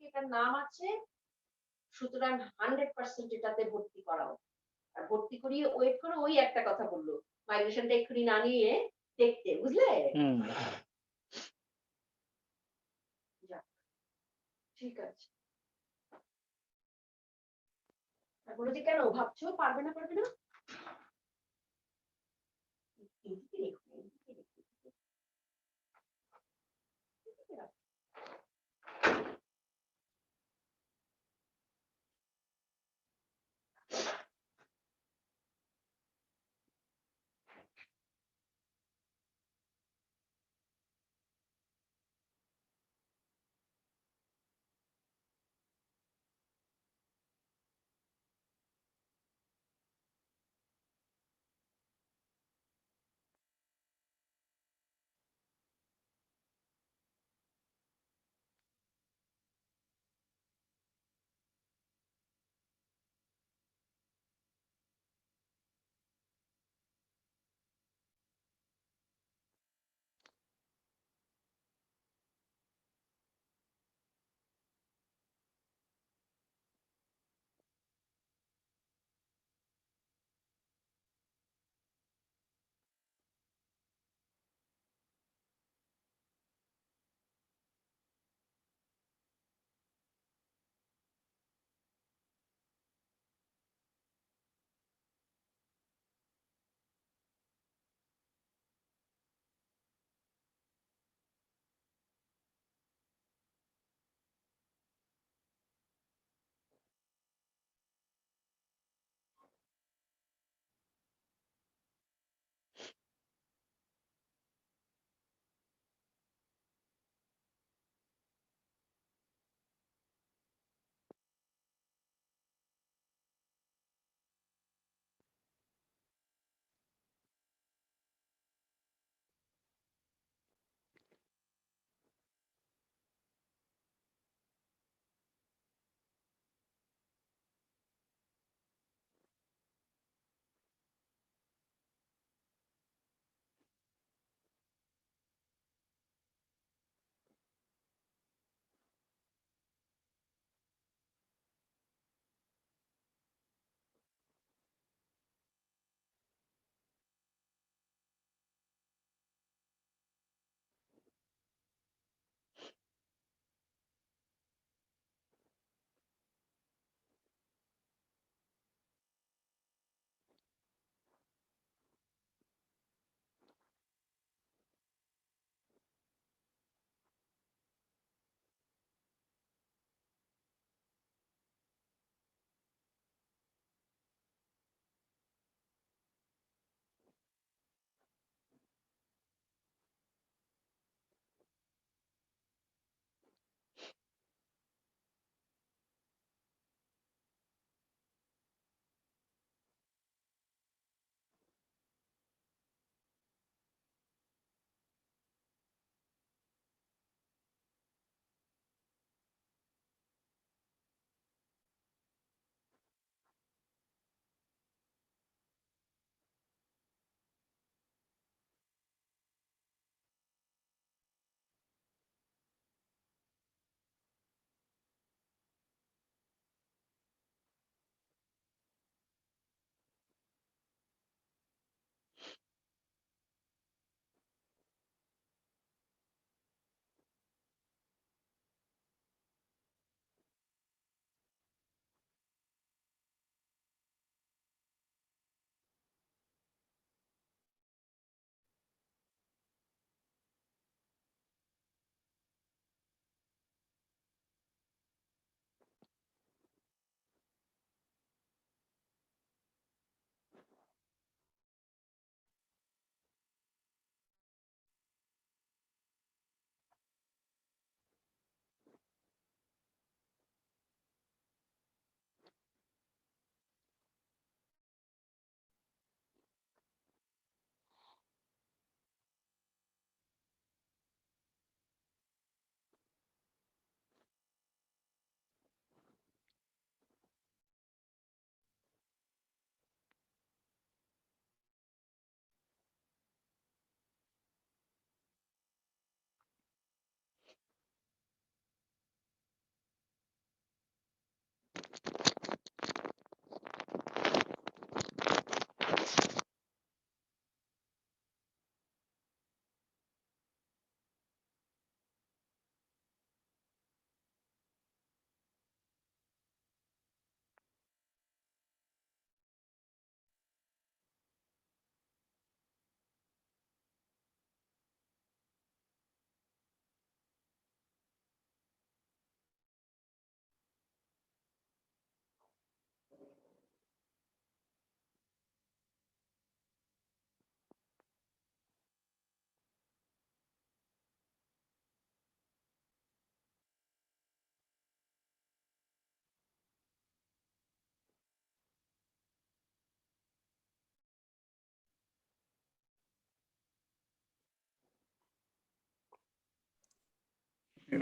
এটার নাম আছে, সুতরাং 100% এটাতে ভর্তি করাও। আর ভর্তি করিয়ে ওয়েট করে ওই একটা কথা বললো, মাইগ্রেশনটা এক্ষুনি না নিয়ে দেখতে, বুঝলে? ঠিক আছে। বলো যে কেন ভাবছো পারবে না পারবে না?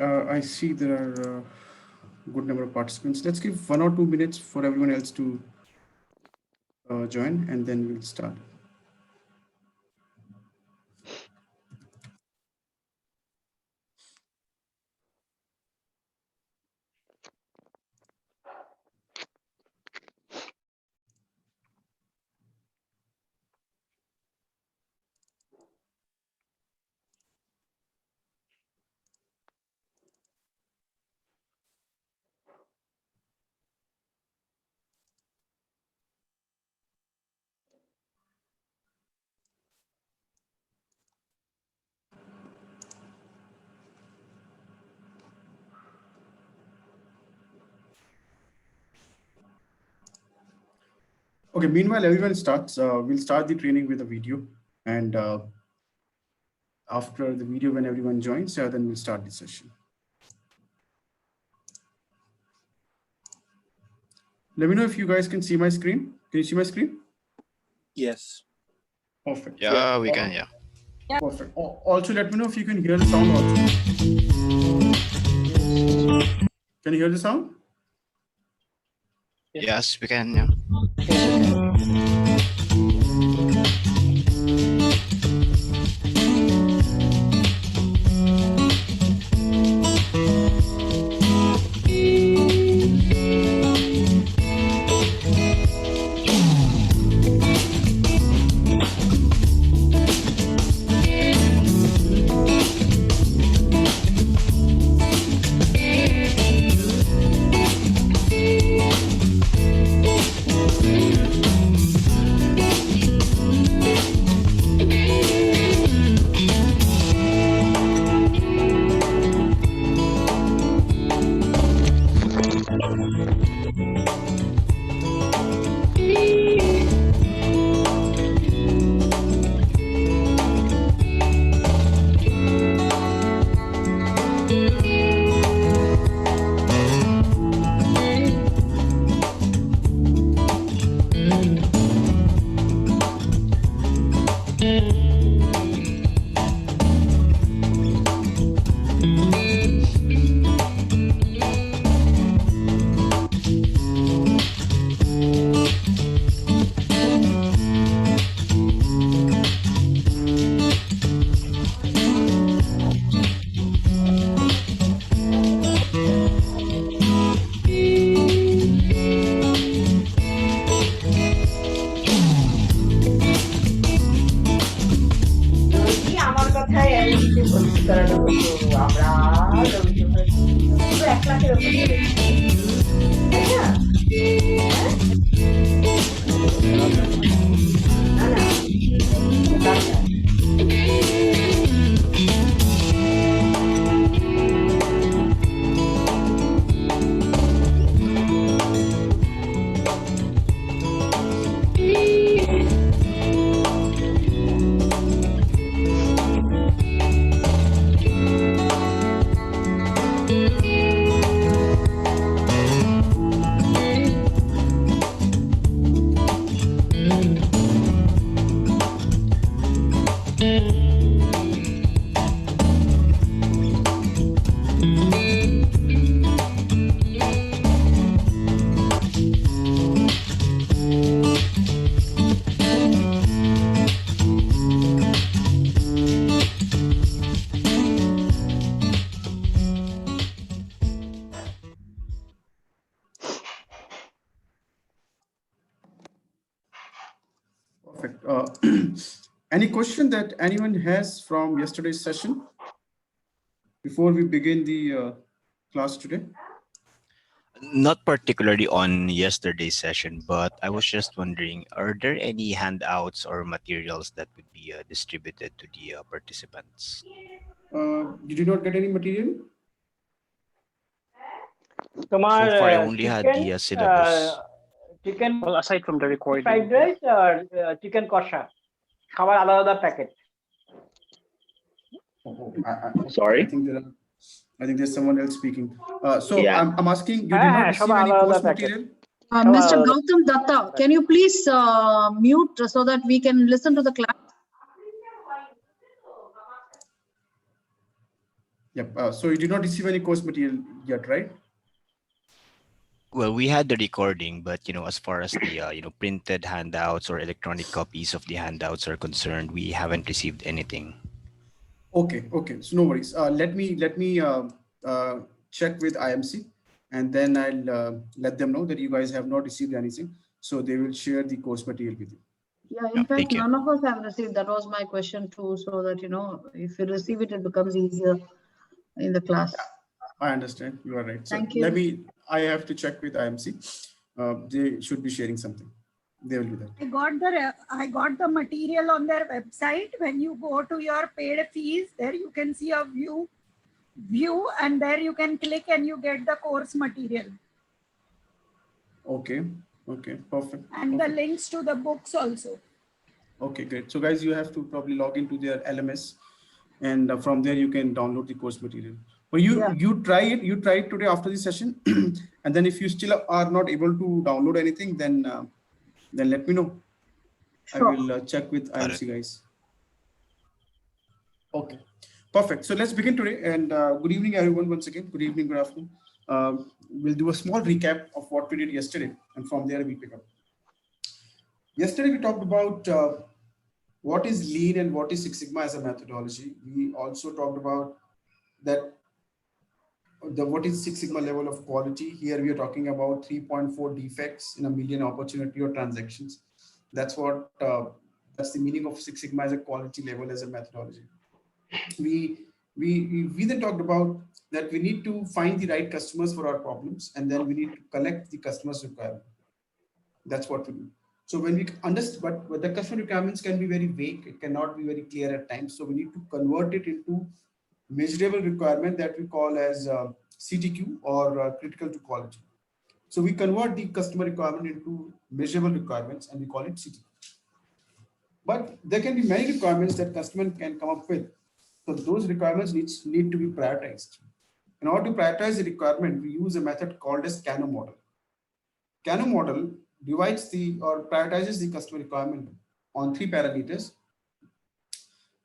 I see there are a good number of participants. Let's give 1 or 2 minutes for everyone else to join, and then we'll start. Okay, meanwhile, everyone starts. We'll start the training with a video, and after the video, when everyone joins, then we'll start the session. Let me know if you guys can see my screen. Can you see my screen? Yes. Perfect. Yeah, we can, yeah. Perfect. Also, let me know if you can hear the sound also. Can you hear the sound? Yes, we can, yeah. Perfect. Any question that anyone has from yesterday's session before we begin the class today? Not particularly on yesterday's session, but I was just wondering, are there any handouts or materials that would be distributed to the participants? Did you not get any material? So far, I only had the syllabus. Chicken, well, aside from the recording, fried rice or chicken kosha, খাবার আলাদা আলাদা packet. Sorry? I think there's someone else speaking. So Yeah. I'm asking, you did not receive any course material? Mr. Gautam Datta, can you please mute so that we can listen to the class? Yep. So you did not receive any course material yet, right? Well, we had the recording, but as far as the printed handouts or electronic copies of the handouts are concerned, we haven't received anything. Okay. Okay. So no worries. Let me check with IMC, and then I'll let them know that you guys have not received anything. So they will share the course material with you. Yeah, Yeah, in fact, thank you. none of us have received. That was my question too, so that, if you receive it, it becomes easier in the class. I understand. You are right. So Thank you. I have to check with IMC. They should be sharing something. They will do that. I got the material on their website. When you go to your paid fees, there you can see a view, and there you can click and you get the course material. Okay. Okay. Perfect. And Perfect. the links to the books also. Okay, great. So guys, you have to probably log into their LMS, and from there you can download the course material. But you try it today after the session, and then if you still are not able to download anything, then let me know. Sure. I will check with Got IMC guys. Okay, perfect. So let's begin today. And good evening, everyone. Once again, good evening, good afternoon. We'll do a small recap of what we did yesterday, and from there we pick up. Yesterday we talked about what is lean and what is Six Sigma as a methodology. We also talked about that what is Six Sigma level of quality. Here we are talking about 3.4 defects in a million opportunity or transactions. That's what that's the meaning of Six Sigma as a quality level as a methodology. We then talked about that we need to find the right customers for our problems, and then we need to collect the customer's requirement. That's what we do. So when we understand, but the customer requirements can be very vague, it cannot be very clear at times. So we need to convert it into measurable requirement that we call as CTQ or critical to quality. So we convert the customer requirement into measurable requirements and we call it CTQ. But there can be many requirements that customer can come up with. So those requirements need to be prioritized. In order to prioritize the requirement, we use a method called as Kano model. Kano model divides or prioritizes the customer requirement on 3 parameters: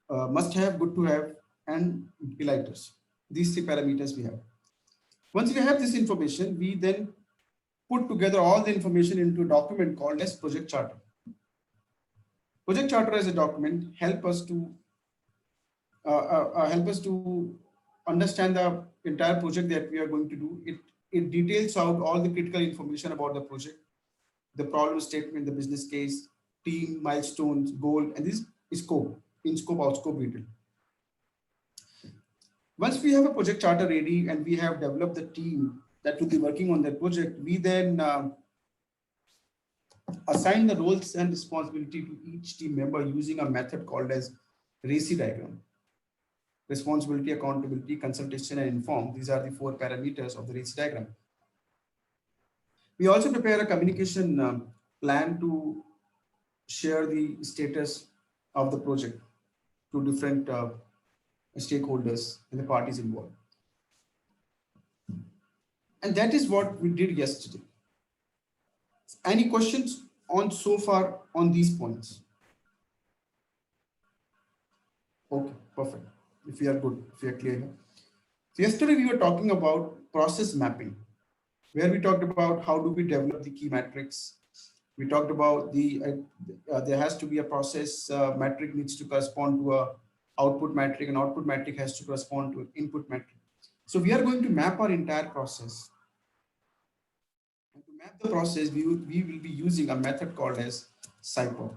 must have, good to have, and delighters. These 3 parameters we have. Once we have this information, we then put together all the information into a document called as project charter. Project charter as a document help us to understand the entire project that we are going to do. It details out all the critical information about the project, the problem statement, the business case, team, milestones, goal, and this is scope, in scope, out scope detail. Once we have a project charter ready and we have developed the team that will be working on that project, we then assign the roles and responsibility to each team member using a method called as RACI diagram. Responsibility, accountability, consultation, and inform. These are the 4 parameters of the RACI diagram. We also prepare a communication plan to share the status of the project to different stakeholders and the parties involved. And that is what we did yesterday. Any questions on so far on these points? Okay, perfect. If we are good, if we are clear here. So yesterday we were talking about process mapping, where we talked about how do we develop the key metrics. We talked about there has to be a process metric needs to correspond to a output metric, and output metric has to correspond to an input metric. So we are going to map our entire process. And to map the process, we will be using a method called as SciPoc.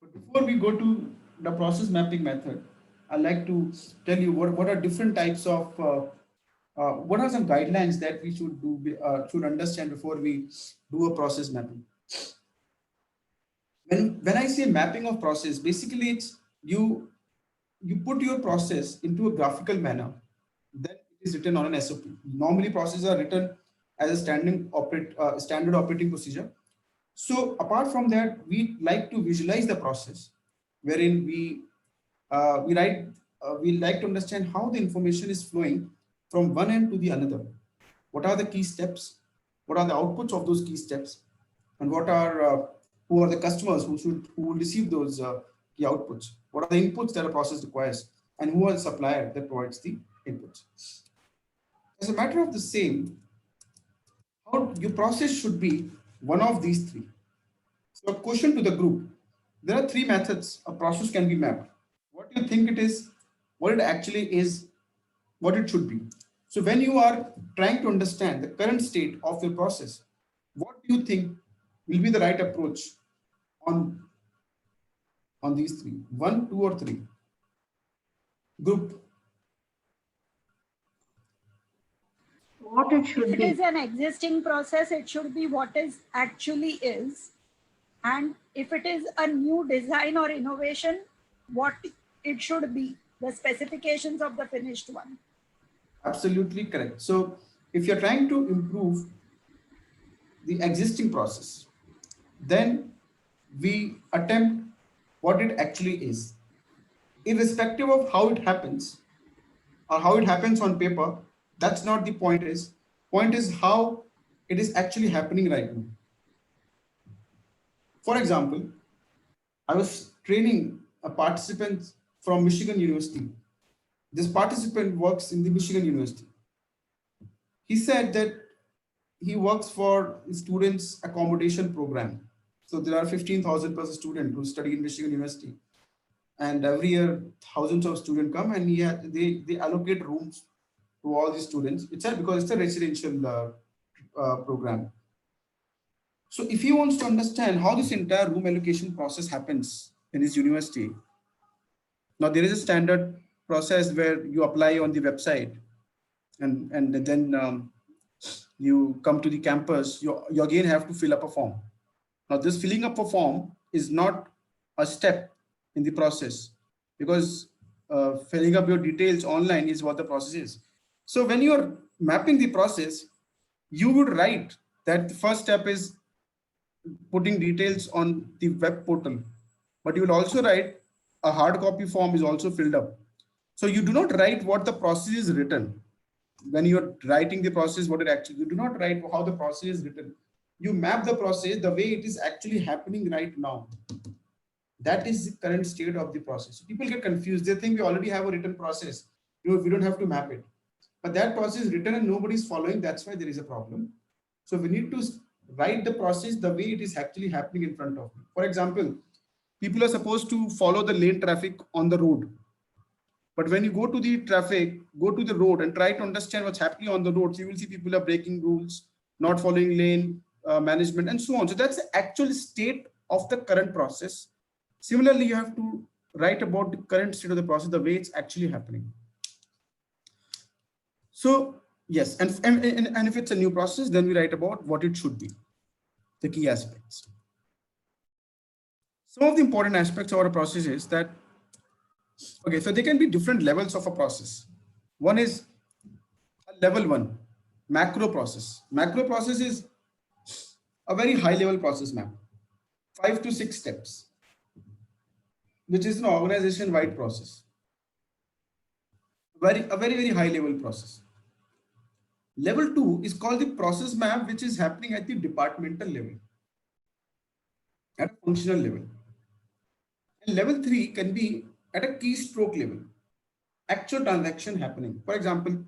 But before we go to the process mapping method, I'd like to tell you what are different types of what are some guidelines that we should understand before we do a process mapping. When I say mapping of process, basically it's you put your process into a graphical manner, then it is written on an SOP. Normally processes are written as a standard operating procedure. So apart from that, we like to visualize the process, wherein we like to understand how the information is flowing from one end to the another. What are the key steps? What are the outputs of those key steps? And what are who are the customers who will receive those key outputs? What are the inputs that a process requires? and who are the supplier that provides the inputs. As a matter of the same, how your process should be one of these three. So a question to the group. There are three methods a process can be mapped. What do you think it is, what it actually is, what it should be. So when you are trying to understand the current state of your process, what do you think will be the right approach on these three? 1, 2, or 3? Group. What it should If it be. is an existing process, it should be what is actually is. And if it is a new design or innovation, what it should be, the specifications of the finished one. Absolutely correct. So if you're trying to improve the existing process, then we attempt what it actually is. Irrespective of how it happens or how it happens on paper, that's not the point is. Point is how it is actually happening right now. For example, I was training a participant from Michigan University. This participant works in the Michigan University. He said that he works for students' accommodation program. So there are 15,000 plus students who study in Michigan University. And every year, thousands of students come and they allocate rooms to all these students. It's because it's a residential program. So if he wants to understand how this entire room allocation process happens in his university, now there is a standard process where you apply on the website and then you come to the campus, you again have to fill up a form. Now this filling up a form is not a step in the process because filling up your details online is what the process is. So when you are mapping the process, you would write that the first step is putting details on the web portal, but you will also write a hard copy form is also filled up. So you do not write what the process is written. When you're writing the process, what it actually, you do not write how the process is written. You map the process the way it is actually happening right now. That is the current state of the process. People get confused. They think we already have a written process. We don't have to map it. But that process is written and nobody is following. That's why there is a problem. So we need to write the process the way it is actually happening in front of me. For example, people are supposed to follow the lane traffic on the road. But when you go to the traffic, go to the road and try to understand what's happening on the roads, you will see people are breaking rules, not following lane management and so on. So that's the actual state of the current process. Similarly, you have to write about the current state of the process, the way it's actually happening. So yes, and if it's a new process, then we write about what it should be, the key aspects. Some of the important aspects of our process is that, okay, so there can be different levels of a process. One is a level 1, macro process. Macro process is a very high level process map, 5 to 6 steps, which is an organization wide process. A very high level process. Level 2 is called the process map, which is happening at the departmental level, at a functional level. And level 3 can be at a keystroke level, actual transaction happening. For example,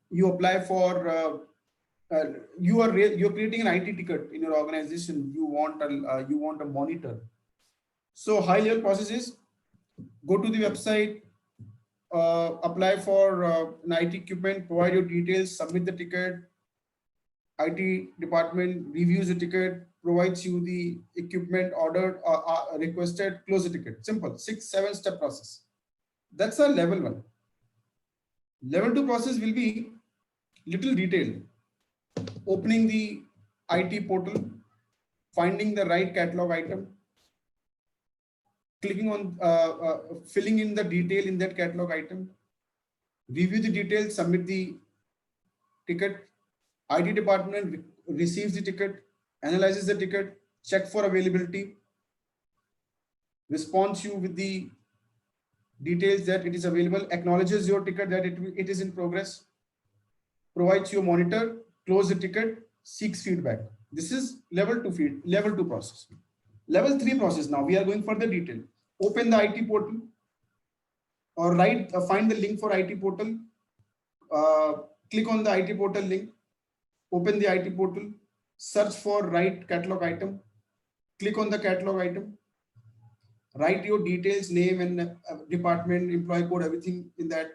you apply for, you're creating an IT ticket in your organization. You want a monitor. So high level process is go to the website, apply for an IT equipment, provide your details, submit the ticket. IT department reviews the ticket, provides you the equipment ordered, requested, close the ticket. Simple, 6-7 step process. That's a level 1. Level 2 process will be little detailed. Opening the IT portal, finding the right catalog item, clicking on, filling in the detail in that catalog item, review the details, submit the ticket. IT department receives the ticket, analyzes the ticket, check for availability, responds you with the details that it is available, acknowledges your ticket that it is in progress, provides you a monitor, close the ticket, seeks feedback. This is level 2 process. Level 3 process. Now we are going for the detail. Open the IT portal, or find the link for IT portal, click on the IT portal link, open the IT portal, search for right catalog item, click on the catalog item, write your details, name and department, employee code, everything in that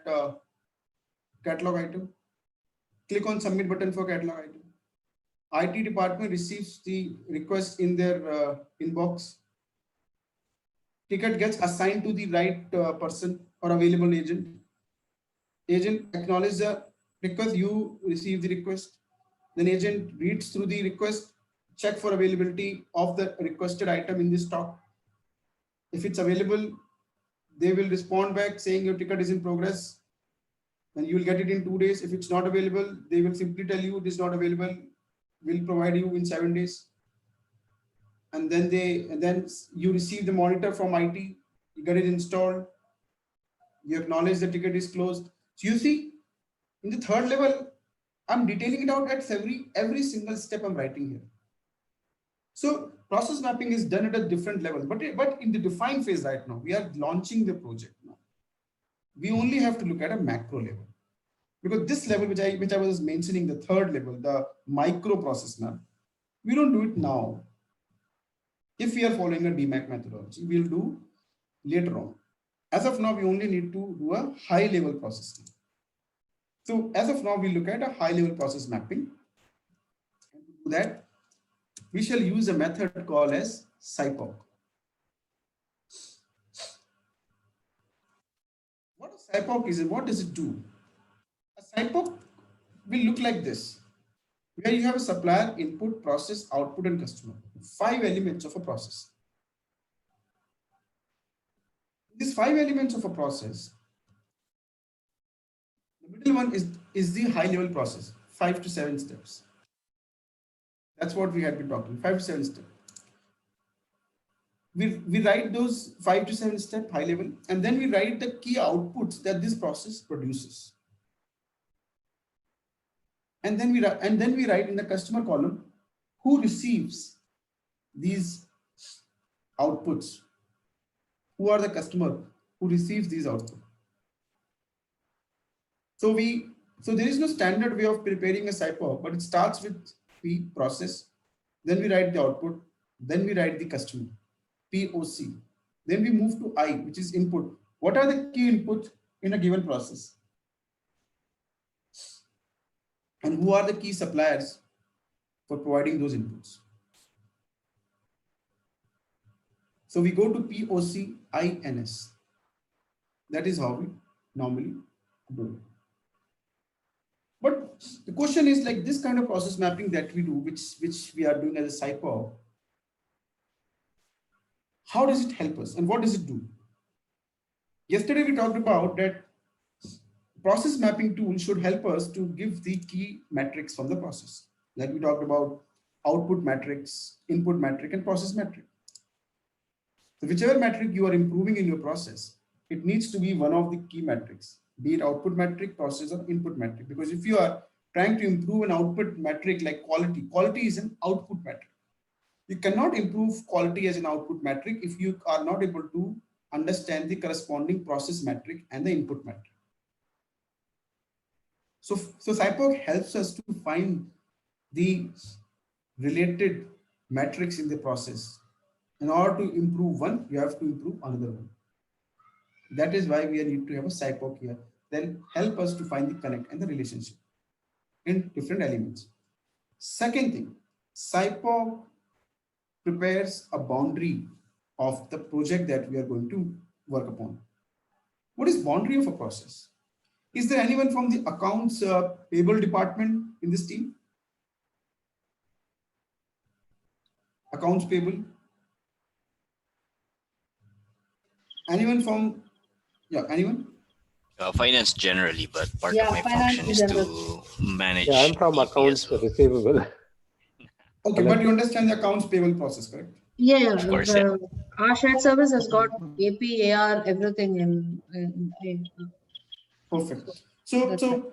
catalog item. Click on submit button for catalog item. IT department receives the request in their inbox. Ticket gets assigned to the right person or available agent. Agent acknowledges the request, you receive the request. Then agent reads through the request, check for availability of the requested item in the stock. If it's available, they will respond back saying your ticket is in progress and you will get it in 2 days. If it's not available, they will simply tell you it is not available. We'll provide you in 7 days. And then you receive the monitor from IT, you get it installed, you acknowledge the ticket is closed. So you see, in the third level, I'm detailing it out at every single step I'm writing here. So process mapping is done at a different level, but in the define phase right now, we are launching the project now. We only have to look at a macro level, because this level, which I was mentioning, the third level, the micro process map, we don't do it now. If we are following a DMAIC methodology, we'll do later on. As of now, we only need to do a high level process map. So as of now, we look at a high level process mapping. And to do that, we shall use a method called as SIPOC. What a SIPOC is and what does it do? A SIPOC will look like this, where you have a supplier, input, process, output, and customer. 5 elements of a process. These 5 elements of a process, the middle one is the high level process, 5 to 7 steps. That's what we had been talking, 5 to 7 steps. We write those 5 to 7 step high level, and then we write the key outputs that this process produces. And then we write in the customer column who receives these outputs. Who are the customer who receives these outputs? So there is no standard way of preparing a SIPOC, but it starts with P, process, then we write the output, then we write the customer, POC. Then we move to I, which is input. What are the key inputs in a given process? And who are the key suppliers for providing those inputs? So we go to POC, INS. That is how we normally do it. But the question is, like, this kind of process mapping that we do, which we are doing as a SIPOC, how does it help us and what does it do? Yesterday we talked about that process mapping tool should help us to give the key metrics from the process. Like we talked about output metrics, input metric, and process metric. So whichever metric you are improving in your process, it needs to be one of the key metrics, be it output metric, process, or input metric. Because if you are trying to improve an output metric like quality, quality is an output metric. You cannot improve quality as an output metric if you are not able to understand the corresponding process metric and the input metric. So SIPOC helps us to find the related metrics in the process. In order to improve one, you have to improve another one. That is why we need to have a SIPOC here. Then help us to find the connect and the relationship in different elements. Second thing, SIPOC prepares a boundary of the project that we are going to work upon. What is boundary of a process? Is there anyone from the accounts payable department in this team? Accounts payable? Anyone from, anyone? Finance generally, but part Yeah, of my finance function is to manage. Yeah, I'm from AP accounts as well. receivable. Okay, but you understand the accounts payable process, correct? Yeah, Of course, our shared service has got AP, AR, everything in Perfect. So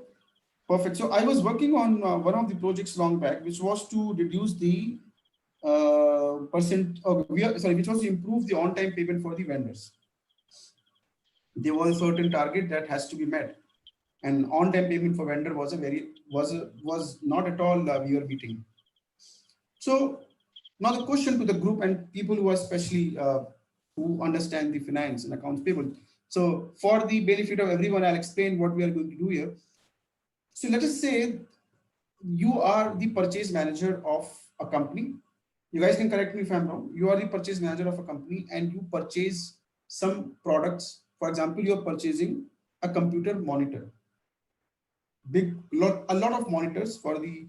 perfect. So I was working on one of the projects long back, which was to reduce the which was to improve the on-time payment for the vendors. there was a certain target that has to be met, and on-time payment for vendor was not at all we were meeting. So now the question to the group and people who are especially who understand the finance and accounts payable. So for the benefit of everyone, I'll explain what we are going to do here. So let us say you are the purchase manager of a company. You guys can correct me if I'm wrong. You are the purchase manager of a company and you purchase some products. For example, you're purchasing a computer monitor. A lot of monitors for the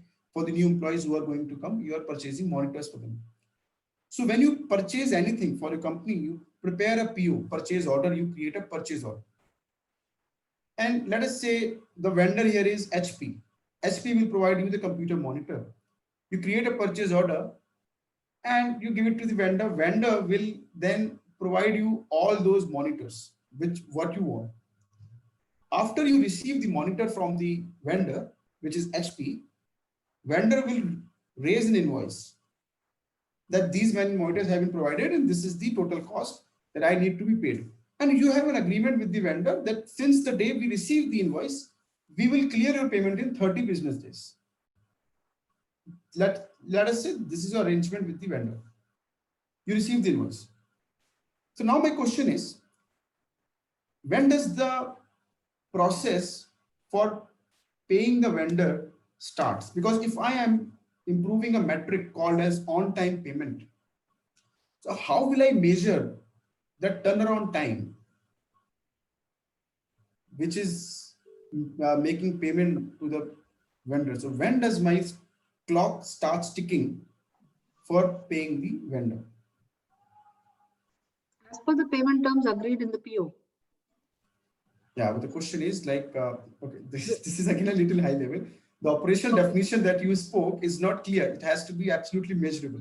new employees who are going to come. You are purchasing monitors for them. So when you purchase anything for a company, you prepare a PO, purchase order, you create a purchase order. And let us say the vendor here is HP. HP will provide you the computer monitor. You create a purchase order and you give it to the vendor. Vendor will then provide you all those monitors, what you want. After you receive the monitor from the vendor, which is HP, vendor will raise an invoice that these many monitors have been provided and this is the total cost that I need to be paid. And you have an agreement with the vendor that since the day we receive the invoice, we will clear your payment in 30 business days. Let us say this is your arrangement with the vendor. You receive the invoice. So now my question is, when does the process for paying the vendor starts? Because if I am improving a metric called as on-time payment, so how will I measure that turnaround time, which is making payment to the vendor? So when does my clock start ticking for paying the vendor? As per the payment terms agreed in the PO. Yeah, but the question is like, okay, this is again a little high level. The operational definition that you spoke is not clear. It has to be absolutely measurable.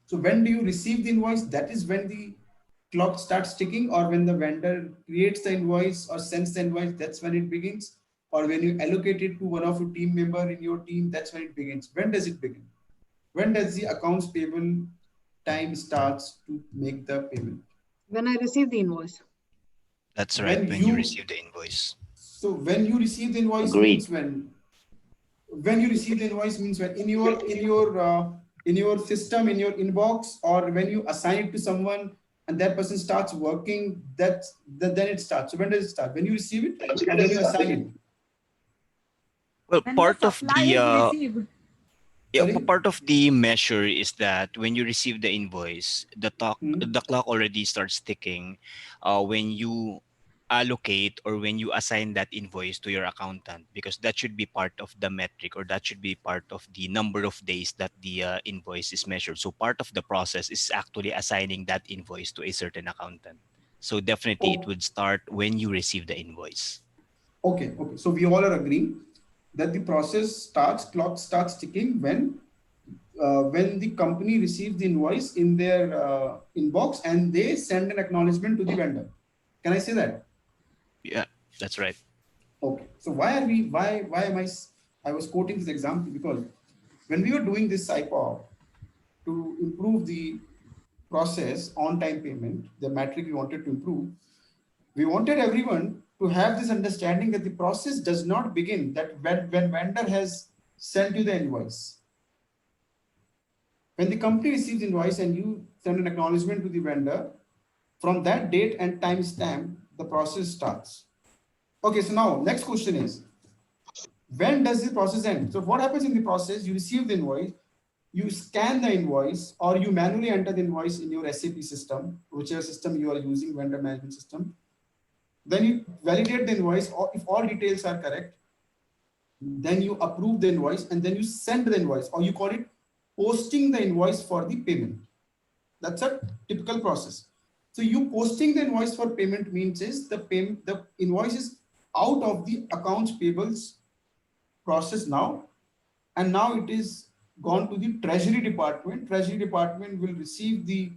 So when do you receive the invoice? That is when the clock starts ticking, or when the vendor creates the invoice or sends the invoice, that's when it begins. Or when you allocate it to one of your team member in your team, that's when it begins. When does it begin? When does the accounts payable time starts to make the payment? When I receive the invoice. That's right, when you receive the invoice. So when you receive the invoice means when you receive the invoice means when in your system, in your inbox, or when you assign it to someone and that person starts working, then it starts. So when does it start? When you receive it or when you assign it? Well, When part the of supply the is received. yeah, Sorry? part of the measure is that when you receive the invoice, the clock already starts ticking when you allocate or when you assign that invoice to your accountant, because that should be part of the metric, or that should be part of the number of days that the invoice is measured. So part of the process is actually assigning that invoice to a certain accountant. So definitely it would start when you receive the invoice. Okay. So we all are agreeing that the process starts, clock starts ticking when the company receives the invoice in their inbox and they send an acknowledgement to the vendor. Can I say that? Yeah, that's right. Okay. So why I was quoting this example because when we were doing this SIPOP to improve the process on-time payment, the metric we wanted to improve, we wanted everyone to have this understanding that the process does not begin that when vendor has sent you the invoice. When the company receives invoice and you send an acknowledgement to the vendor, from that date and time stamp, the process starts. Okay, so now next question is, when does the process end? So what happens in the process? You receive the invoice, you scan the invoice, or you manually enter the invoice in your SAP system, whichever system you are using, vendor management system. Then you validate the invoice, or if all details are correct, then you approve the invoice and then you send the invoice, or you call it posting the invoice for the payment. That's a typical process. So you posting the invoice for payment means is the invoice is out of the accounts payables process now, and now it is gone to the treasury department. Treasury department will receive the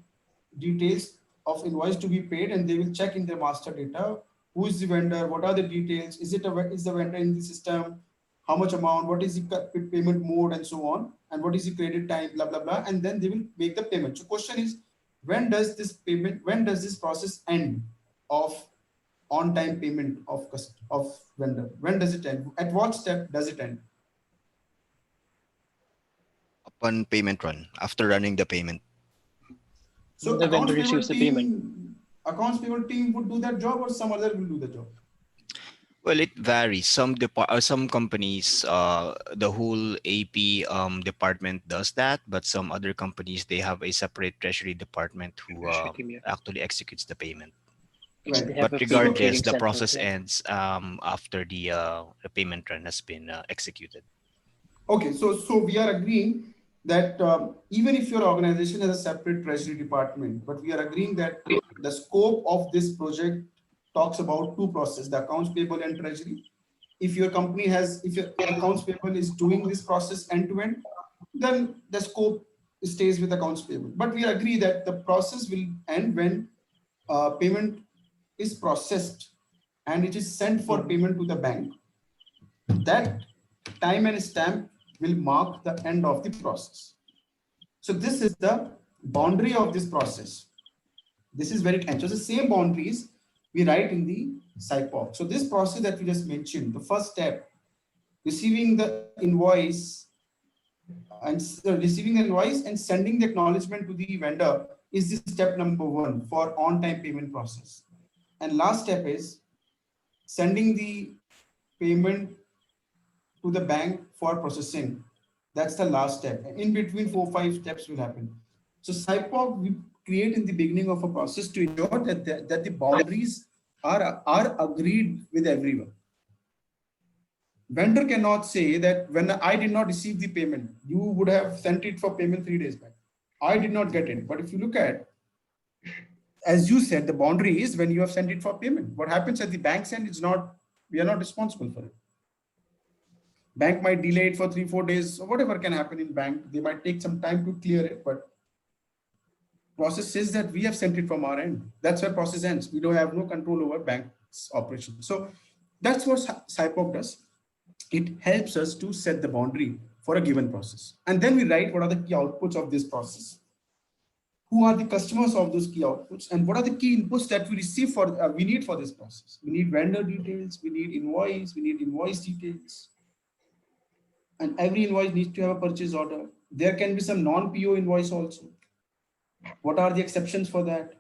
details of invoice to be paid, and they will check in their master data. Who is the vendor? What are the details? Is the vendor in the system? How much amount? What is the payment mode, and so on? And what is the credit time? Blah blah blah. And then they will make the payment. So question is, when does this process end of on-time payment of vendor? When does it end? At what step does it end? Upon payment run, after running the payment. So The vendor receives the payment. Accounts payable team would do that job, or some other will do the job? Well, it varies. Some companies, the whole AP department does that, but some other companies, they have a separate treasury department who Treasury team, yeah. actually executes the payment. Right. They have But a payment regardless, trading the center, process yeah. ends after the payment run has been executed. Okay, so we are agreeing that even if your organization has a separate treasury department, but we are agreeing that the scope of this project talks about two processes, the accounts payable and treasury. If your accounts payable is doing this process end to end, then the scope stays with accounts payable. But we agree that the process will end when payment is processed and it is sent for payment to the bank. That time and stamp will mark the end of the process. So this is the boundary of this process. This is very clear. So the same boundaries we write in the SIPOC. So this process that we just mentioned, the first step, receiving the invoice and sending the acknowledgement to the vendor is the step number 1 for on-time payment process. And last step is sending the payment to the bank for processing. That's the last step. In between 4-5 steps will happen. So SIPOC we create in the beginning of a process to ensure that the boundaries are agreed with everyone. Vendor cannot say that when I did not receive the payment, you would have sent it for payment 3 days back. I did not get it. But if you look at, as you said, the boundary is when you have sent it for payment. What happens at the bank's end is not, we are not responsible for it. Bank might delay it for 3-4 days, or whatever can happen in bank. They might take some time to clear it, but process says that we have sent it from our end. That's where process ends. We don't have no control over bank's operation. So that's what SIPOC does. It helps us to set the boundary for a given process. And then we write what are the key outputs of this process. Who are the customers of those key outputs, and what are the key inputs that we receive for we need for this process. We need vendor details, we need invoice details. And every invoice needs to have a purchase order. There can be some non-PO invoice also. What are the exceptions for that?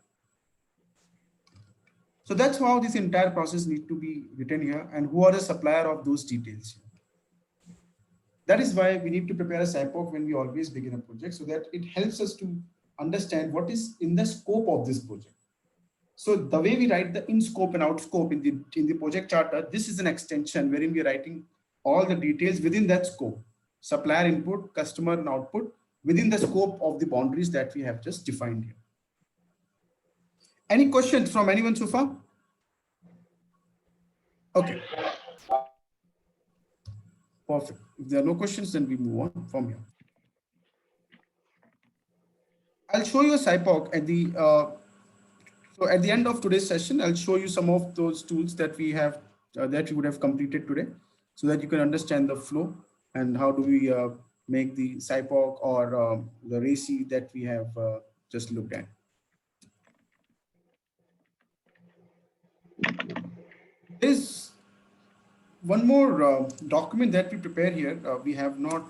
So that's how this entire process needs to be written here, and who are the supplier of those details. That is why we need to prepare a SIPOC when we always begin a project, so that it helps us to understand what is in the scope of this project. So the way we write the in scope and out scope in the project charter, this is an extension wherein we are writing all the details within that scope, supplier input, customer and output, within the scope of the boundaries that we have just defined here. Any questions from anyone so far? Okay. Perfect. If there are no questions, then we move on from here. I'll show you a SIPOC at the so at the end of today's session. I'll show you some of those tools that we have that you would have completed today, so that you can understand the flow and how do we make the SIPOC or the RACI that we have just looked at. There's one more document that we prepare here. We have not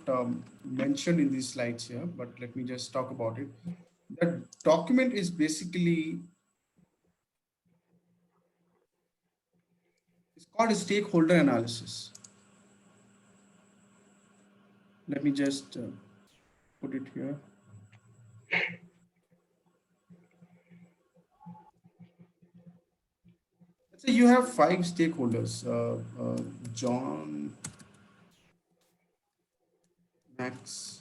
mentioned in these slides here, but let me just talk about it. That document is basically, it's called a stakeholder analysis. Let me just put it here. Let's say you have 5 stakeholders, John, Max,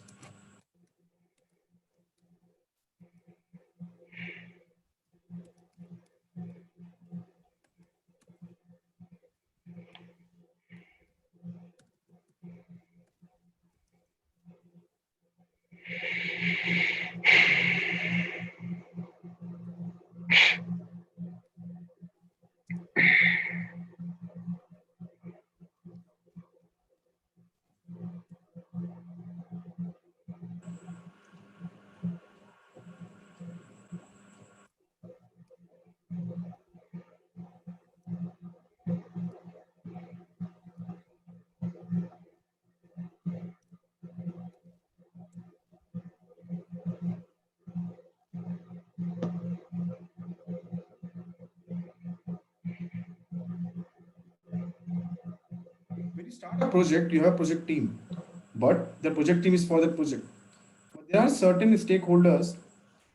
start a project, you have a project team, but the project team is for the project. But there are certain stakeholders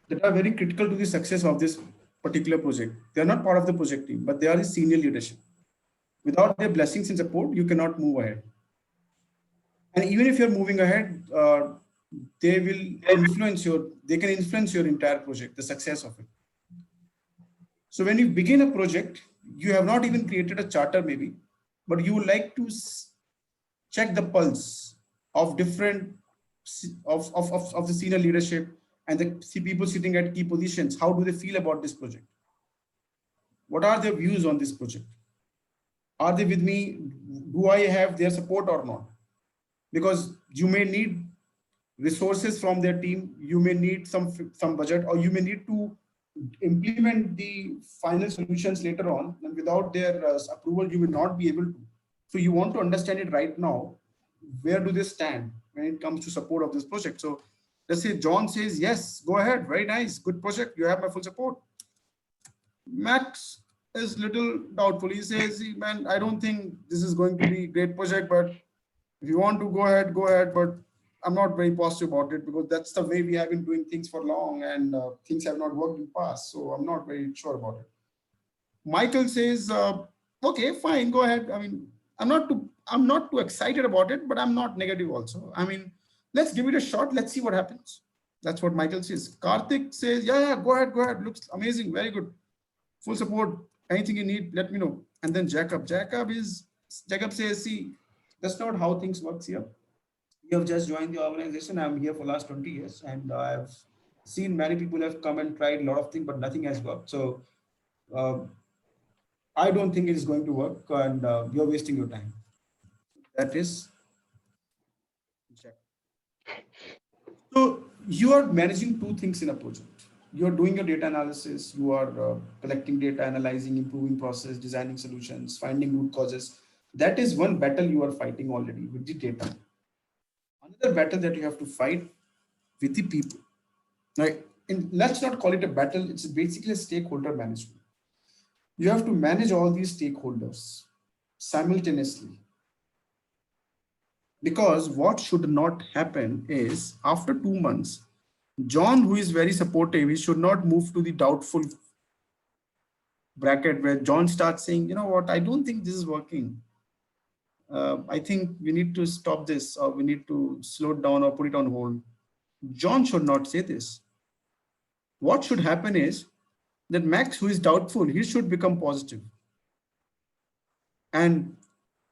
that are very critical to the success of this particular project. They are not part of the project team, but they are the senior leadership. Without their blessings and support, you cannot move ahead. And even if you're moving ahead, they can influence your entire project, the success of it. So when you begin a project, you have not even created a charter maybe, but you would like to check the pulse of different of the senior leadership and the people sitting at key positions. How do they feel about this project? What are their views on this project? Are they with me? Do I have their support or not? Because you may need resources from their team, you may need some budget, or you may need to implement the final solutions later on, and without their approval, you will not be able to. So you want to understand it right now. Where do they stand when it comes to support of this project? So let's say John says, yes, go ahead, very nice, good project, you have my full support. Max is little doubtful. He says, man, I don't think this is going to be a great project, but if you want to go ahead, but I'm not very positive about it because that's the way we have been doing things for long, and things have not worked in the past. So I'm not very sure about it. Michael says, okay, fine, go ahead. I mean, I'm not too excited about it, but I'm not negative also. I mean, let's give it a shot. Let's see what happens. That's what Michael says. Karthik says, yeah, go ahead. Looks amazing. Very good. Full support. Anything you need, let me know. And then Jacob says, see, that's not how things work here. You have just joined the organization. I'm here for the last 20 years, and I've seen many people have come and tried a lot of things, but nothing has worked. So I don't think it is going to work, and you're wasting your time. That is check. So you are managing two things in a project. You are doing your data analysis. You are collecting data, analyzing, improving process, designing solutions, finding root causes. That is one battle you are fighting already with the data. Another battle that you have to fight with the people. Right? And let's not call it a battle. It's basically a stakeholder management. You have to manage all these stakeholders simultaneously. Because what should not happen is after 2 months, John, who is very supportive, he should not move to the doubtful bracket where John starts saying, you know what, I don't think this is working. I think we need to stop this, or we need to slow it down or put it on hold. John should not say this. What should happen is that Max, who is doubtful, he should become positive. And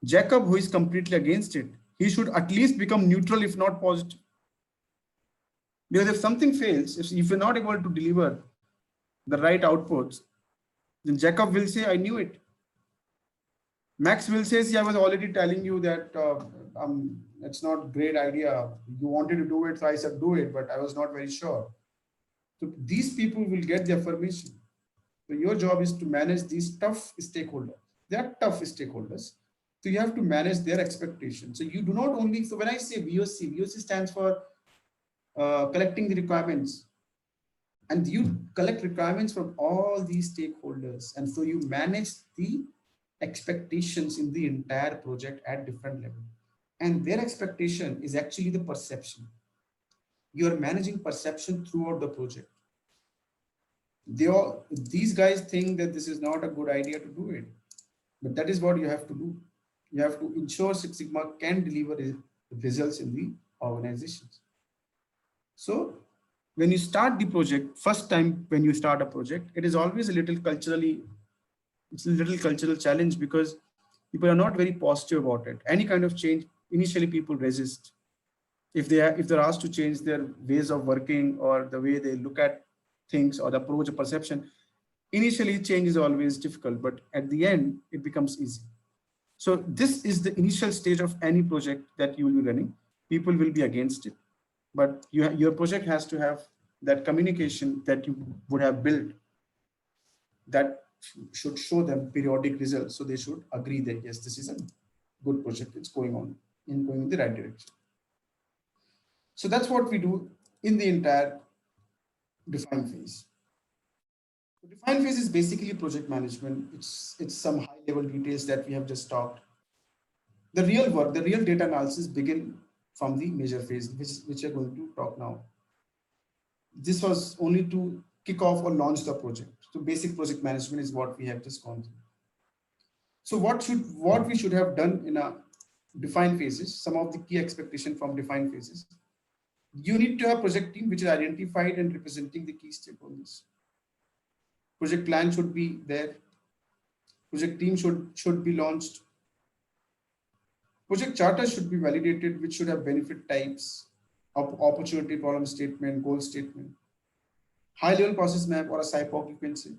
Jacob, who is completely against it, he should at least become neutral, if not positive. Because if something fails, if you're not able to deliver the right outputs, then Jacob will say, I knew it. Max will say, see, I was already telling you that it's not a great idea. You wanted to do it, so I said do it, but I was not very sure. So these people will get the affirmation. So your job is to manage these tough stakeholders. They are tough stakeholders. So you have to manage their expectations. So you do not only, so when I say VOC stands for collecting the requirements. And you collect requirements from all these stakeholders. And so you manage the expectations in the entire project at different levels. And their expectation is actually the perception. You are managing perception throughout the project. These guys think that this is not a good idea to do it. But that is what you have to do. You have to ensure Six Sigma can deliver results in the organizations. So when you start the project, first time when you start a project, it is always a little cultural challenge because people are not very positive about it. Any kind of change, initially people resist. If they're asked to change their ways of working or the way they look at things or the approach or perception, initially change is always difficult, but at the end, it becomes easy. So this is the initial stage of any project that you will be running. People will be against it, but your project has to have that communication that you would have built that should show them periodic results. So they should agree that yes, this is a good project. It's going in the right direction. So that's what we do in the entire define phase. So define phase is basically project management. It's some high level details that we have just talked. the real work, the real data analysis begin from the measure phase, which we're going to talk now. This was only to kick off or launch the project. So basic project management is what we have just gone through. So what we should have done in a defined phases, some of the key expectation from defined phases. You need to have project team which is identified and representing the key stakeholders. Project plan should be there. Project team should be launched. Project charter should be validated, which should have benefit types, opportunity problem statement, goal statement, high level process map or a SIPOC you can say.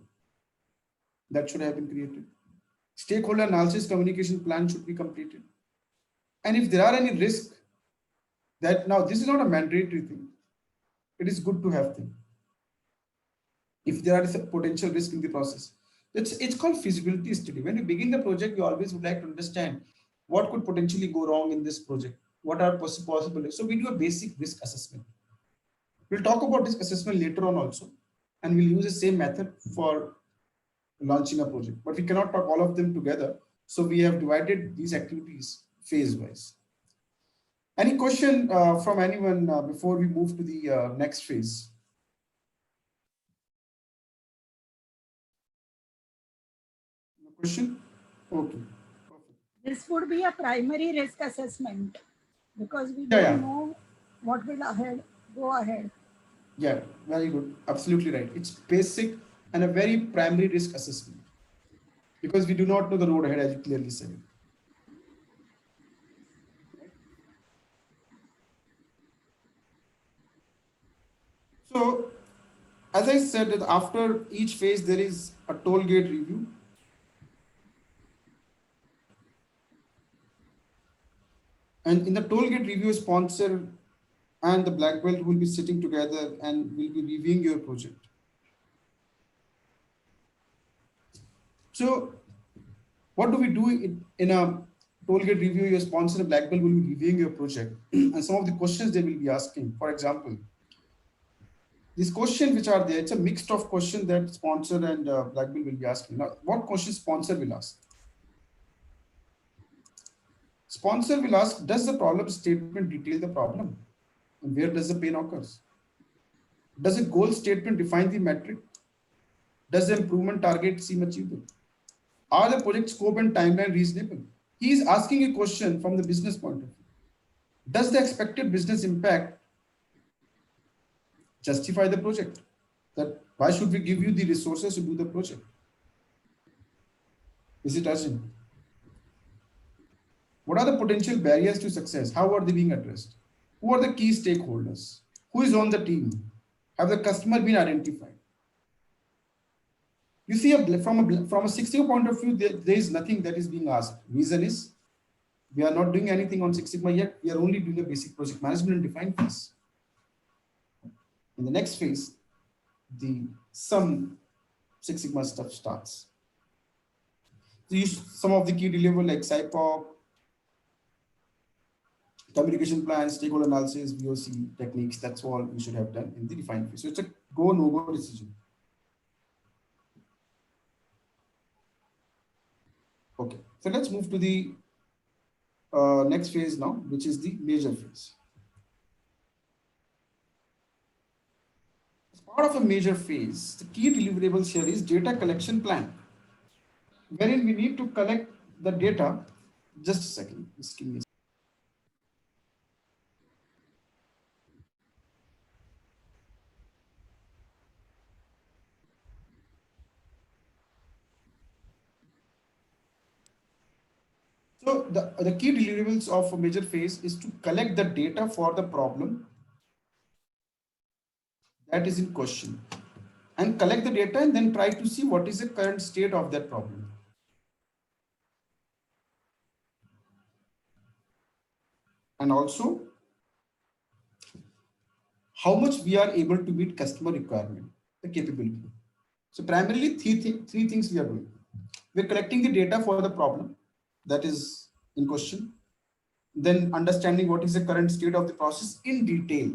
That should have been created. Stakeholder analysis communication plan should be completed. And if there are any risk that now this is not a mandatory thing, it is good to have them. If there are potential risk in the process, it's called feasibility study. When you begin the project, you always would like to understand what could potentially go wrong in this project. What are possible? So we do a basic risk assessment. We'll talk about this assessment later on also, and we'll use the same method for launching a project, but we cannot talk all of them together. So we have divided these activities phase wise. Any question from anyone before we move to the next phase? No question? Okay. This would be a primary risk assessment because we don't know what will go ahead. Yeah, very good. Absolutely right. It's basic and a very primary risk assessment because we do not know the road ahead, as you clearly said. So, as I said, that after each phase, there is a toll gate review. And in the toll gate review, sponsor and the black belt will be sitting together and will be reviewing your project. So what do we do in a toll gate review? Your sponsor and black belt will be reviewing your project and some of the questions they will be asking. For example, these questions which are there, it's a mixed of questions that sponsor and black belt will be asking. Now, what questions sponsor will ask? Sponsor will ask, does the problem statement detail the problem? And where does the pain occurs? Does a goal statement define the metric? Does the improvement target seem achievable? Are the project scope and timeline reasonable? He is asking a question from the business point of view. Does the expected business impact justify the project? That why should we give you the resources to do the project? Is it urgent? What are the potential barriers to success? How are they being addressed? Who are the key stakeholders? Who is on the team? Have the customer been identified? You see, from a 6 Sigma point of view, there is nothing that is being asked. Reason is, we are not doing anything on 6 Sigma yet. We are only doing a basic project management and defined phase. In the next phase, some 6 Sigma stuff starts. So some of the key deliverable like SIPOC, communication plans, stakeholder analysis, VOC techniques, that's all we should have done in the defined phase. So it's a go, no go decision. Okay, so let's move to the next phase now, which is the measure phase. As part of a measure phase, the key deliverables here is data collection plan, wherein we need to collect the data. Just a second, just give me a second. So the key deliverables of a major phase is to collect the data for the problem that is in question and collect the data and then try to see what is the current state of that problem. And also how much we are able to meet customer requirement, the capability. So primarily three things we are doing. We're collecting the data for the problem that is in question, then understanding what is the current state of the process in detail.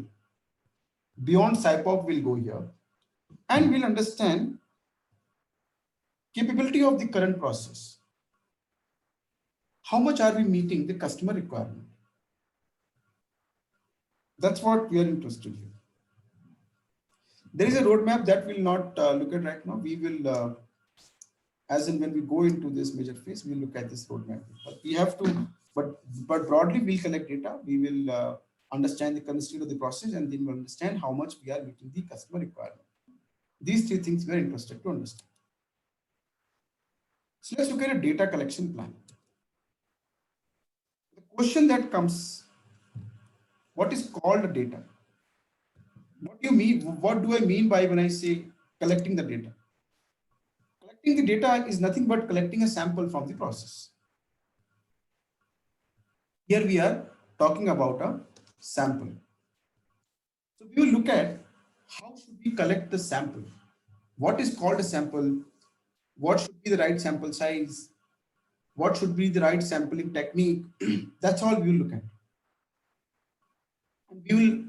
Beyond SIPOC will go here, and we'll understand capability of the current process. how much are we meeting the customer requirement? That's what we are interested in. There is a roadmap that we'll not look at right now. We will, as in when we go into this major phase, we'll look at this roadmap. But we have to, but broadly, we'll collect data. We will understand the current state of the process, and then we'll understand how much we are meeting the customer requirement. These three things we're interested to understand. So let's look at a data collection plan. The question that comes, what is called data? What do you mean? What do I mean by when I say collecting the data? Collecting the data is nothing but collecting a sample from the process. Here we are talking about a sample. So we will look at how should we collect the sample? What is called a sample? What should be the right sample size? What should be the right sampling technique? That's all we will look at. And we will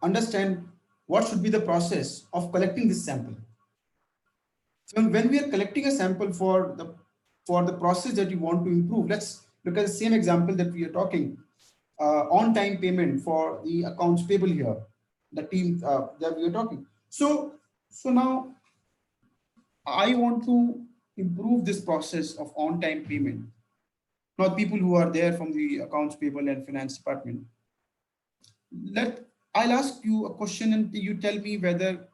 understand what should be the process of collecting this sample. So when we are collecting a sample for the process that you want to improve, let's look at the same example that we are talking, on-time payment for the accounts payable here, the team that we are talking. So now I want to improve this process of on-time payment. Now people who are there from the accounts payable and finance department, I'll ask you a question and you tell me whether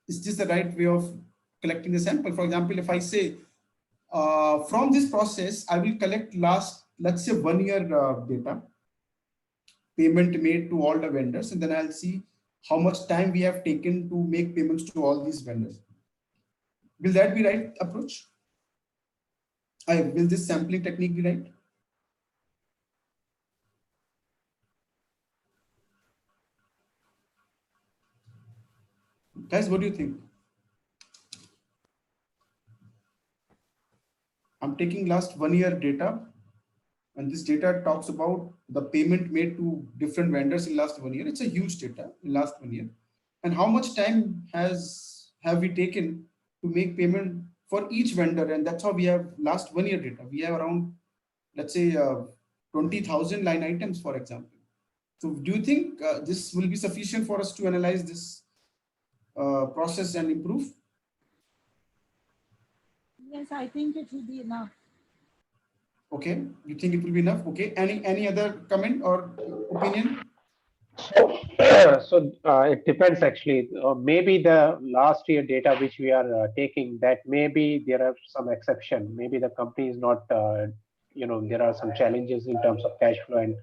is this the right way of collecting the sample. For example, if I say from this process, I will collect let's say 1 year data, payment made to all the vendors, and then I'll see how much time we have taken to make payments to all these vendors. Will that be right approach? Will this sampling technique be right? Guys, what do you think? I'm taking last 1 year data, and this data talks about the payment made to different vendors in last 1 year. It's a huge data in last 1 year. And how much time have we taken to make payment for each vendor? And that's how we have last 1 year data. We have around, let's say 20,000 line items, for example. So do you think this will be sufficient for us to analyze this process and improve? Yes, I think it will be enough. Okay, you think it will be enough? Okay, any other comment or opinion? So it depends actually. Maybe the last year data which we are taking, that maybe there are some exception. Maybe the company is not, there are some challenges in terms of cash flow, and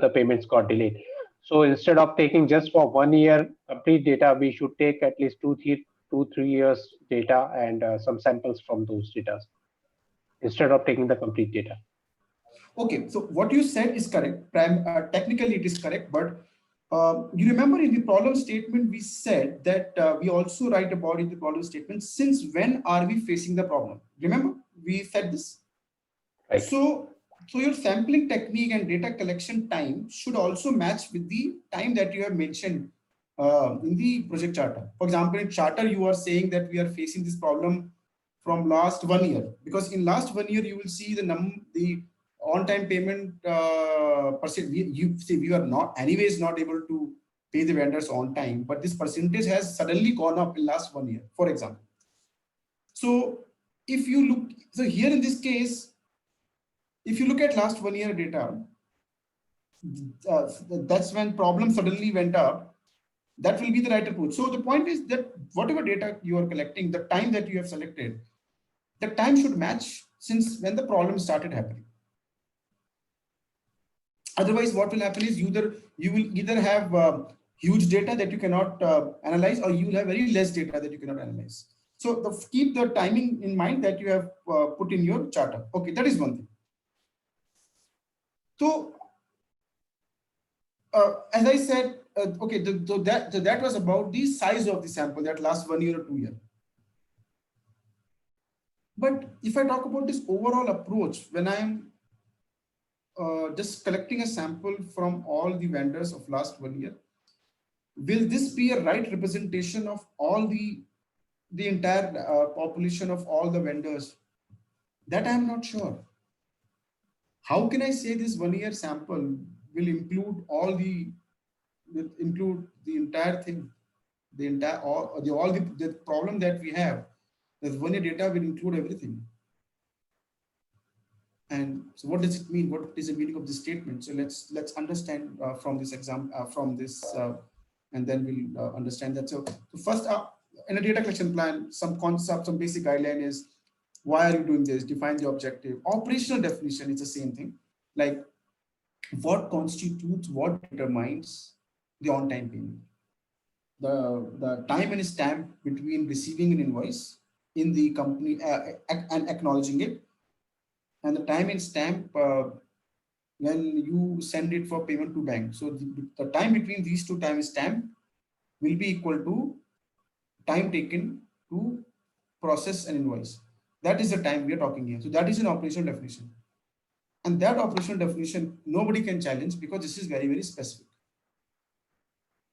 the payments got delayed. So instead of taking just for 1 year complete data, we should take at least 2-3 years data and some samples from those data instead of taking the complete data. Okay, so what you said is correct. Technically, it is correct, but you remember in the problem statement, we said that we also write about in the problem statement, since when are we facing the problem? Remember, we said this. Right. So your sampling technique and data collection time should also match with the time that you have mentioned in the project charter. For example, in charter, you are saying that we are facing this problem from last 1 year, because in last 1 year, you will see the on-time payment percent. You see, we are not able to pay the vendors on time, but this percentage has suddenly gone up in last 1 year, for example. So if you look, so here in this case, if you look at last 1 year data, that's when problem suddenly went up. That will be the right approach. So the point is that whatever data you are collecting, the time that you have selected, the time should match since when the problem started happening. Otherwise, what will happen is you will either have huge data that you cannot analyze, or you will have very less data that you cannot analyze. So keep the timing in mind that you have put in your charter. Okay, that is one thing. So as I said, okay, so that was about the size of the sample that lasts 1 year or 2 years. But if I talk about this overall approach, when I am just collecting a sample from all the vendors of last 1 year, will this be a right representation of all the entire population of all the vendors? That I am not sure. how can I say this 1 year sample will include include the entire thing, the entire all the problem that we have? That 1 year data will include everything. And so what does it mean? What is the meaning of this statement? So let's understand from this and then we'll understand that. So first, in a data collection plan, some concept, some basic guideline is, why are you doing this? Define the objective. Operational definition is the same thing. Like, what constitutes, what determines the on-time payment? The time and stamp between receiving an invoice in the company and acknowledging it, and the time and stamp when you send it for payment to bank. So the time between these two time stamp will be equal to time taken to process an invoice. That is the time we are talking here. So that is an operational definition. And that operational definition, nobody can challenge because this is very, very specific.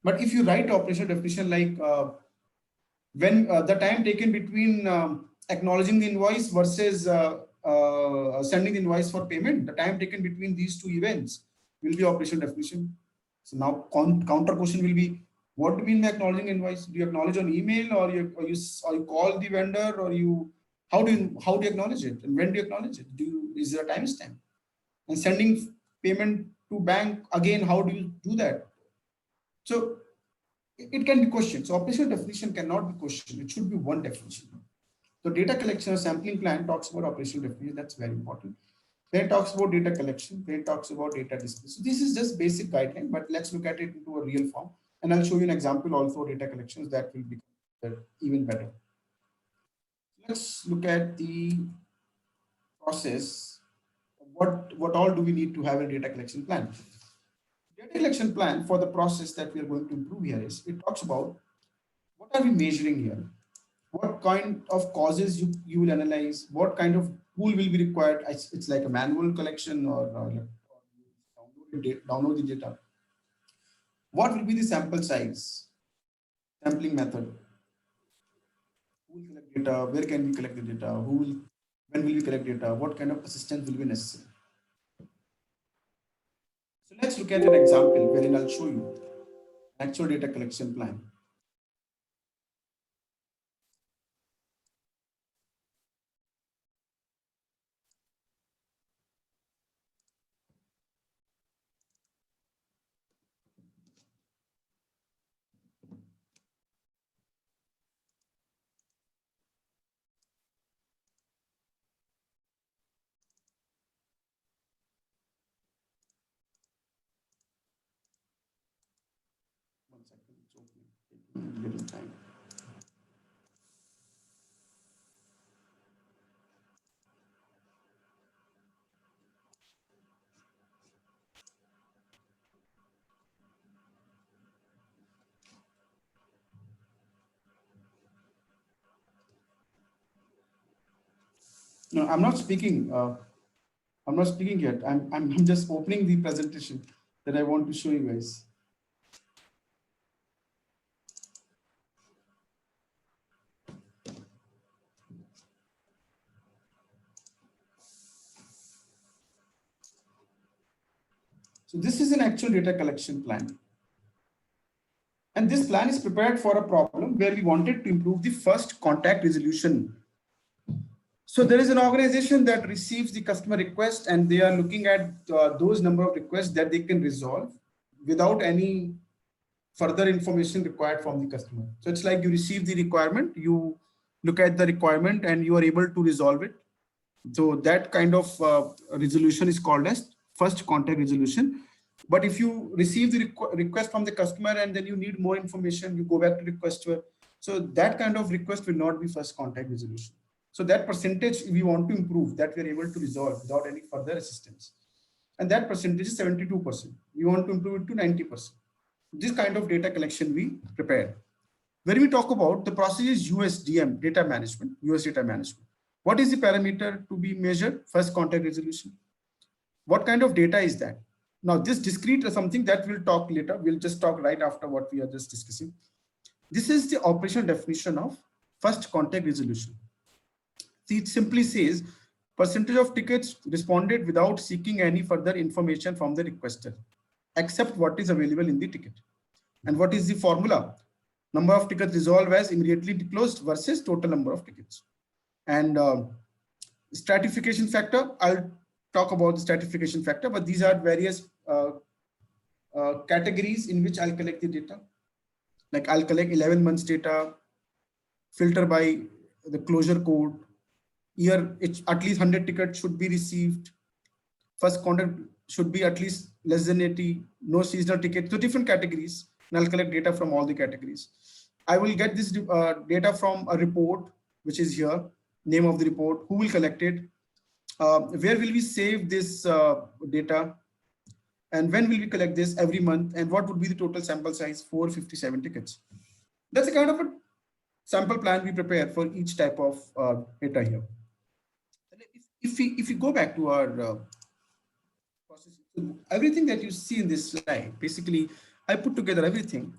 But if you write operational definition like when the time taken between acknowledging the invoice versus sending the invoice for payment, the time taken between these two events will be operational definition. So now counter question will be, what do you mean by acknowledging invoice? Do you acknowledge on email, or you call the vendor, or how do you acknowledge it, and when do you acknowledge it? Is there a timestamp? And sending payment to bank, again, how do you do that? So it can be questioned. So operational definition cannot be questioned. It should be one definition. So data collection or sampling plan talks about operational definition. That's very important. Then it talks about data collection. Then it talks about data display. So this is just basic guideline, but let's look at it into a real form. And I'll show you an example also of data collections that will become even better. Let's look at the process. What all do we need to have a data collection plan? Data collection plan for the process that we are going to improve here is, it talks about what are we measuring here? What kind of causes you will analyze? What kind of tool will be required? It's like a manual collection or download the data. What will be the sample size? Sampling method. Who will collect data? Where can we collect the data? When will we collect data? What kind of assistance will be necessary? So let's look at an example wherein I'll show you actual data collection plan. One second, it's opening. Taking a little time. No, I'm not speaking. I'm not speaking yet. I'm just opening the presentation that I want to show you guys. So this is an actual data collection plan. And this plan is prepared for a problem where we wanted to improve the first contact resolution. So there is an organization that receives the customer request, and they are looking at those number of requests that they can resolve without any further information required from the customer. So it's like you receive the requirement, you look at the requirement, and you are able to resolve it. So that kind of resolution is called as first contact resolution. But if you receive the request from the customer and then you need more information, you go back to requester. So that kind of request will not be first contact resolution. So that percentage we want to improve, that we are able to resolve without any further assistance. And that percentage is 72%. We want to improve it to 90%. This kind of data collection we prepare. When we talk about the process is USDM, data management, US data management. What is the parameter to be measured? First contact resolution. What kind of data is that? Now this discrete is something that we'll talk later. We'll just talk right after what we are just discussing. This is the operational definition of first contact resolution. See, it simply says Percentage of tickets responded without seeking any further information from the requester, except what is available in the ticket. And what is the formula? Number of tickets resolved as immediately closed versus total number of tickets. And stratification factor, I'll talk about the stratification factor, but these are various categories in which I'll collect the data. Like I'll collect 11 months data, filter by the closure code, year, at least 100 tickets should be received. First contact should be at least less than 80, no seasonal ticket. So different categories, and I'll collect data from all the categories. I will get this data from a report, which is here, name of the report, who will collect it, where will we save this data, and when will we collect this? Every month, and what would be the total sample size? 457 tickets. That's a kind of a sample plan we prepare for each type of data here. If we go back to our process, everything that you see in this slide, basically, I put together everything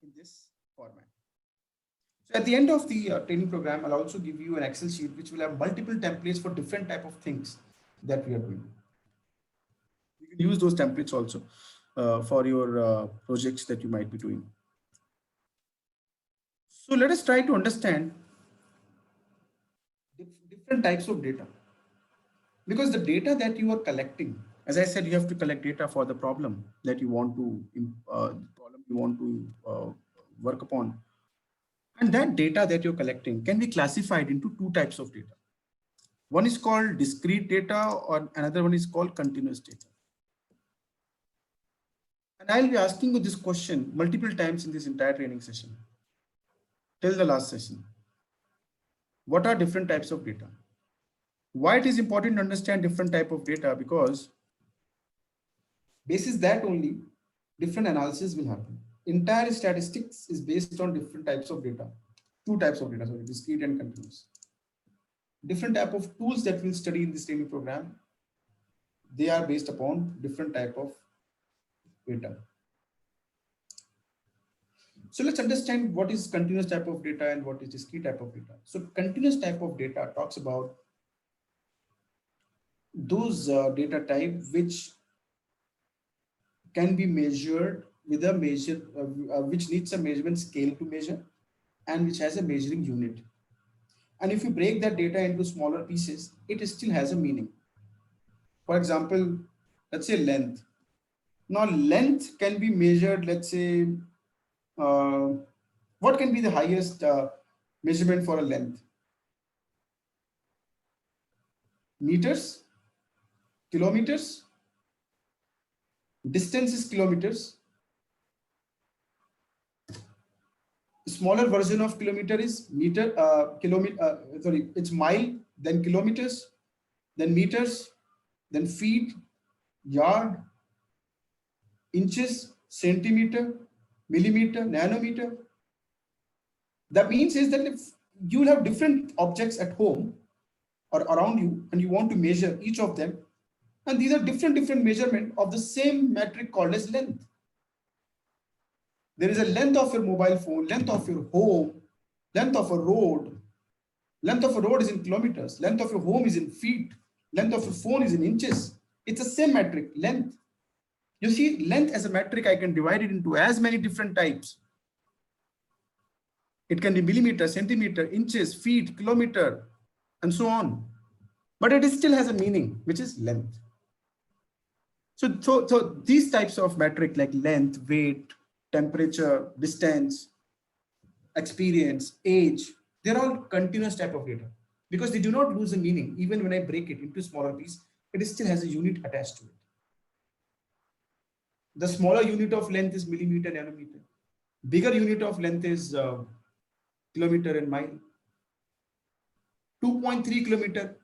in this format. So at the end of the training program, I'll also give you an Excel sheet which will have multiple templates for different type of things that we are doing. You can use those templates also for your projects that you might be doing. So let us try to understand different types of data, because the data that you are collecting, as I said, you have to collect data for the problem that you want to work upon, and that data that you're collecting can be classified into two types of data. One is called discrete data, or another one is called continuous data. And I'll be asking you this question multiple times in this entire training session till the last session. What are different types of data? Why it is important to understand different type of data? Because basis that only different analysis will happen. Entire statistics is based on different types of data. Two types of data, sorry, discrete and continuous. Different type of tools that we'll study in this training program, they are based upon different type of data. So let's understand what is continuous type of data and what is discrete type of data. So continuous type of data talks about those data type which can be measured with a measure, which needs a measurement scale to measure, and which has a measuring unit. And if you break that data into smaller pieces, it still has a meaning. For example, let's say length. Now length can be measured, let's say, what can be the highest measurement for a length? Meters? Kilometers? Distance is kilometers. Smaller version of kilometer is meter, it's mile, then kilometers, then meters, then feet, yard, inches, centimeter, millimeter, nanometer. That means is that if you will have different objects at home or around you and you want to measure each of them, and these are different measurement of the same metric called as length. There is a length of your mobile phone, length of your home, length of a road. Length of a road is in kilometers, length of your home is in feet, length of your phone is in inches. It's the same metric, length. You see, length as a metric, I can divide it into as many different types. It can be millimeter, centimeter, inches, feet, kilometer, and so on. But it still has a meaning, which is length. So these types of metric like length, weight, temperature, distance, experience, age, they're all continuous type of data because they do not lose the meaning. Even when I break it into smaller piece, it still has a unit attached to it. The smaller unit of length is millimeter, nanometer. Bigger unit of length is kilometer and mile. 2.3 kilometer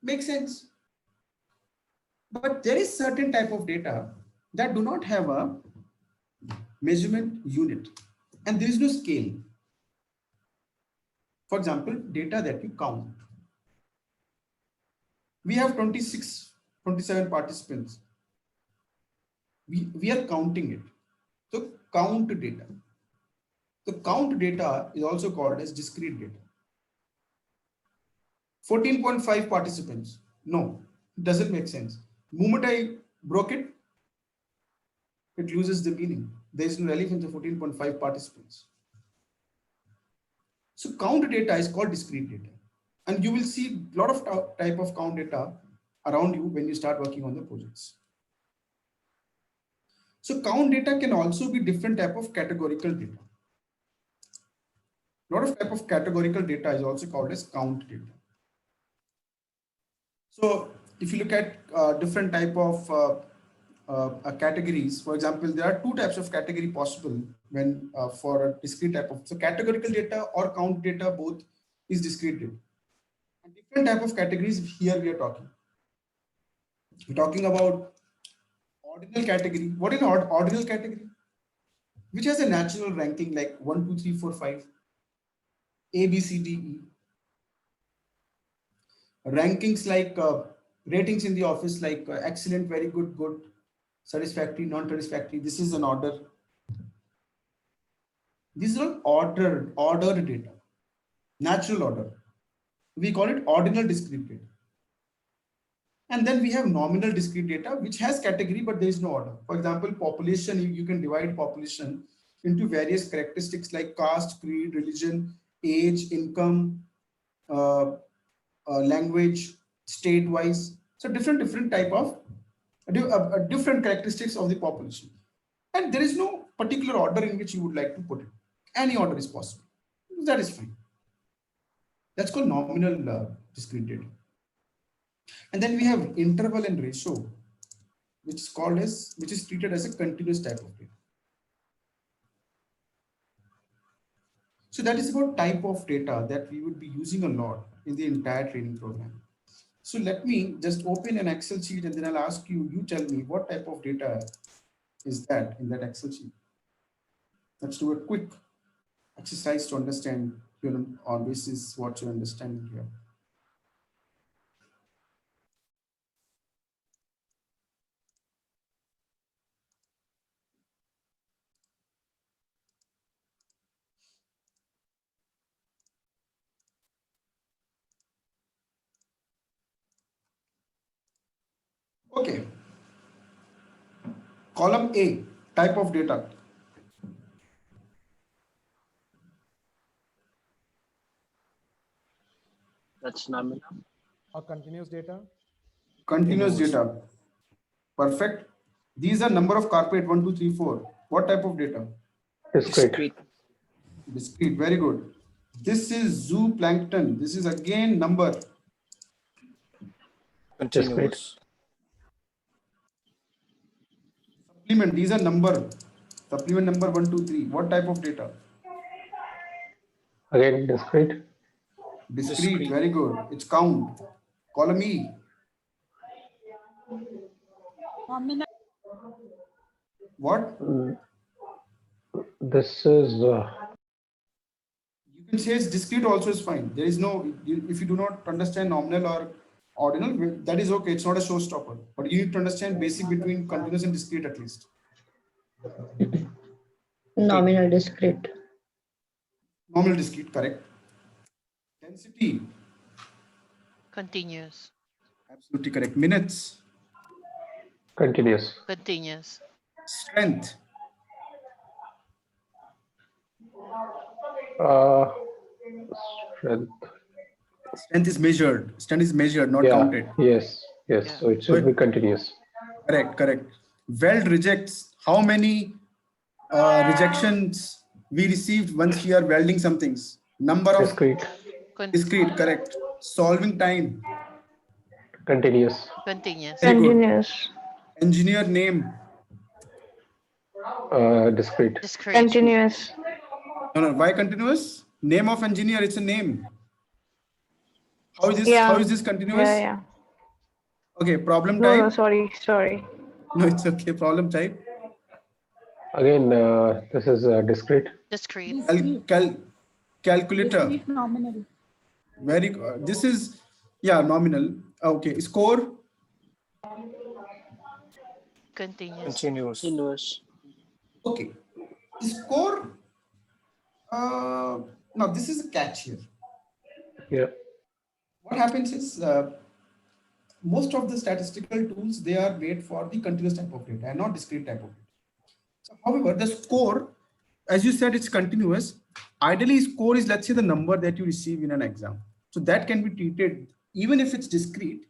makes sense. But there is certain type of data that do not have a measurement unit and there is no scale. For example, data that you count. We have 27 participants. We are counting it. So count data. The count data is also called as discrete data. 14.5 participants. No, it doesn't make sense. Moment I broke it, it loses the meaning. There is no relevance of 14.5 participants. So count data is called discrete data. And you will see a lot of type of count data around you when you start working on the projects. So count data can also be different type of categorical data. A lot of type of categorical data is also called as count data. So if you look at different type of categories, for example, there are two types of category possible when for a discrete type of, so categorical data or count data, both is discrete data. And different type of categories here we are talking. We're talking about ordinal category. What is ordinal category? Which has a natural ranking like 1, 2, 3, 4, 5, A, B, C, D, E. Rankings like ratings in the office like excellent, very good, good, satisfactory, non-satisfactory. This is an order. These are ordered data, natural order. We call it ordinal discrete data. And then we have nominal discrete data, which has category, but there is no order. For example, population, you can divide population into various characteristics like caste, creed, religion, age, income, language, state-wise. So different type of different characteristics of the population. And there is no particular order in which you would like to put it. Any order is possible. That is fine. That's called nominal discrete data. And then we have interval and ratio, which is treated as a continuous type of data. So that is about type of data that we would be using a lot in the entire training program. So let me just open an Excel sheet and then I'll ask you, you tell me what type of data is that in that Excel sheet. Let's do a quick exercise to understand on basis what you're understanding here. Okay. Column A, type of data. That's nominal. Or continuous data? Continuous data. Perfect. These are number of carpet 1, 2, 3, 4. What type of data? Discrete. Discrete. Very good. This is zooplankton. This is again number. Continuous. Supplement. These are number. Supplement number 1, 2, 3. What type of data? Again, discrete. Discrete. Very good. It's count. Column E. Nominal. What? This is You can say it's discrete also is fine. There is no, if you do not understand nominal or ordinal, that is okay. It's not a showstopper. But you need to understand basic between continuous and discrete at least. Nominal discrete. Nominal discrete, correct. Density. Continuous. Absolutely correct. Minutes. continuous. Continuous. Strength. Strength. Strength is measured. Strength is measured, not counted. Yes. Yes. Yeah. So it should be continuous. Correct. Weld rejects. How many rejections we received once we are welding some things? Number of Discrete. discrete. Correct. Solving time. Continuous. Continuous. Very good. Continuous. Engineer name. Discrete. Discrete. Continuous. No. Why continuous? Name of engineer. It's a name. How is this? Yeah. How is this continuous? Yeah. Okay. Problem No, type. sorry. No, it's okay. Problem type. Again, this is discrete. Discrete. Calculator. Discrete nominal. Very good. This is, nominal. Okay. Score. Continuous. Continuous. Okay. Score. Now this is a catch here. Yeah. what happens is most of the statistical tools, they are made for the continuous type of data and not discrete type of data. So, however, the score, as you said, it's continuous. Ideally, score is, let's say, the number that you receive in an exam. So that can be treated, even if it's discrete,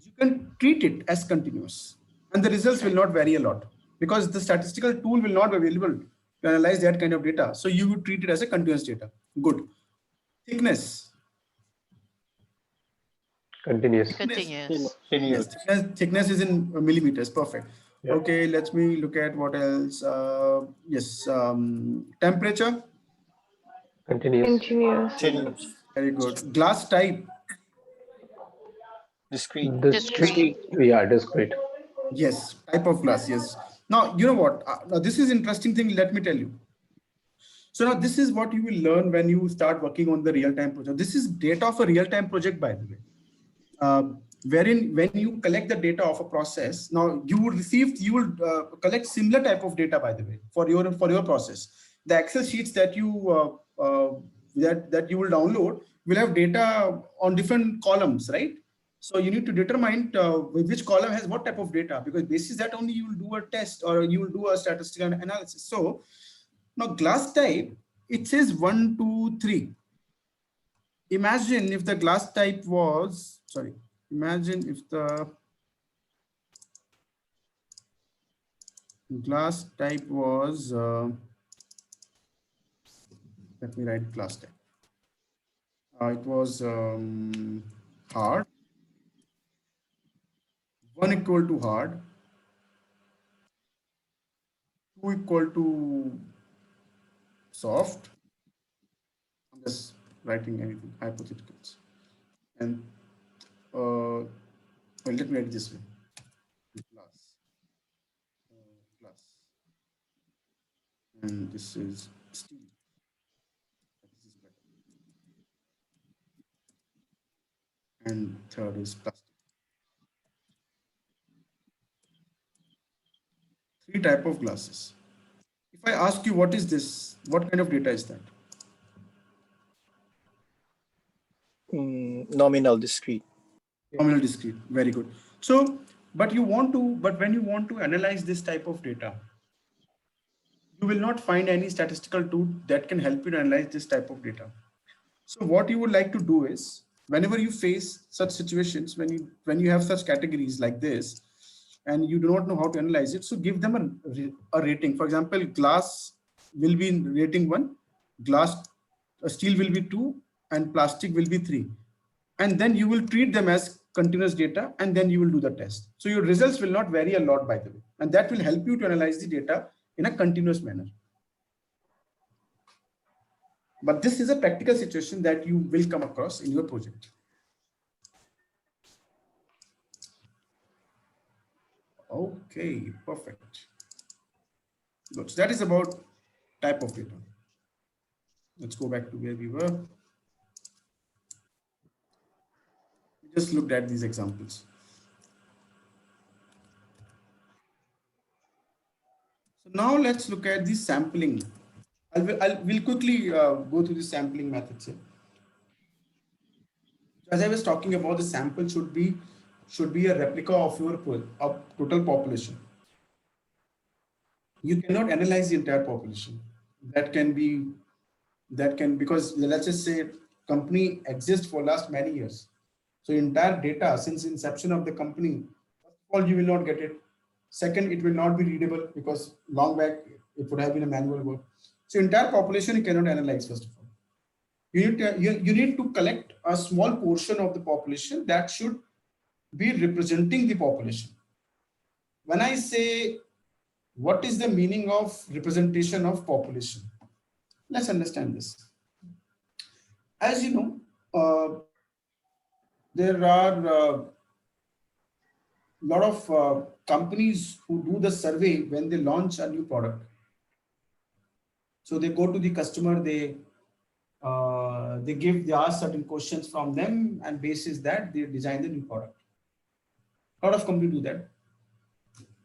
you can treat it as continuous. And the results will not vary a lot because the statistical tool will not be available to analyze that kind of data. So you would treat it as a continuous data. Good. Thickness. Continuous. Continuous. Yes, thickness is in millimeters. Perfect. Yeah. Okay, let me look at what else. Yes, temperature. Continuous. Very good. Glass type. Discrete. Discrete. Yeah, discrete. Yes, type of glass. Yes. Now, you know what? Now this is interesting thing. Let me tell you. So now this is what you will learn when you start working on the real-time project. This is data of a real-time project, by the way. Wherein when you collect the data of a process, now you will collect similar type of data, by the way, for your process. The Excel sheets that you that you will download will have data on different columns, right? So you need to determine which column has what type of data, because basis that only you will do a test or you will do a statistical analysis. So now glass type, it says 1, 2, 3. Imagine if the glass type was, sorry, imagine if the glass type was, let me write glass type. It was hard, 1 equal to hard, 2 equal to soft. I'm just writing anything, hypotheticals. And well, let me write it this way. Glass. And this is steel. This is better. And third is plastic. 3 type of glasses. If I ask you what is this, what kind of data is that? Nominal, discrete. Nominal, discrete. Very good. So, but when you want to analyze this type of data, you will not find any statistical tool that can help you to analyze this type of data. So what you would like to do is, whenever you face such situations, when you have such categories like this, and you do not know how to analyze it, so give them a rating. For example, glass will be in rating 1, steel will be 2, and plastic will be 3. And then you will treat them as continuous data, and then you will do the test. So your results will not vary a lot, by the way, and that will help you to analyze the data in a continuous manner. But this is a practical situation that you will come across in your project. Okay, perfect. Good. So that is about type of data. Let's go back to where we were. We just looked at these examples. So now let's look at the sampling. We'll quickly go through the sampling methods here. As I was talking about, the sample should be a replica of your total population. You cannot analyze the entire population. Because let's just say company exists for last many years. So entire data since inception of the company, first of all, you will not get it. Second, it will not be readable because long back it would have been a manual work. So entire population you cannot analyze, first of all. You need to collect a small portion of the population that should be representing the population. When I say what is the meaning of representation of population, let's understand this. As you know, there are a lot of companies who do the survey when they launch a new product. So they go to the customer, they ask certain questions from them, and basis that they design the new product. A lot of companies do that.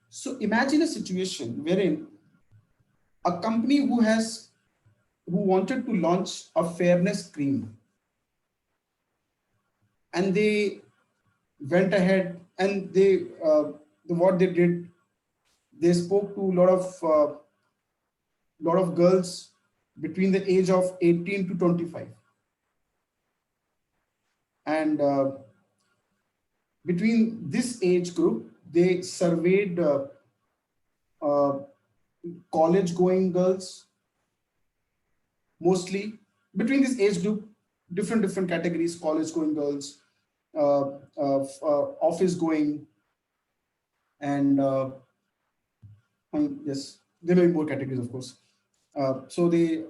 So imagine a situation wherein a company who wanted to launch a fairness cream, and they went ahead and what they did, they spoke to a lot of girls between the age of 18 to 25, and between this age group, they surveyed college going girls, mostly between this age group, different categories: college going girls, office going, and yes, there may be more categories, of course. So they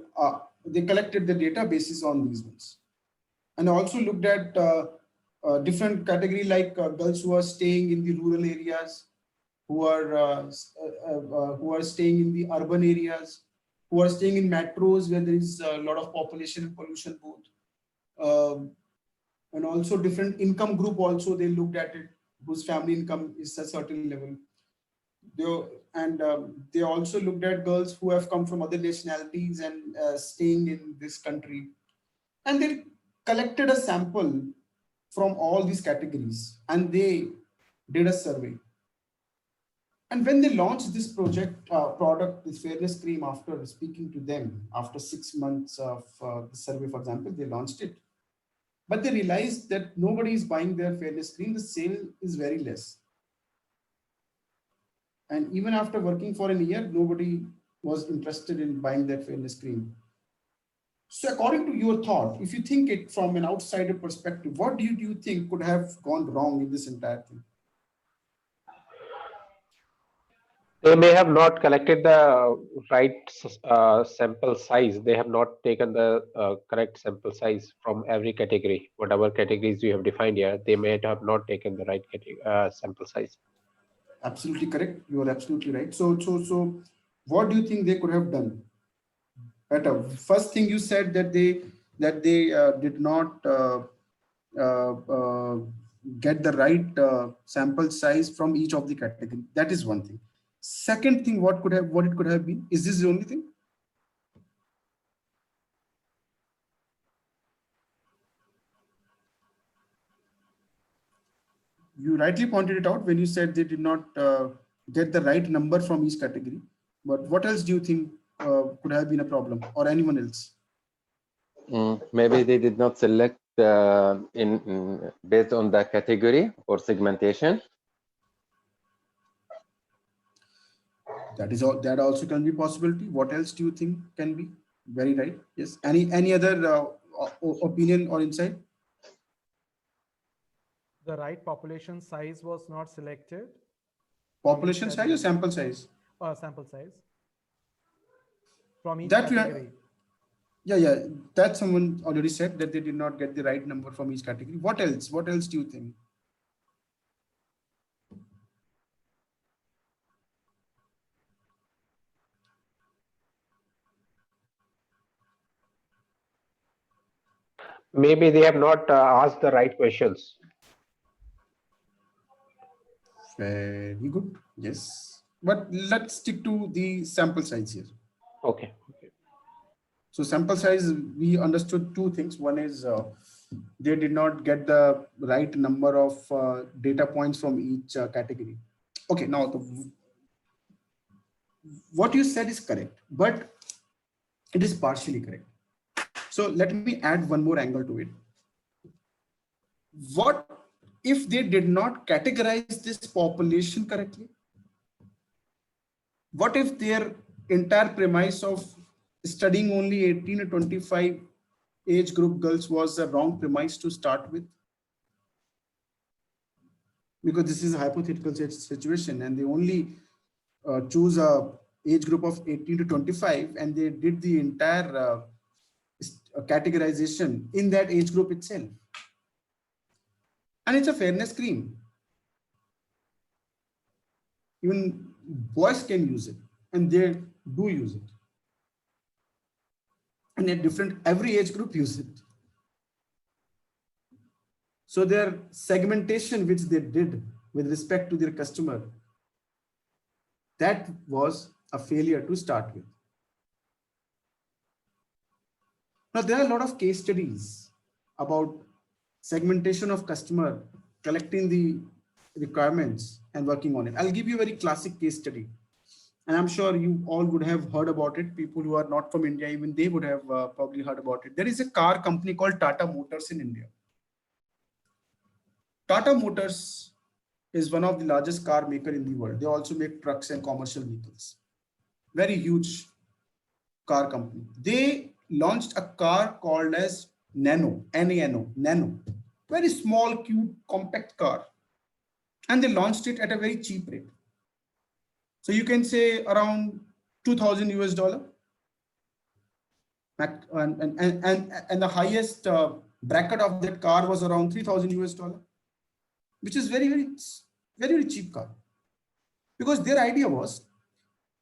collected the data basis on these ones, and also looked at different category like girls who are staying in the rural areas, who are staying in the urban areas, who are staying in metros where there is a lot of population and pollution both, and also different income group. Also, they looked at it whose family income is a certain level. They also looked at girls who have come from other nationalities and staying in this country, and they collected a sample from all these categories and they did a survey. And when they launched this product, this fairness cream, after speaking to them, after 6 months of the survey, for example, they launched it. But they realized that nobody is buying their fairness cream. The sale is very less. And even after working for a year, nobody was interested in buying that fairness cream. So according to your thought, if you think it from an outsider perspective, what do you think could have gone wrong in this entire thing? They may have not collected the right sample size. They have not taken the correct sample size from every category. Whatever categories you have defined here, they may have not taken the right sample size. Absolutely correct. You are absolutely right. So what do you think they could have done better? First thing you said that they did not get the right sample size from each of the category. That is one thing. Second thing, what it could have been? Is this the only thing? You rightly pointed it out when you said they did not get the right number from each category. But what else do you think could have been a problem, or anyone else? Maybe they did not select based on the category or segmentation. That also can be possibility. What else do you think can be? Very right. Yes. Any other opinion or insight? The right population size was not selected. Population size or sample size? Sample size. From each that category. Yeah. That someone already said that they did not get the right number from each category. What else? What else do you think? Maybe they have not asked the right questions. Very good. Yes. But let's stick to the sample size here. Okay. So sample size, we understood two things. One is they did not get the right number of data points from each category. Okay, now what you said is correct, but it is partially correct. So let me add one more angle to it. What if they did not categorize this population correctly? What if their entire premise of studying only 18 to 25 age group girls was a wrong premise to start with? Because this is a hypothetical situation and they only choose a age group of 18 to 25 and they did the entire categorization in that age group itself. And it's a fairness cream. Even boys can use it and they do use it. And every age group use it. So their segmentation, which they did with respect to their customer, that was a failure to start with. Now, there are a lot of case studies about segmentation of customer, collecting the requirements and working on it. I'll give you a very classic case study. And I'm sure you all would have heard about it. People who are not from India, even they would have probably heard about it. There is a car company called Tata Motors in India. Tata Motors is one of the largest car maker in the world. They also make trucks and commercial vehicles. Very huge car company. They launched a car called as Nano, N-A-N-O, Nano. Very small, cute, compact car. And they launched it at a very cheap rate. So you can say around 2,000 US dollar. And the highest bracket of that car was around 3,000 US dollar, which is very cheap car. Because their idea was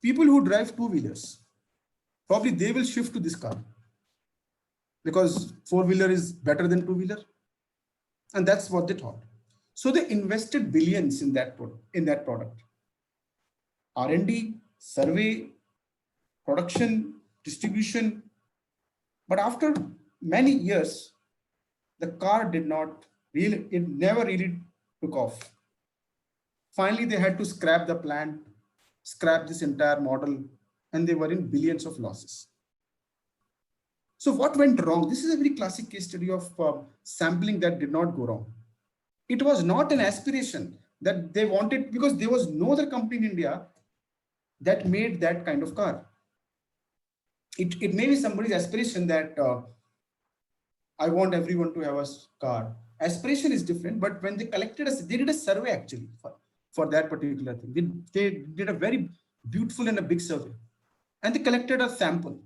people who drive two-wheelers, probably they will shift to this car because four-wheeler is better than two-wheeler. And that's what they thought. So they invested billions in that product. R&D, survey, production, distribution. But after many years, the car never really took off. Finally, they had to scrap the plant, scrap this entire model, and they were in billions of losses. So what went wrong? This is a very classic case study of sampling that did not go wrong. It was not an aspiration that they wanted, because there was no other company in India that made that kind of car. It may be somebody's aspiration that I want everyone to have a car. Aspiration is different, but when they collected they did a survey actually for that particular thing. They did a very beautiful and a big survey, and they collected a sample.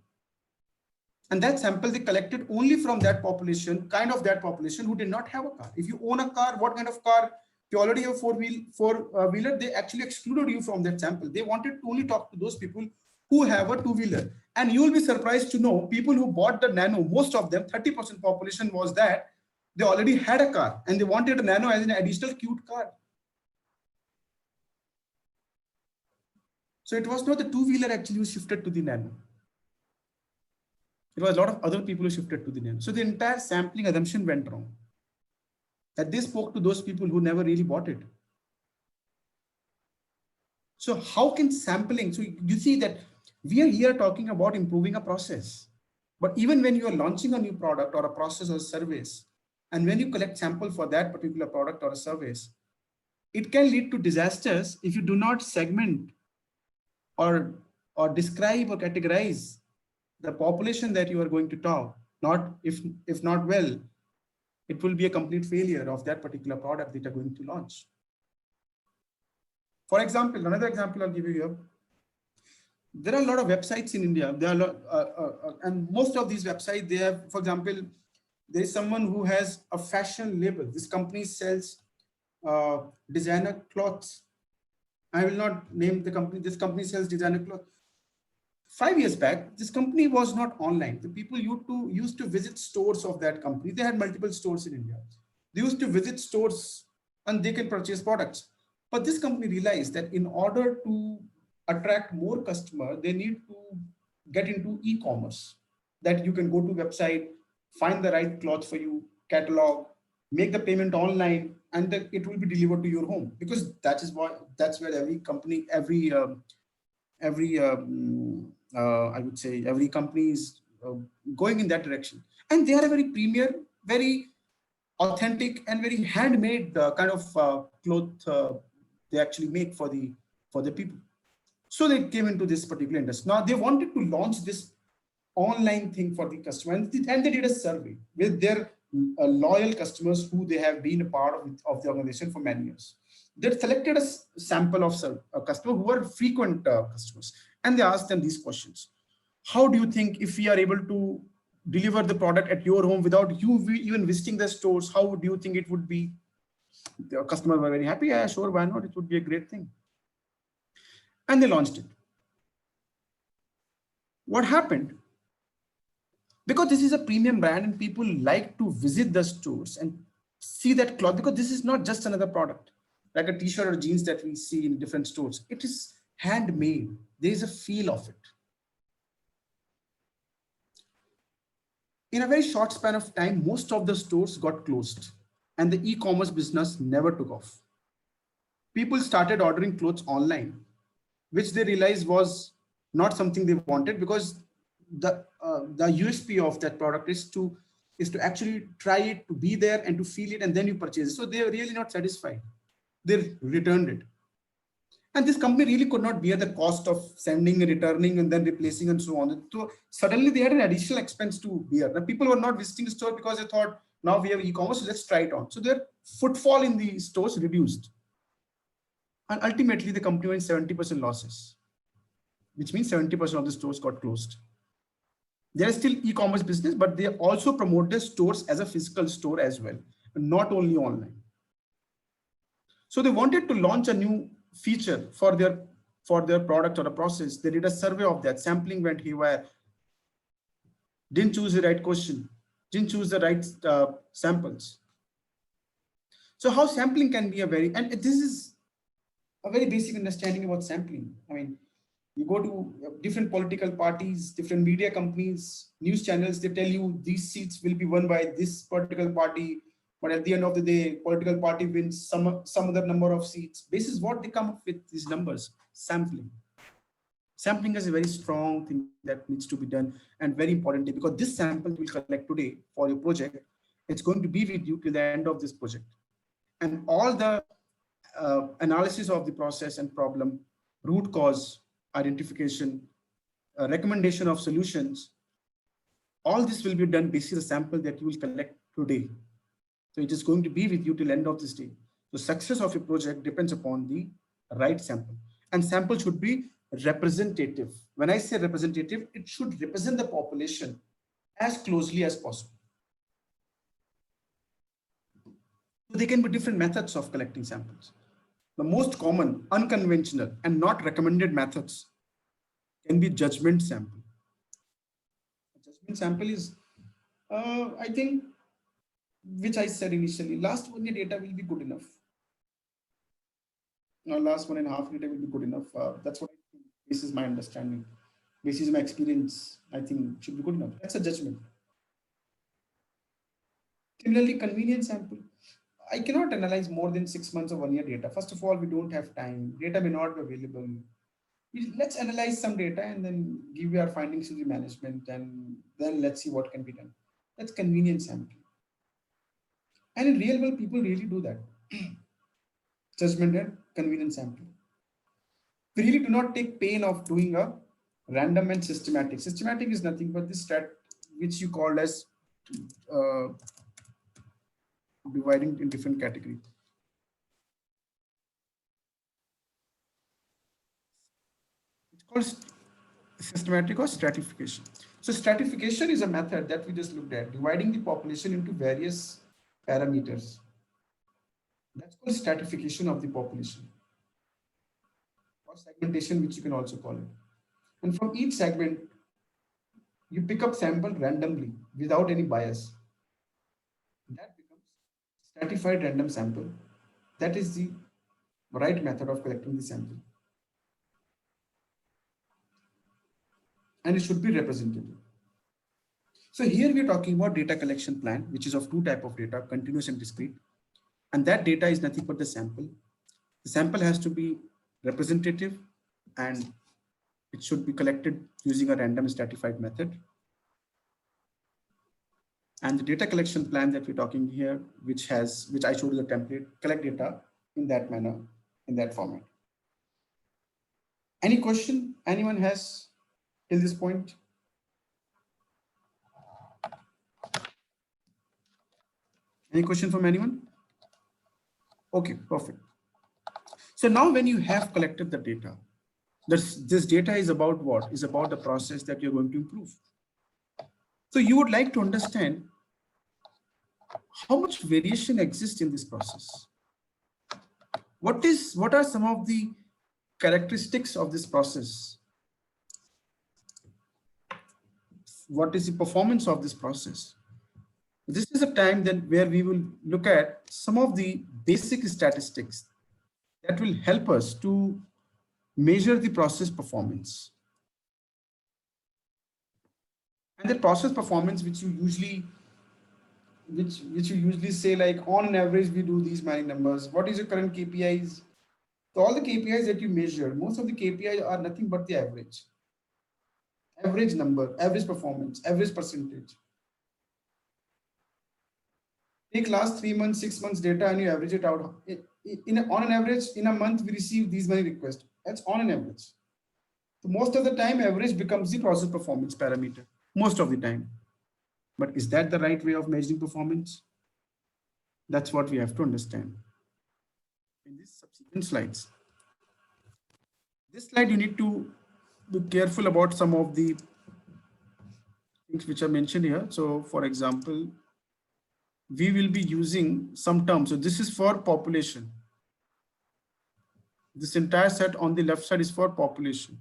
And that sample they collected only from that population, that population who did not have a car. If you own a car, what kind of car? If you already have a four-wheeler, they actually excluded you from that sample. They wanted to only talk to those people who have a two-wheeler. And you will be surprised to know people who bought the Nano, most of them, 30% population was that they already had a car and they wanted a Nano as an additional cute car. So it was not the two-wheeler actually who shifted to the Nano. It was a lot of other people who shifted to the Nano. So the entire sampling assumption went wrong. That they spoke to those people who never really bought it. So how can sampling, so you see that we are here talking about improving a process. But even when you are launching a new product or a process or a service, and when you collect sample for that particular product or a service, it can lead to disasters if you do not segment or describe or categorize the population that you are going to talk. If not well, it will be a complete failure of that particular product that you are going to launch. For example, another example I'll give you here. There are a lot of websites in India. There are and most of these websites, they have, for example, there is someone who has a fashion label. This company sells designer clothes. I will not name the company. This company sells designer clothes. 5 years back, this company was not online. The people used to visit stores of that company. They had multiple stores in India. They used to visit stores and they can purchase products. But this company realized that in order to attract more customers, they need to get into e-commerce. That you can go to website, find the right cloth for you, catalog, make the payment online, and then it will be delivered to your home. Because that's where every company, I would say every company is going in that direction. And they are a very premier, very authentic and very handmade kind of cloth they actually make for the people. So they came into this particular industry. Now they wanted to launch this online thing for the customer, and they did a survey with their loyal customers who they have been a part of the organization for many years. They selected a sample of customers who were frequent customers, and they asked them these questions. How do you think, if we are able to deliver the product at your home without you even visiting the stores, how do you think it would be? The customers were very happy. Yeah, sure, why not? It would be a great thing. And they launched it. What happened? Because this is a premium brand and people like to visit the stores and see that cloth, because this is not just another product like a t-shirt or jeans that we see in different stores. It is handmade. There is a feel of it. In a very short span of time, most of the stores got closed. and the e-commerce business never took off. People started ordering clothes online, which they realized was not something they wanted, because the USP of that product is to actually try it, to be there and to feel it, and then you purchase it. So they are really not satisfied. They returned it. And this company really could not bear the cost of sending, returning, and then replacing and so on. So suddenly they had an additional expense to bear. Now people were not visiting the store because they thought, now we have e-commerce, let's try it on. So their footfall in the stores reduced. And ultimately the company went 70% losses, which means 70% of the stores got closed. There is still e-commerce business, but they also promote their stores as a physical store as well, not only online. So they wanted to launch a new feature for their product or a process. They did a survey of that. Sampling went haywire. Didn't choose the right question. Didn't choose the right samples. So how sampling can be and this is a very basic understanding about sampling. I mean, you go to different political parties, different media companies, news channels, they tell you these seats will be won by this political party, but at the end of the day, political party wins some other number of seats. This is what they come up with, these numbers. Sampling. Sampling is a very strong thing that needs to be done, and very importantly, because this sample we collect today for your project, it's going to be with you till the end of this project. And all the analysis of the process and problem, root cause, identification, recommendation of solutions, all this will be done based on the sample that you will collect today. So it is going to be with you till end of this day. The success of your project depends upon the right sample, and sample should be representative. When I say representative, it should represent the population as closely as possible. So there can be different methods of collecting samples. The most common, unconventional, and not recommended methods can be judgment sample. A judgment sample is, I think, which I said initially, last 1 year data will be good enough. Now, last 1.5 year data will be good enough. That's what I think. This is my understanding. This is my experience. I think should be good enough. That's a judgment. Similarly, convenience sample. I cannot analyze more than 6 months or 1 year data. First of all, we don't have time. Data may not be available. Let's analyze some data and then give our findings to the management, and then let's see what can be done. That's convenience sampling. And in real world, people really do that. Judgment and convenience sampling. We really do not take pain of doing a random and systematic. Systematic is nothing but this stat which you call as dividing in different categories. It's called systematic or stratification. So stratification is a method that we just looked at, dividing the population into various parameters. That's called stratification of the population, or segmentation, which you can also call it. And from each segment, you pick up sample randomly without any bias. That becomes stratified random sample. That is the right method of collecting the sample. And it should be representative. So here we are talking about data collection plan, which is of two types of data, continuous and discrete. And that data is nothing but the sample. The sample has to be representative, and it should be collected using a random stratified method. And the data collection plan that we're talking here, which I showed you the template, collect data in that manner, in that format. Any question anyone has till this point? Any question from anyone? Okay, perfect. So now when you have collected the data, this data is about what? Is about the process that you're going to improve. So you would like to understand how much variation exists in this process. What are some of the characteristics of this process? What is the performance of this process? This is a time then where we will look at some of the basic statistics that will help us to measure the process performance. And the process performance, which you usually which you usually say like on an average we do these many numbers. What is your current KPIs? So all the KPIs that you measure, most of the KPIs are nothing but the average number, average performance, average percentage. Take last 3 months, 6 months data and you average it out. On an average, in a month, we receive these many requests. That's on an average. So most of the time, average becomes the process performance parameter, most of the time. But is that the right way of measuring performance? That's what we have to understand in these subsequent slides. This slide, you need to be careful about some of the things which are mentioned here. So for example, we will be using some terms. So this is for population. This entire set on the left side is for population.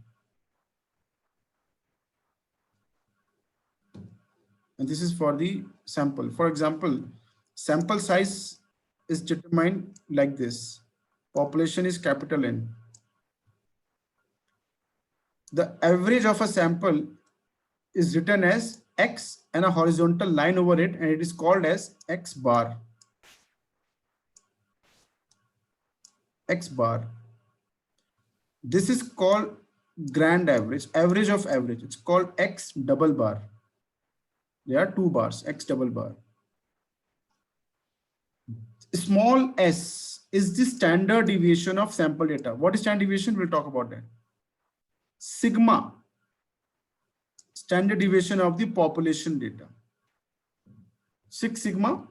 And this is for the sample. For example, sample size is determined like this. Population is capital N. The average of a sample is written as X and a horizontal line over it, and it is called as X bar. X bar. This is called grand average, average of average. It's called X double bar. There are 2 bars, X double bar. Small s is the standard deviation of sample data. What is standard deviation? We'll talk about that. Sigma, standard deviation of the population data. 6 sigma,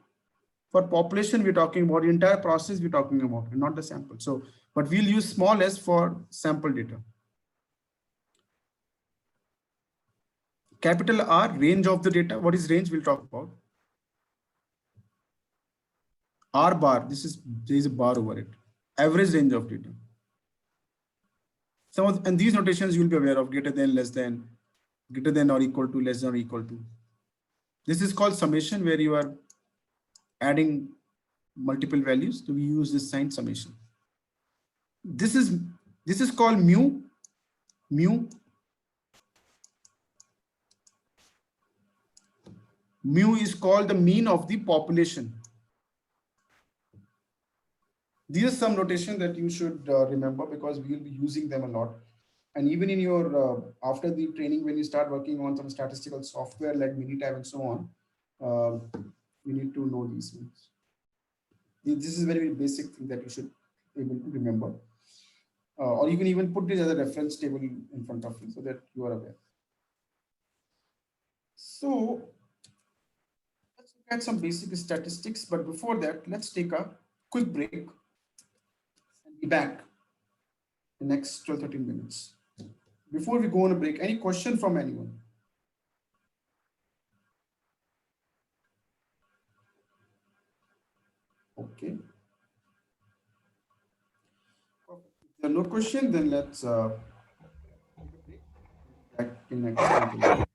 for population we're talking about, the entire process we're talking about, not the sample. So, but we'll use small s for sample data. Capital R, range of the data. What is range? We'll talk about. R bar, there is a bar over it. Average range of data. And these notations you'll be aware of: greater than, less than, greater than or equal to, less than or equal to. This is called summation, where you are adding multiple values. So we use this sign summation. This is called mu. Mu is called the mean of the population. These are some notation that you should remember, because we will be using them a lot. And even in your, after the training, when you start working on some statistical software like Minitab and so on, you need to know these things. This is a very basic thing that you should be able to remember. Or you can even put this as a reference table in front of you so that you are aware. So let's look at some basic statistics. But before that, let's take a quick break and be back in the next 12-13 minutes. Before we go on a break, any question from anyone? Okay. If there are no question, then let's back in next 12-13.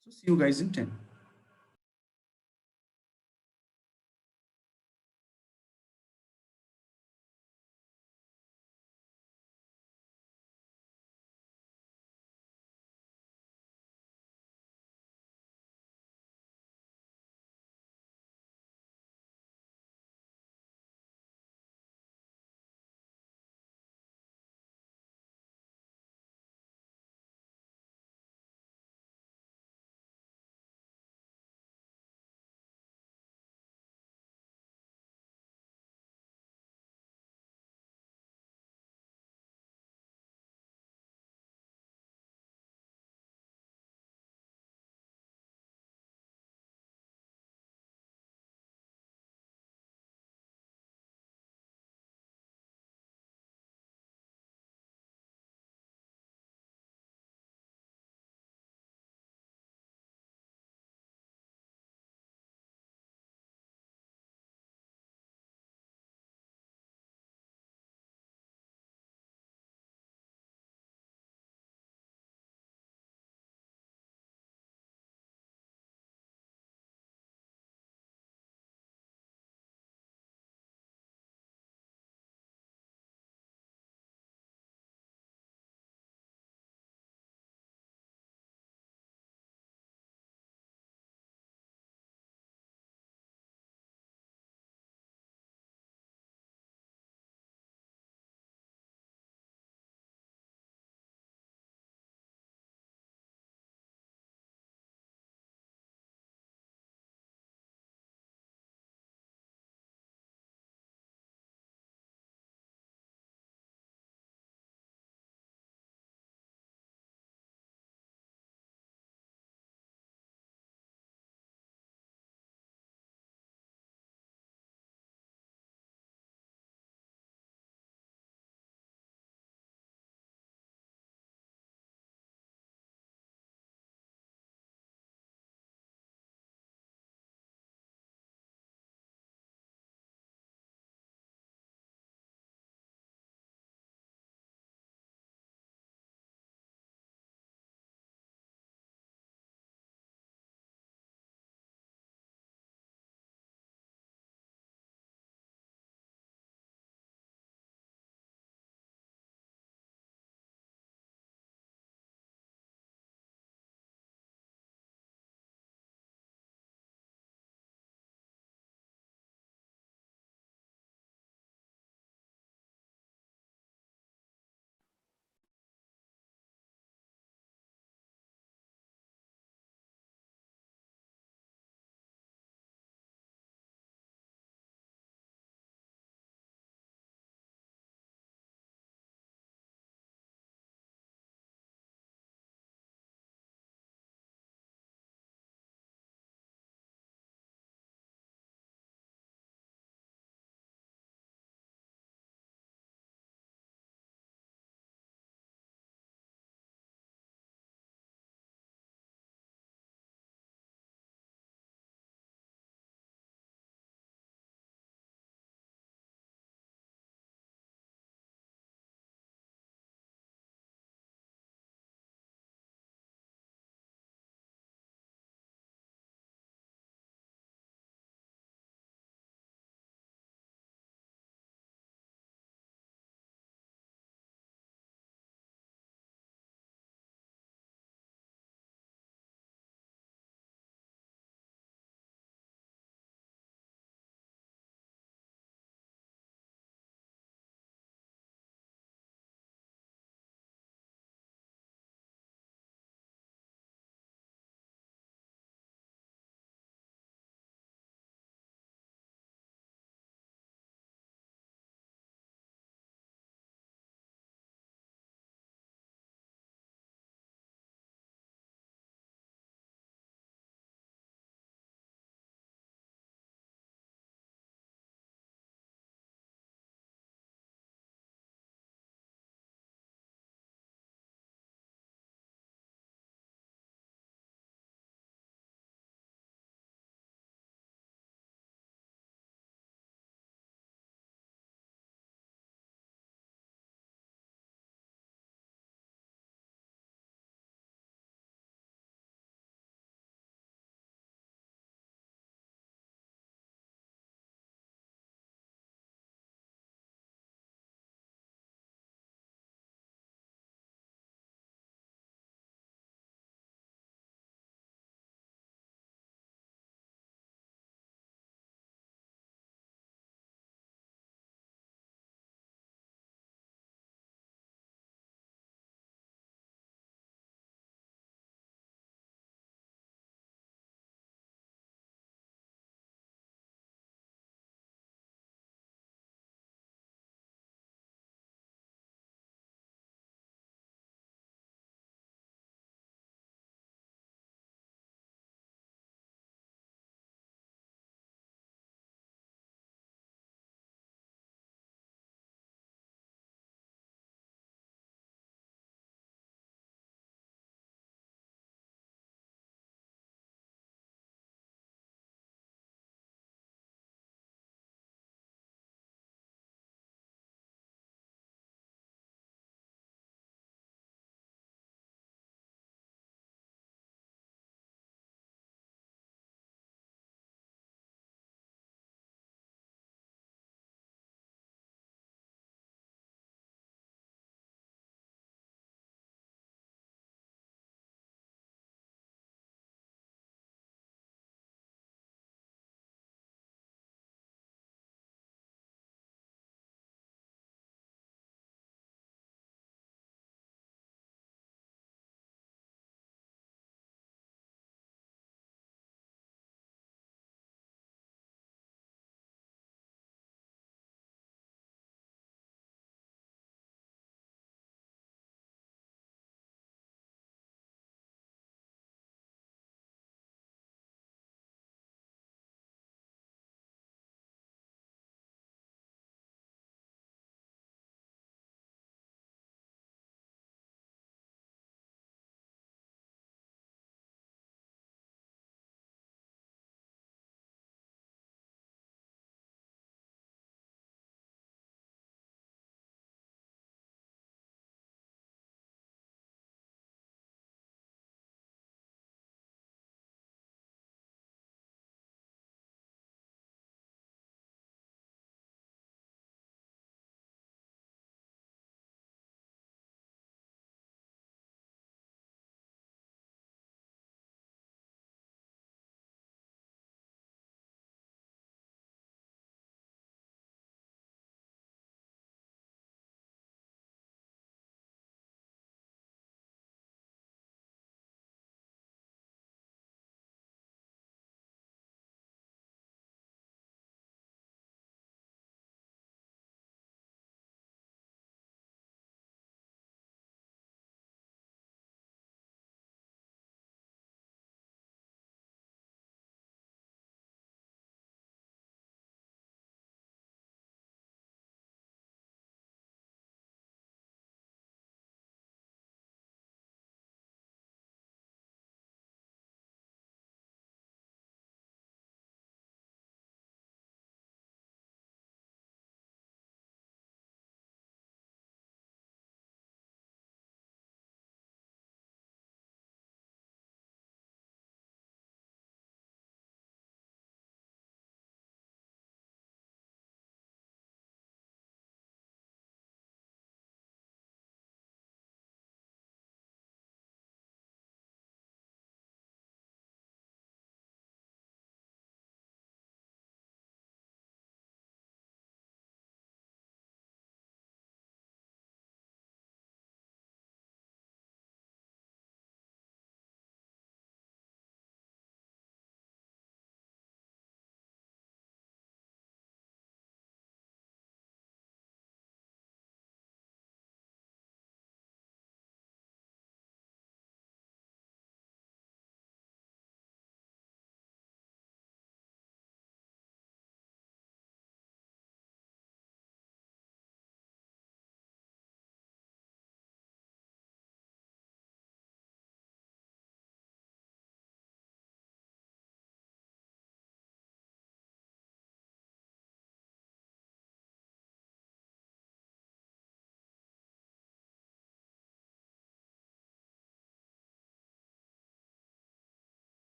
So see you guys in 10.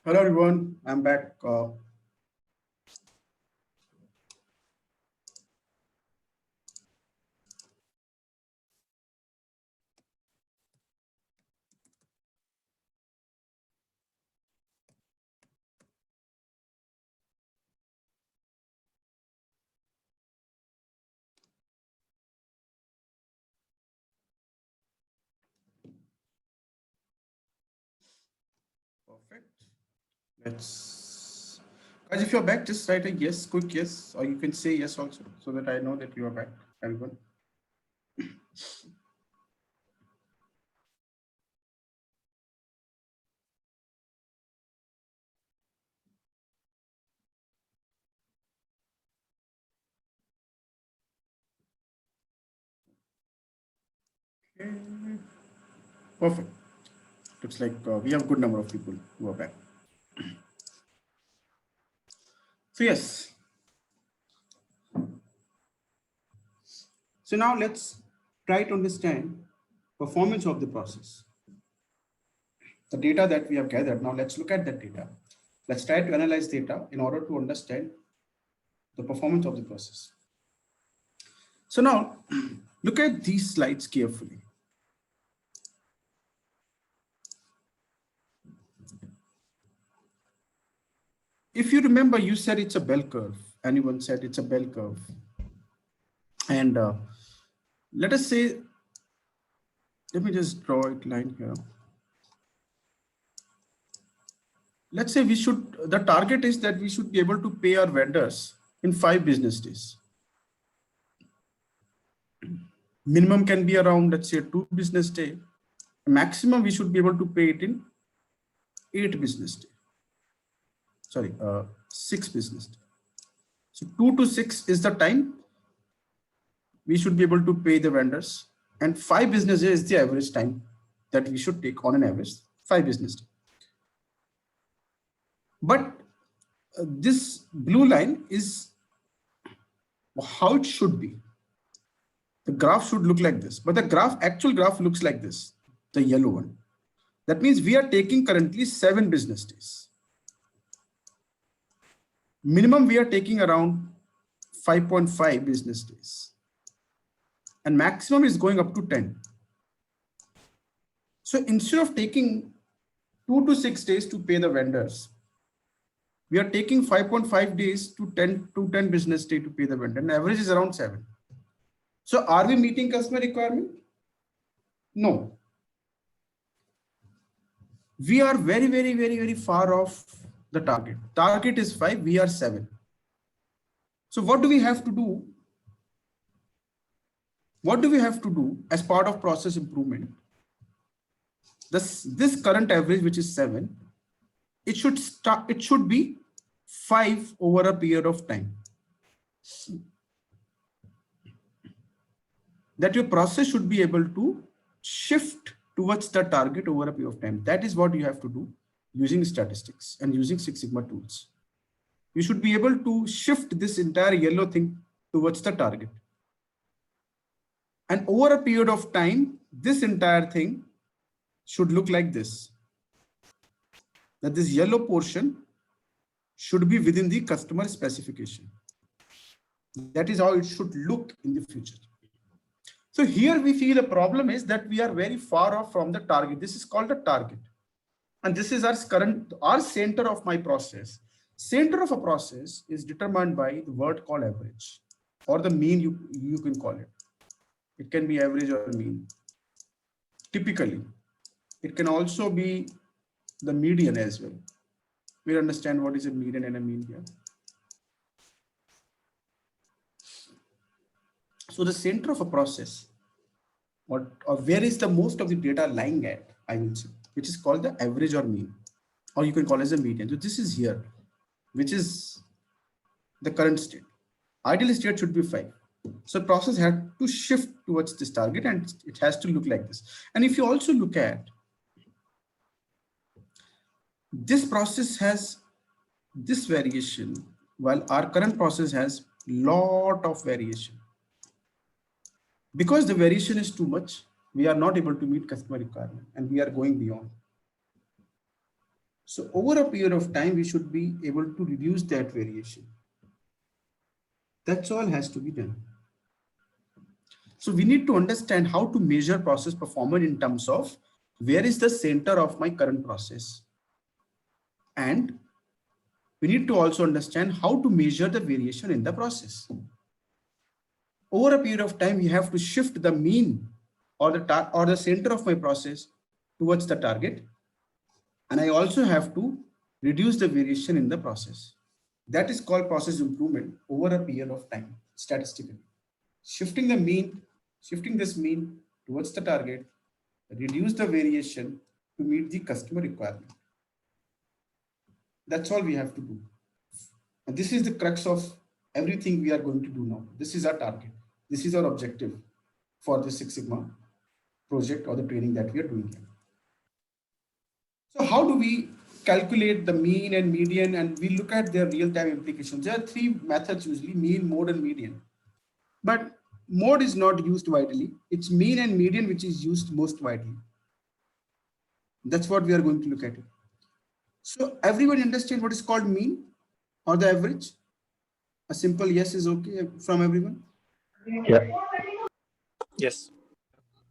Hello everyone, I'm back. Perfect. Let's, guys, if you're back, just write a yes, quick yes, or you can say yes also, so that I know that you are back, everyone. Okay. Perfect. Looks like we have a good number of people who are back. So yes. So now let's try to understand performance of the process. The data that we have gathered, now let's look at that data. Let's try to analyze data in order to understand the performance of the process. So now look at these slides carefully. If you remember, you said it's a bell curve. Anyone said it's a bell curve. And let us say, let me just draw a line here. Let's say the target is that we should be able to pay our vendors in 5 business days. Minimum can be around, let's say, 2 business days. Maximum we should be able to pay it in 8 business days. Sorry, 6 business days. So 2 to 6 is the time we should be able to pay the vendors, and 5 business days is the average time that we should take on an average, 5 business days. But this blue line is how it should be. The graph should look like this, but the actual graph looks like this, the yellow one. That means we are taking currently 7 business days. Minimum we are taking around 5.5 business days. And maximum is going up to 10. So instead of taking 2 to 6 days to pay the vendors, we are taking 5.5 days to 10 business days to pay the vendor. And average is around 7. So are we meeting customer requirement? No. We are very far off the target. Target is 5, we are 7. So what do we have to do? What do we have to do as part of process improvement? This current average, which is 7, it should be 5 over a period of time. That your process should be able to shift towards the target over a period of time. That is what you have to do using statistics and using Six Sigma tools. You should be able to shift this entire yellow thing towards the target. And over a period of time, this entire thing should look like this. That this yellow portion should be within the customer specification. That is how it should look in the future. So here we feel a problem is that we are very far off from the target. This is called the target. And this is our center of my process. Center of a process is determined by the word called average, or the mean, you can call it. It can be average or mean. Typically, it can also be the median as well. We understand what is a median and a mean here. So the center of a process, or where is the most of the data lying at, I will say, which is called the average or mean, or you can call it as a median. So this is here, which is the current state. Ideal state should be 5. So process had to shift towards this target, and it has to look like this. And if you also look at this process has this variation, while our current process has lot of variation. Because the variation is too much, we are not able to meet customer requirement, and we are going beyond. So over a period of time, we should be able to reduce that variation. That's all has to be done. So we need to understand how to measure process performance in terms of where is the center of my current process. And we need to also understand how to measure the variation in the process. Over a period of time, we have to shift the mean or the center of my process towards the target. And I also have to reduce the variation in the process. That is called process improvement over a period of time, statistically. Shifting this mean towards the target, reduce the variation to meet the customer requirement. That's all we have to do. And this is the crux of everything we are going to do now. This is our target. This is our objective for the Six Sigma project or the training that we are doing here. So how do we calculate the mean and median, and we look at their real-time implications? There are three methods usually: mean, mode, and median. But mode is not used widely. It's mean and median which is used most widely. That's what we are going to look at. So everyone understand what is called mean or the average? A simple yes is okay from everyone? Yeah. Yes.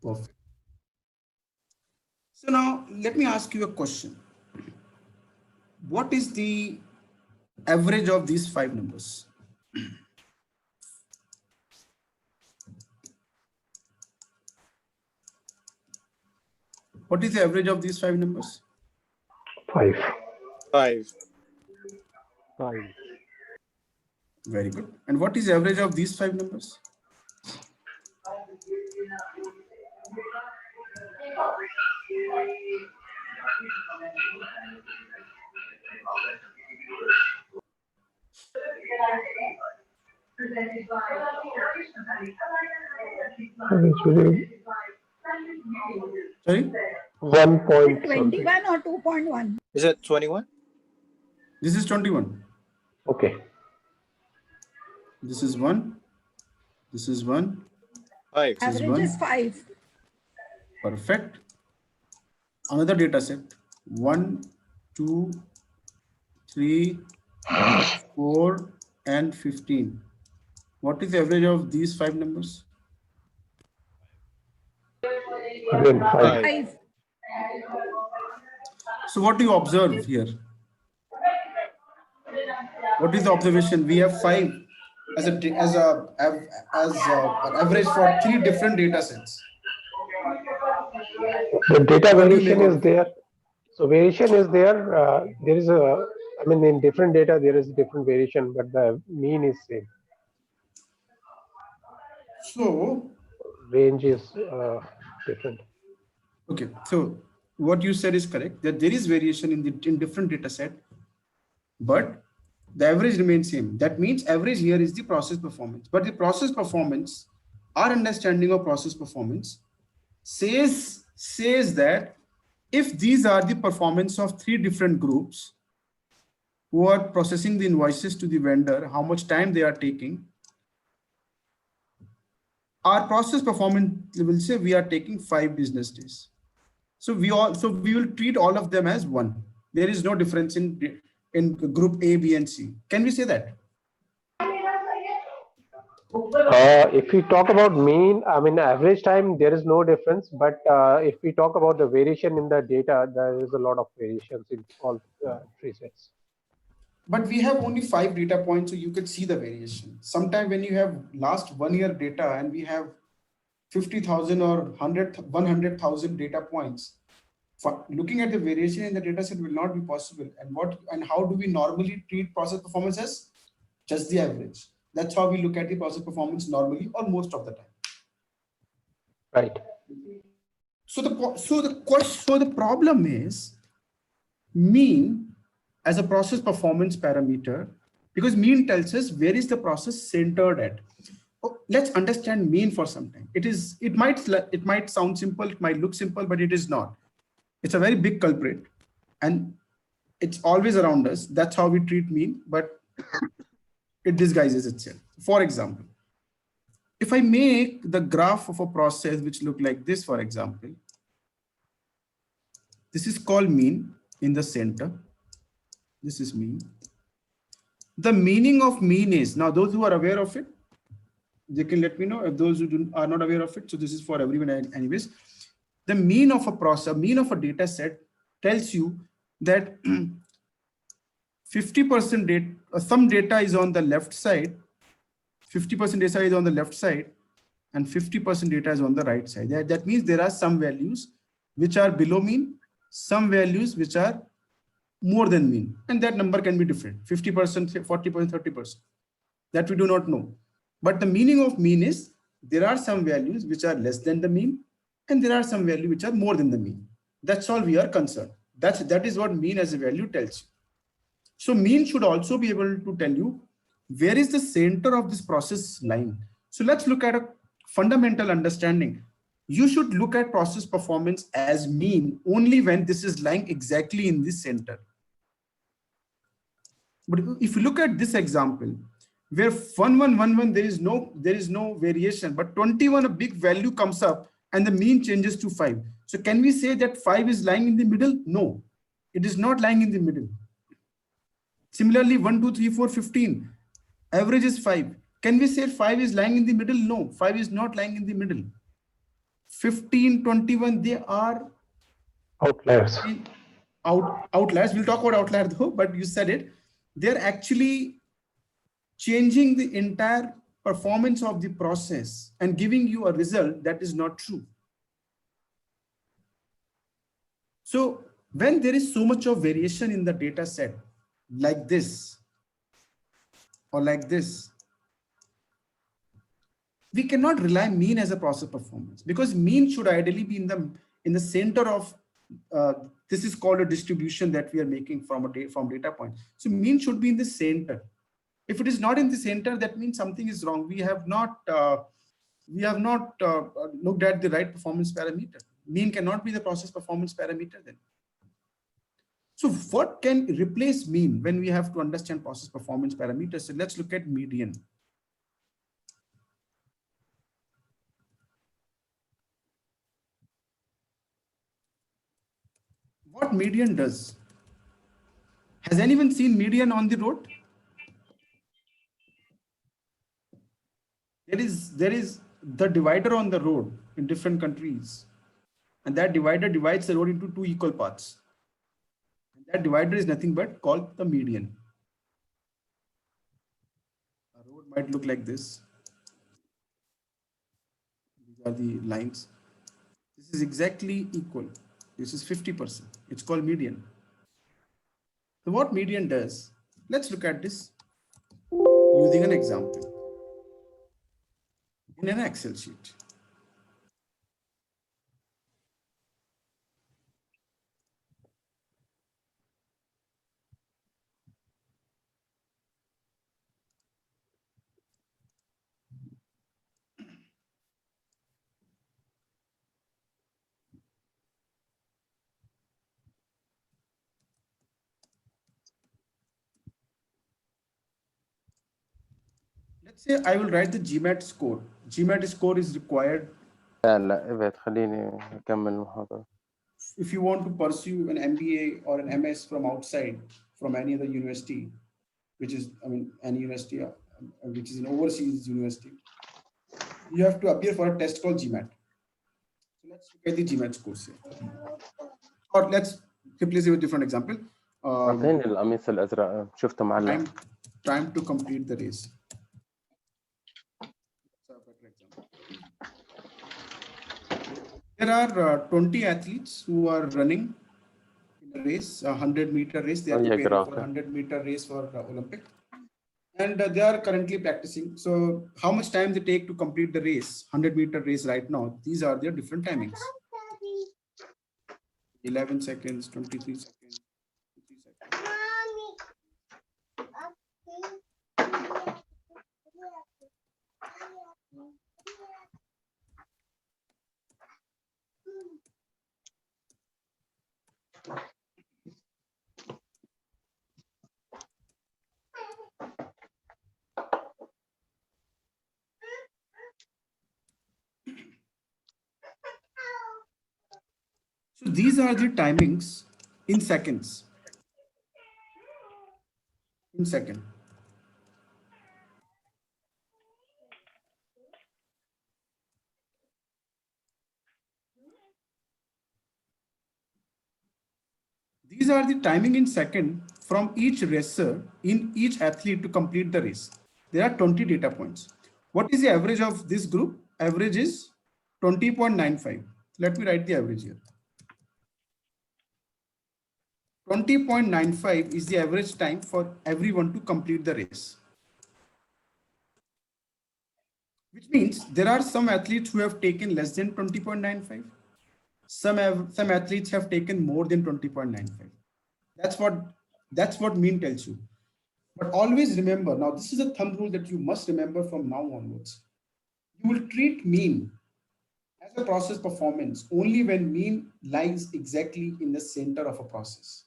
Perfect. So now let me ask you a question. What is the average of these five numbers? What is the average of these five numbers? 5. 5. Very good. And what is the average of these five numbers? Sorry? 21 or 2.1? Is it 21? This is 21. Okay. This is 1. This is 1. 5. This is Average 1. is 5. Perfect. Another data set. 1, 2, 3, 4, and 15. What is the average of these five numbers? Again, 5. 5. So what do you observe here? What is the observation? We have 5 as an average for 3 different data sets. The data What do you variation make is of? there. So variation is there. There is in different data, there is different variation, but the mean is same. So, Range is different. okay. So what you said is correct, that there is variation in different data set, but the average remains same. That means average here is the process performance. But the process performance, our understanding of process performance says that if these are the performance of 3 different groups who are processing the invoices to the vendor, how much time they are taking, our process performance will say we are taking 5 business days. So we will treat all of them as 1. There is no difference in group A, B, and C. Can we say that? If we talk about mean, average time, there is no difference. But if we talk about the variation in the data, there is a lot of variations in all 3 sets. But we have only 5 data points, so you could see the variation. Sometimes when you have last 1 year data and we have 50,000 or 100,000 data points, looking at the variation in the data set will not be possible. And how do we normally treat process performance as just the average? That's how we look at the process performance normally or most of the time. Right. So the problem is mean as a process performance parameter, because mean tells us where is the process centered at. Let's understand mean for some time. It might sound simple, it might look simple, but it is not. It's a very big culprit, and it's always around us. That's how we treat mean, but it disguises itself. For example, if I make the graph of a process which look like this, for example, this is called mean in the center. This is mean. The meaning of mean is, now those who are aware of it, they can let me know. If those who are not aware of it, so this is for everyone anyways. The mean of a process, mean of a data set tells you that 50% data, some data is on the left side, 50% data is on the left side, and 50% data is on the right side. That means there are some values which are below mean, some values which are more than mean, and that number can be different, 50%, 40%, 30%. That we do not know. But the meaning of mean is there are some values which are less than the mean, and there are some values which are more than the mean. That's all we are concerned. That is what mean as a value tells you. So mean should also be able to tell you where is the center of this process lying. So let's look at a fundamental understanding. You should look at process performance as mean only when this is lying exactly in the center. But if you look at this example, where 1111 there is no variation, but 21 a big value comes up and the mean changes to 5. So can we say that 5 is lying in the middle? No, it is not lying in the middle. Similarly, 1, 2, 3, 4, 15, average is 5. Can we say 5 is lying in the middle? No, 5 is not lying in the middle. 15, 21, they are outliers. Outliers. We'll talk about outliers though, but you said it. They're actually changing the entire performance of the process and giving you a result that is not true. So when there is so much of variation in the data set, like this or like this, we cannot rely mean as a process performance, because mean should ideally be in the center of this is called a distribution that we are making from data point. So mean should be in the center. If it is not in the center, that means something is wrong. We have not looked at the right performance parameter. Mean cannot be the process performance parameter then. So what can replace mean when we have to understand process performance parameters? So let's look at median. What median does? Has anyone seen median on the road? There is the divider on the road in different countries, and that divider divides the road into two equal parts. And that divider is nothing but called the median. A road might look like this. These are the lines. This is exactly equal. This is 50%. It's called median. So what median does? Let's look at this using an example in an Excel sheet. Let's say I will write the GMAT score. GMAT score is required. If you want to pursue an MBA or an MS from outside, from any other university, which is, any university which is an overseas university, you have to appear for a test called GMAT. So let's look at the GMAT scores here. Or let's replace it with a different example. Time to complete the race. There are 20 athletes who are running in a race, a 100-meter race. They are preparing for a 100-meter race for Olympic. And they are currently practicing. So how much time they take to complete the race, 100-meter race right now? These are their different timings. 11 seconds, 23 seconds, 53 seconds. So these are the timings in seconds. in second. These are the timing in second from each racer in each athlete to complete the race. There are 20 data points. What is the average of this group? Average is 20.95. Let me write the average here. 20.95 is the average time for everyone to complete the race. Which means there are some athletes who have taken less than 20.95. Some athletes have taken more than 20.95. That's what mean tells you. But always remember, now this is a thumb rule that you must remember from now onwards. You will treat mean as a process performance only when mean lies exactly in the center of a process.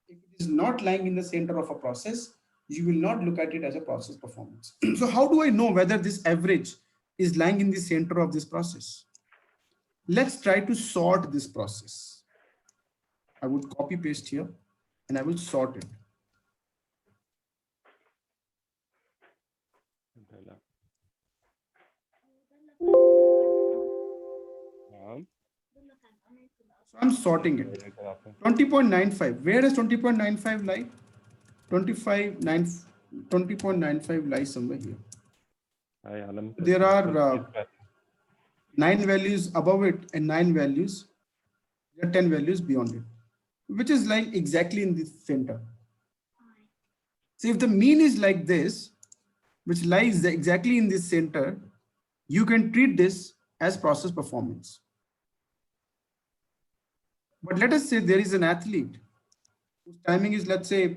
If it is not lying in the center of a process, you will not look at it as a process performance. So how do I know whether this average is lying in the center of this process? Let's try to sort this process. I would copy paste here and I will sort it. So I'm sorting it. 20.95. Where does 20.95 lie? 20.95 lies somewhere here. There are 9 values above it and 9 values. There are 10 values beyond it, which is lying exactly in the center. So if the mean is like this, which lies exactly in this center, you can treat this as process performance. But let us say there is an athlete whose timing is, let's say,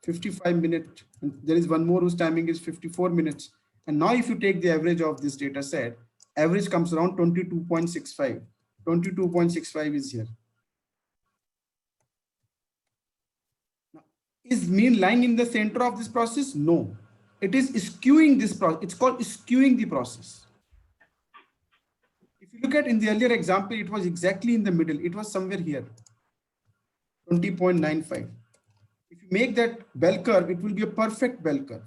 55 minutes, and there is one more whose timing is 54 minutes. And now if you take the average of this data set, average comes around 22.65. 22.65 is here. Now, is mean lying in the center of this process? No. It is skewing this process. It's called skewing the process. If you look at in the earlier example, it was exactly in the middle. It was somewhere here, 20.95. If you make that bell curve, it will be a perfect bell curve.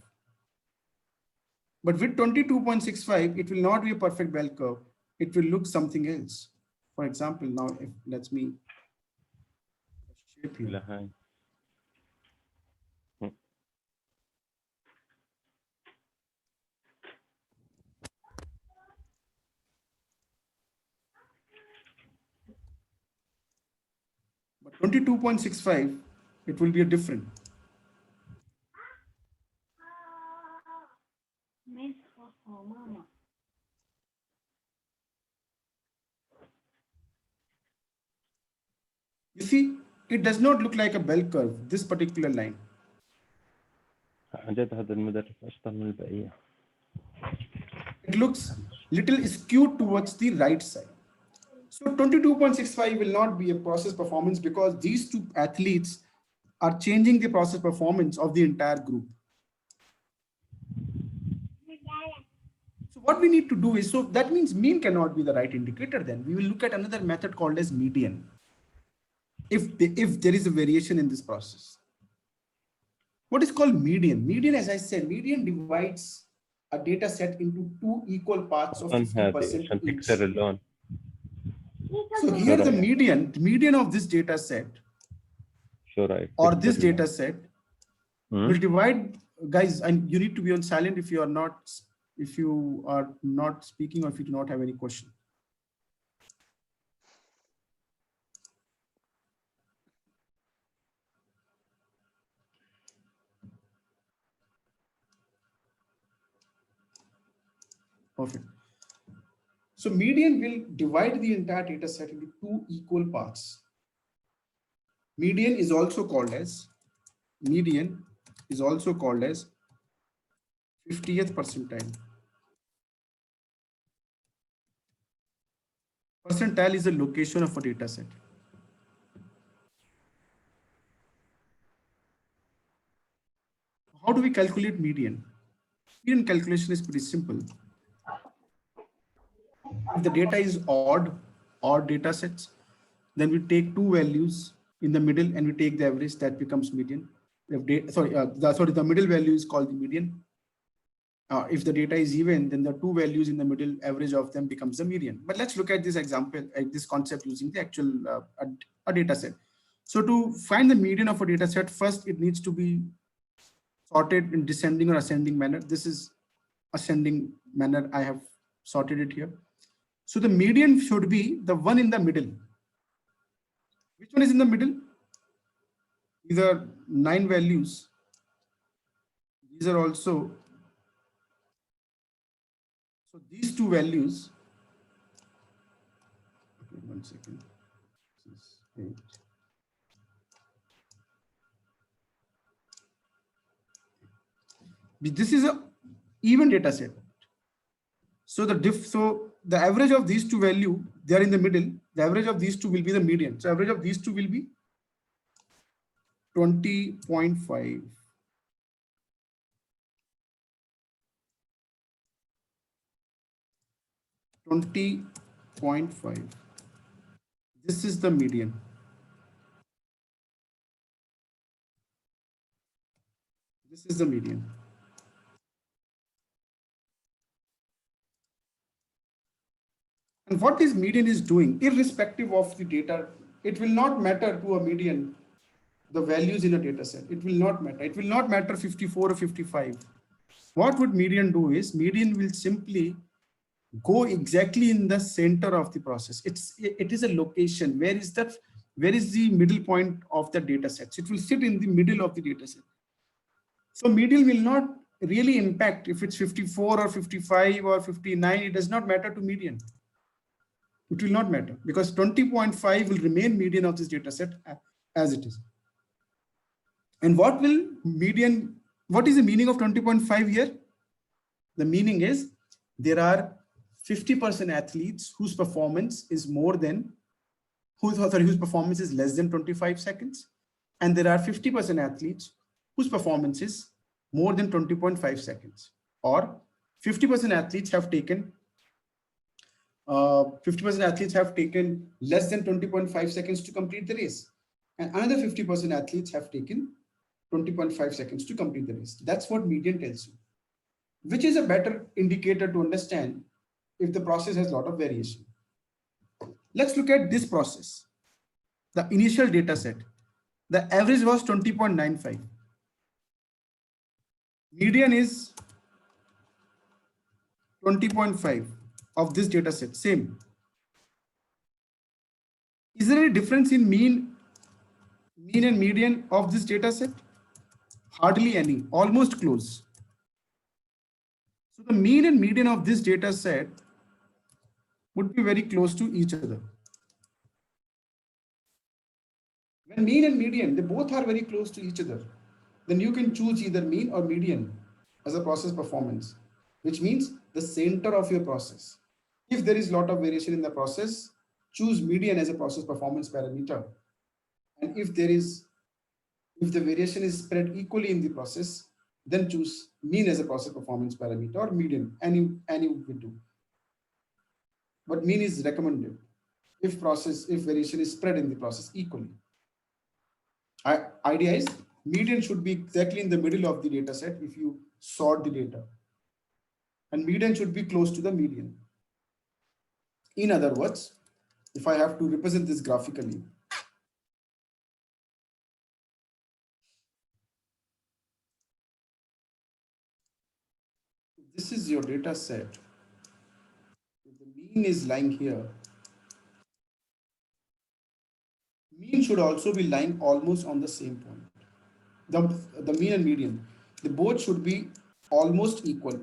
But with 22.65, it will not be a perfect bell curve. It will look something else. For example, now if let's me shape here. But 22.65, it will be a different. You see, it does not look like a bell curve, this particular line. It looks little skewed towards the right side. So 22.65 will not be a process performance because these two athletes are changing the process performance of the entire group. So what we need to do is, so that means mean cannot be the right indicator. Then we will look at another method called as median. If there is a variation in this process. What is called median? Median, as I said, median divides a data set into two equal parts of 50% each. So here the median of this data set or this data set will divide, guys, and you need to be on silent if you are not speaking or if you do not have any question. Perfect. So median will divide the entire data set into two equal parts. Median is also called as 50th percentile. Percentile is the location of a data set. How do we calculate median? Median calculation is pretty simple. If the data is odd data sets, then we take two values in the middle and we take the average, that becomes median. If the middle value is called the median. If the data is even, then the two values in the middle, average of them becomes the median. But let's look at this example, this concept using the actual a data set. So to find the median of a data set, first it needs to be sorted in descending or ascending manner. This is ascending manner. I have sorted it here. So the median should be the one in the middle. Which one is in the middle? These are 9 values. These are also, so these two values, okay, 1 second. This is 8. This is a even data set. So the average of these two value, they are in the middle. The average of these two will be the median. So average of these two will be 20.5. This is the median. This is the median. And what this median is doing, irrespective of the data, it will not matter to a median, the values in a data set. It will not matter. It will not matter 54 or 55. What would median do is, median will simply go exactly in the center of the process. It is a location. Where is the middle point of the data set? So it will sit in the middle of the data set. So median will not really impact if it's 54 or 55 or 59. It does not matter to median. It will not matter because 20.5 will remain median of this data set as it is. And what is the meaning of 20.5 here? The meaning is there are 50% athletes whose performance is whose performance is less than 25 seconds. And there are 50% athletes whose performance is more than 20.5 seconds. Or 50% athletes have taken 50% athletes have taken less than 20.5 seconds to complete the race. And another 50% athletes have taken 20.5 seconds to complete the race. That's what median tells you, which is a better indicator to understand if the process has a lot of variation. Let's look at this process. The initial data set, the average was 20.95. Median is 20.5 of this data set, same. Is there any difference in mean and median of this data set? Hardly any, almost close. So the mean and median of this data set would be very close to each other. When mean and median, they both are very close to each other, then you can choose either mean or median as a process performance, which means the center of your process. If there is a lot of variation in the process, choose median as a process performance parameter. And if the variation is spread equally in the process, then choose mean as a process performance parameter or median, any will do. But mean is recommended if variation is spread in the process equally. Idea is median should be exactly in the middle of the data set if you sort the data, and median should be close to the median. In other words, if I have to represent this graphically, this is your data set. The mean is lying here. Mean should also be lying almost on the same point. The mean and median, they both should be almost equal,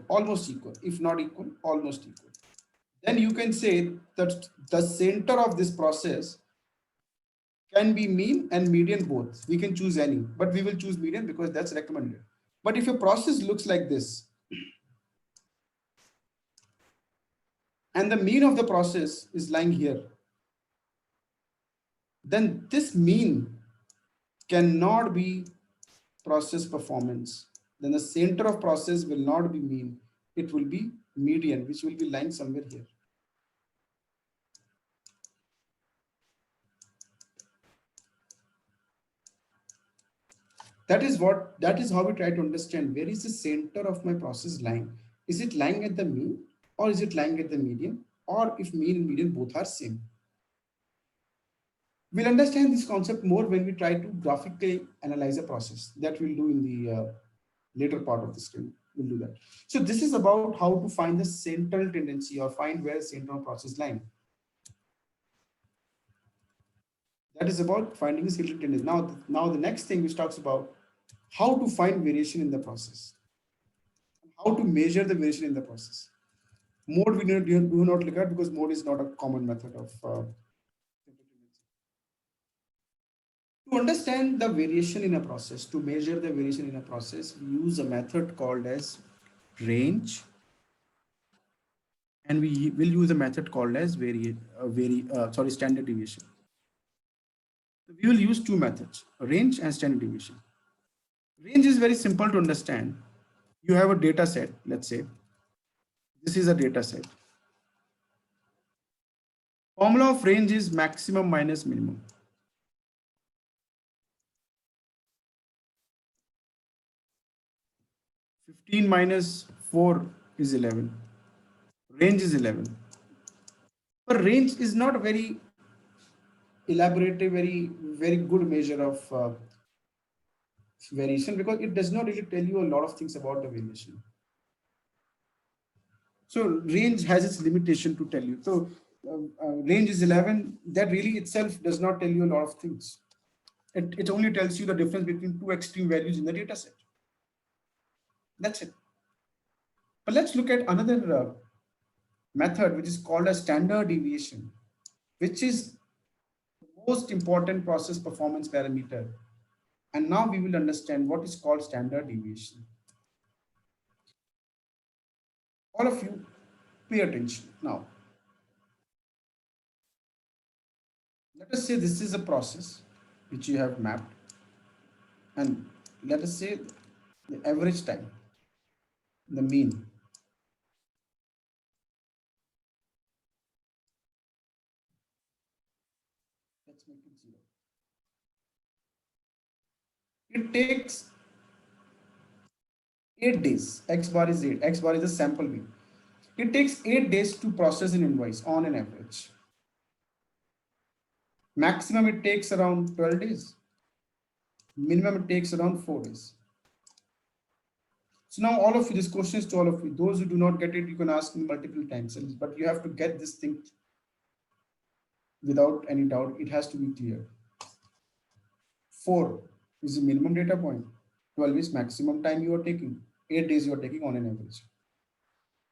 if not equal, almost equal. Then you can say that the center of this process can be mean and median both. We can choose any, but we will choose median because that's recommended. But if your process looks like this, and the mean of the process is lying here, then this mean cannot be process performance. Then the center of process will not be mean. It will be median, which will be lying somewhere here. That is how we try to understand where is the center of my process lying. Is it lying at the mean, or is it lying at the median, or if mean and median both are same? We'll understand this concept more when we try to graphically analyze a process. That we'll do in the later part of this training. We'll do that. So this is about how to find the central tendency or find where central process lying. That is about finding the central tendency. Now the next thing which talks about how to find variation in the process, how to measure the variation in the process. Mode we do not look at because mode is not a common method of to understand the variation in a process, to measure the variation in a process, we use a method called as range, and we will use a method called as standard deviation. So we will use two methods, range and standard deviation. Range is very simple to understand. You have a data set, let's say. This is a data set. Formula of range is maximum minus minimum. 15 minus 4 is 11. Range is 11. But range is not a very elaborative, very good measure of variation because it does not really tell you a lot of things about the variation. So range has its limitation to tell you. So range is 11. That really itself does not tell you a lot of things. It only tells you the difference between two extreme values in the data set. That's it. But let's look at another method which is called a standard deviation, which is the most important process performance parameter. And now we will understand what is called standard deviation. All of you pay attention now. Let us say this is a process which you have mapped, and let us say the average time, the mean. Let's make it 0. It takes 8 days. X bar is 8. X bar is the sample mean. It takes 8 days to process an invoice on an average. Maximum it takes around 12 days. Minimum it takes around 4 days. So now all of you, this question is to all of you. Those who do not get it, you can ask me multiple times, but you have to get this thing without any doubt. It has to be clear. 4 is the minimum data point. 12 is maximum time you are taking. 8 days you are taking on an average.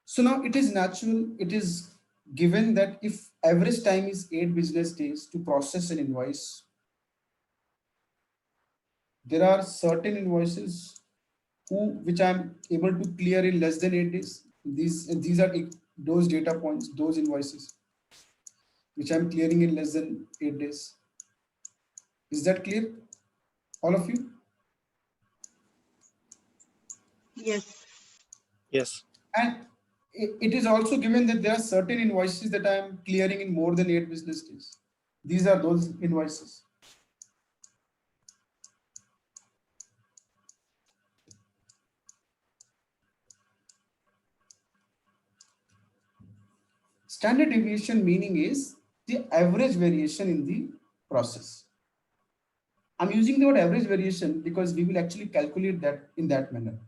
So now it is natural, it is given that if average time is 8 business days to process an invoice, there are certain invoices which I'm able to clear in less than 8 days. These are those data points, those invoices, which I'm clearing in less than 8 days. Is that clear? All of you? Yes. Yes. And it is also given that there are certain invoices that I am clearing in more than 8 business days. These are those invoices. Standard deviation meaning is the average variation in the process. I'm using the word average variation because we will actually calculate that in that manner.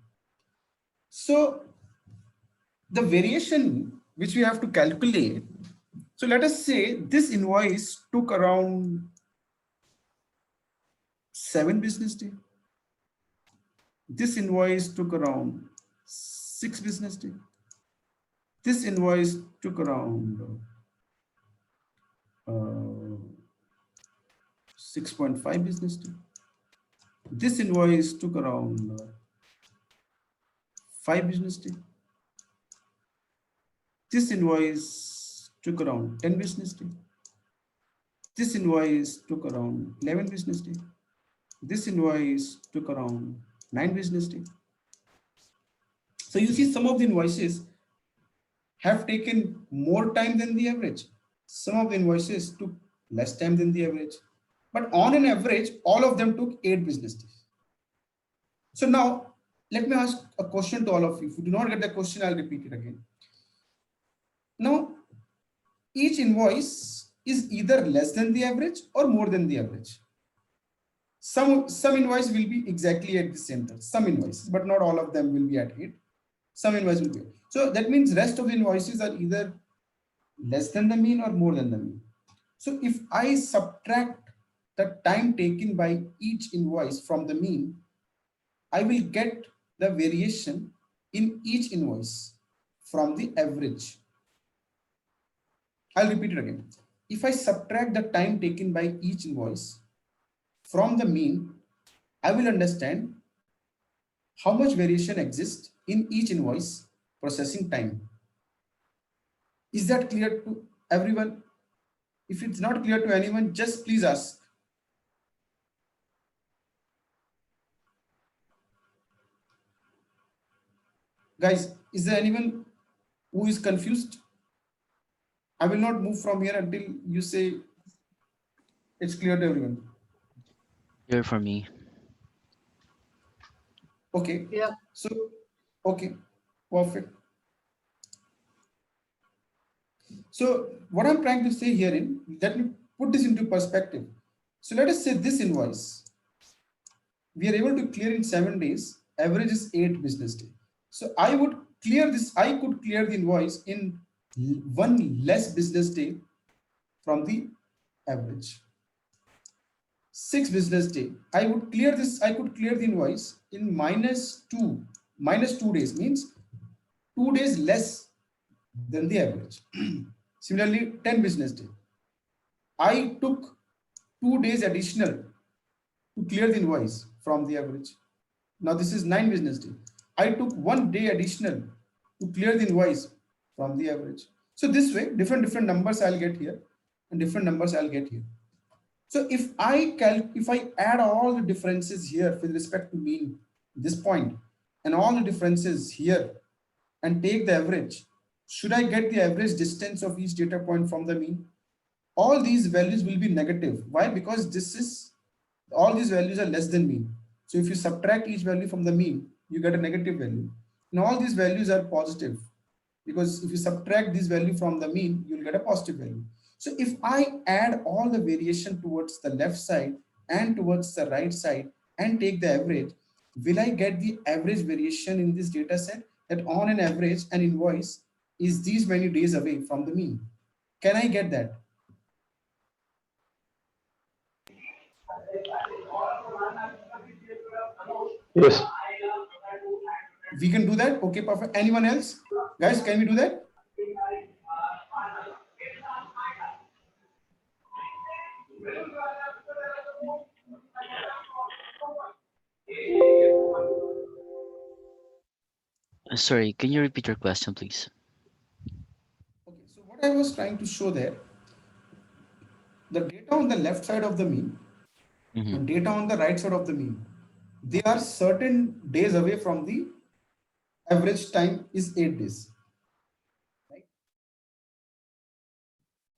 So the variation which we have to calculate, so let us say this invoice took around 7 business days. This invoice took around 6 business days. This invoice took around 6.5 business days. This invoice took around 5 business days. This invoice took around 10 business days. This invoice took around 11 business days. This invoice took around 9 business days. So you see some of the invoices have taken more time than the average. Some of the invoices took less time than the average. But on an average, all of them took 8 business days. So now let me ask a question to all of you. If you do not get the question, I'll repeat it again. Now, each invoice is either less than the average or more than the average. Some invoice will be exactly at the center, some invoices, but not all of them will be at 8. Some invoice will be 8. So that means rest of the invoices are either less than the mean or more than the mean. So if I subtract the time taken by each invoice from the mean, I will get the variation in each invoice from the average. I'll repeat it again. If I subtract the time taken by each invoice from the mean, I will understand how much variation exists in each invoice processing time. Is that clear to everyone? If it's not clear to anyone, just please ask. Guys, is there anyone who is confused? I will not move from here until you say it's clear to everyone. Clear for me. Okay. Yeah. So, okay, perfect. So what I'm trying to say here let me put this into perspective. So let us say this invoice, we are able to clear in 7 days, average is 8 business days. So I could clear the invoice in 1 less business day from the average. 6 business day, I could clear the invoice in -2 days, means 2 days less than the average. Similarly, 10 business day, I took 2 days additional to clear the invoice from the average. Now this is 9 business day, I took 1 day additional to clear the invoice from the average. So this way, different numbers I'll get here and different numbers I'll get here. So if I add all the differences here with respect to mean, this point, and all the differences here and take the average, should I get the average distance of each data point from the mean? All these values will be negative. Why? Because all these values are less than mean. So if you subtract each value from the mean, you get a negative value. And all these values are positive, because if you subtract this value from the mean, you'll get a positive value. So if I add all the variation towards the left side and towards the right side and take the average, will I get the average variation in this data set, that on an average an invoice is these many days away from the mean? Can I get that? Yes. We can do that. Okay, perfect. Anyone else? Guys, can we do that? Sorry, can you repeat your question, please? Okay, so what I was trying to show there, the data on the left side of the mean and data on the right side of the mean, they are certain days away from the average time is 8 days. Right?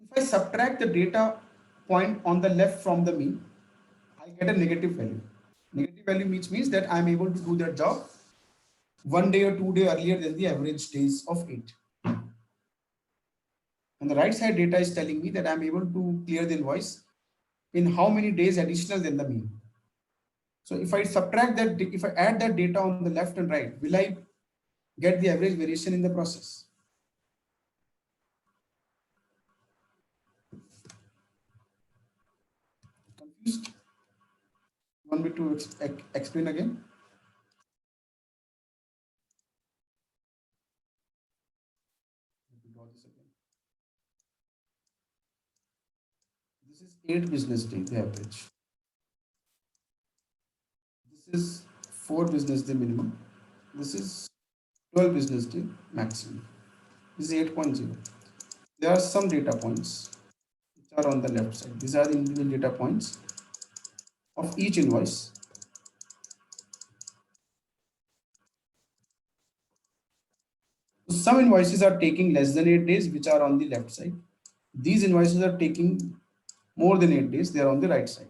If I subtract the data point on the left from the mean, I get a negative value. Negative value means that I'm able to do that job 1 day or 2 days earlier than the average days of 8. And the right side data is telling me that I'm able to clear the invoice in how many days additional than the mean. So if I subtract that, if I add that data on the left and right, will I get the average variation in the process? Confused? Want me to explain again? This is 8 business days, the average. This is 4 business day minimum. This is 12 business day maximum. This is 8.0. There are some data points which are on the left side. These are the individual data points of each invoice. Some invoices are taking less than 8 days, which are on the left side. These invoices are taking more than 8 days, they are on the right side.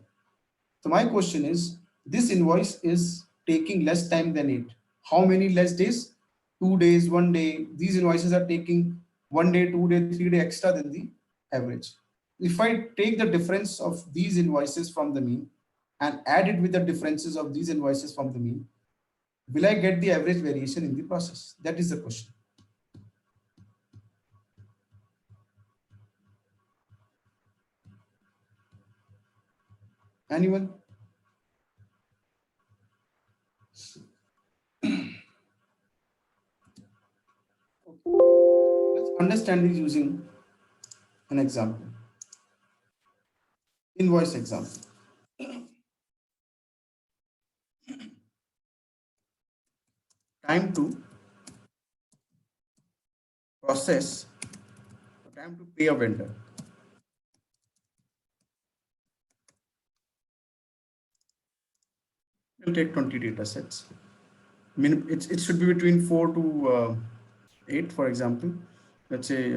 So my question is, this invoice is taking less time than 8. How many less days? 2 days, 1 day. These invoices are taking 1 day, 2 day, 3 day extra than the average. If I take the difference of these invoices from the mean and add it with the differences of these invoices from the mean, will I get the average variation in the process? That is the question. Anyone? Let's understand this using an example. Invoice example. Time to process, time to pay a vendor. We'll take 20 data sets. It should be between 4 to 8, for example. Let's say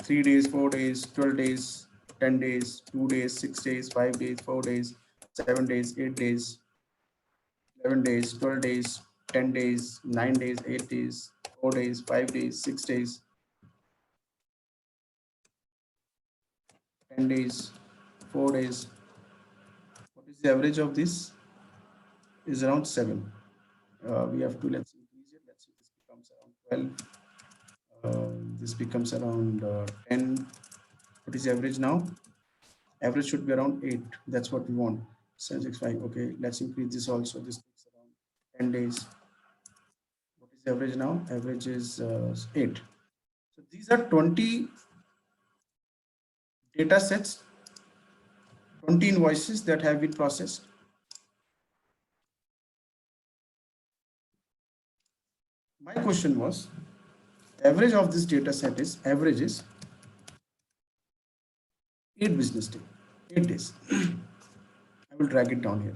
3 days, 4 days, 12 days, 10 days, 2 days, 6 days, 5 days, 4 days, 7 days, 8 days, 11 days, 12 days, 10 days, 9 days, 8 days, 4 days, 5 days, 6 days, 10 days, 4 days. What is the average of this? Is around 7. We have to, let's increase it. Let's see, this becomes around 12. This becomes around 10. What is the average now? Average should be around 8. That's what we want. 765. Okay, let's increase this also. This takes around 10 days. What is the average now? Average is 8. So these are 20 data sets, 20 invoices that have been processed. My question was, average of this data set is, average is 8 business days, 8 days. I will drag it down here.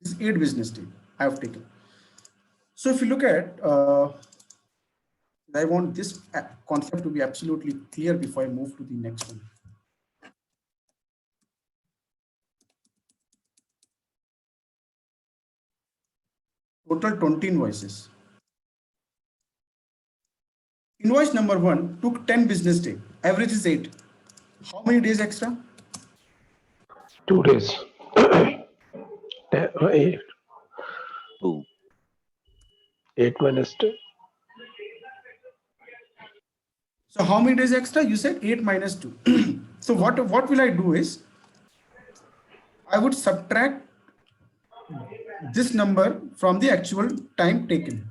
This is 8 business days I have taken. So if you look at, I want this concept to be absolutely clear before I move to the next one. Total 20 invoices. Invoice number 1 took 10 business days. Average is 8. How many days extra? 2 days. 8. 2. 8 minus 2. So how many days extra? You said 8 minus 2. So what will I do is, I would subtract this number from the actual time taken.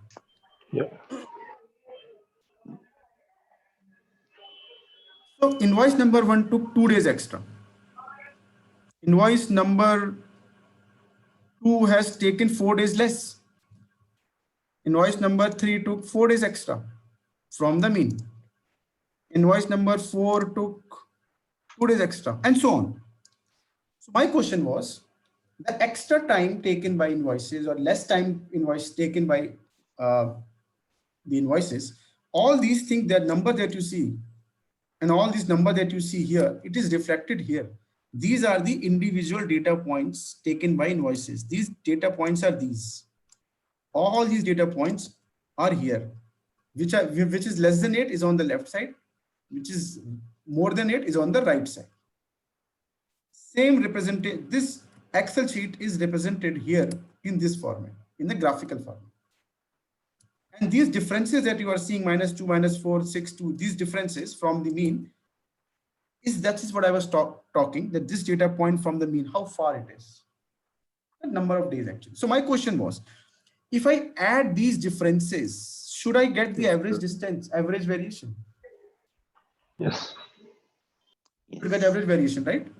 Yeah. So invoice number 1 took 2 days extra. Invoice number 2 has taken 4 days less. Invoice number 3 took 4 days extra from the mean. Invoice number 4 took 2 days extra, and so on. So my question was, the extra time taken by invoices or less time invoice taken by the invoices, all these things, that number that you see and all these number that you see here, it is reflected here. These are the individual data points taken by invoices. These data points are these. All these data points are here. Which is less than 8 is on the left side, which is more than 8 is on the right side. Same representation. This Excel sheet is represented here in this format, in the graphical format. And these differences that you are seeing, -2, -4, 6, 2, these differences from the mean, that is what I was talking, that this data point from the mean, how far it is, the number of days actually. So my question was, if I add these differences, should I get the average distance, average variation? Yes. You get average variation, right?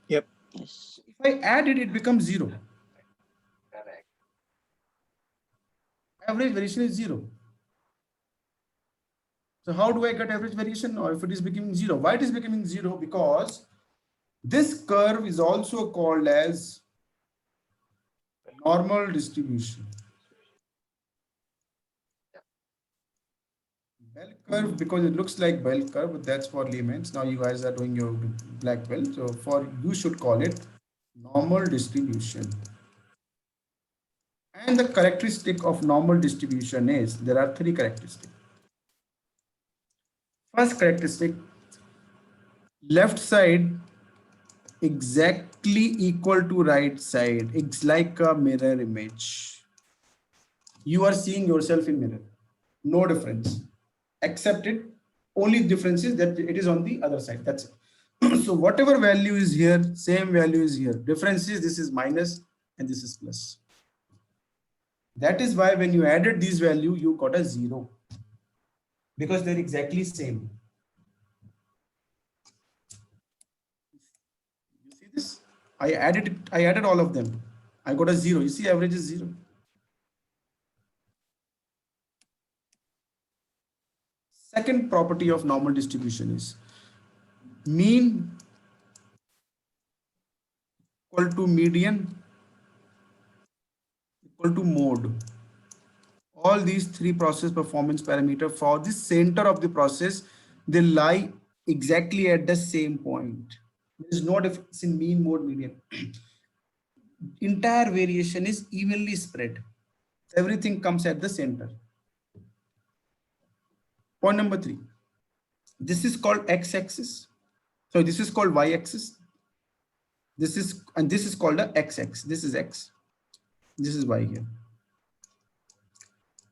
Yep. Yes. If I add it, it becomes 0. Average variation is 0. So how do I get average variation, or if it is becoming 0? Why it is becoming 0? Because this curve is also called as normal distribution. Bell curve, because it looks like bell curve, but that's for layman's. Now you guys are doing your black belt. So you should call it normal distribution. And the characteristic of normal distribution is, there are three characteristics. First characteristic, left side exactly equal to right side. It's like a mirror image. You are seeing yourself in mirror. No difference. Accept it. Only difference is that it is on the other side. That's it. So whatever value is here, same value is here. Difference is this is minus and this is plus. That is why when you added these value, you got a 0. Because they're exactly same. You see this? I added all of them. I got a 0. You see, average is 0. Second property of normal distribution is mean equal to median equal to mode. All these three process performance parameter for the center of the process, they lie exactly at the same point. There is no difference in mean, mode, median. Entire variation is evenly spread. Everything comes at the center. Point number 3. This is called x-axis. So this is called y-axis. This is called the x-axis. This is x. This is y here.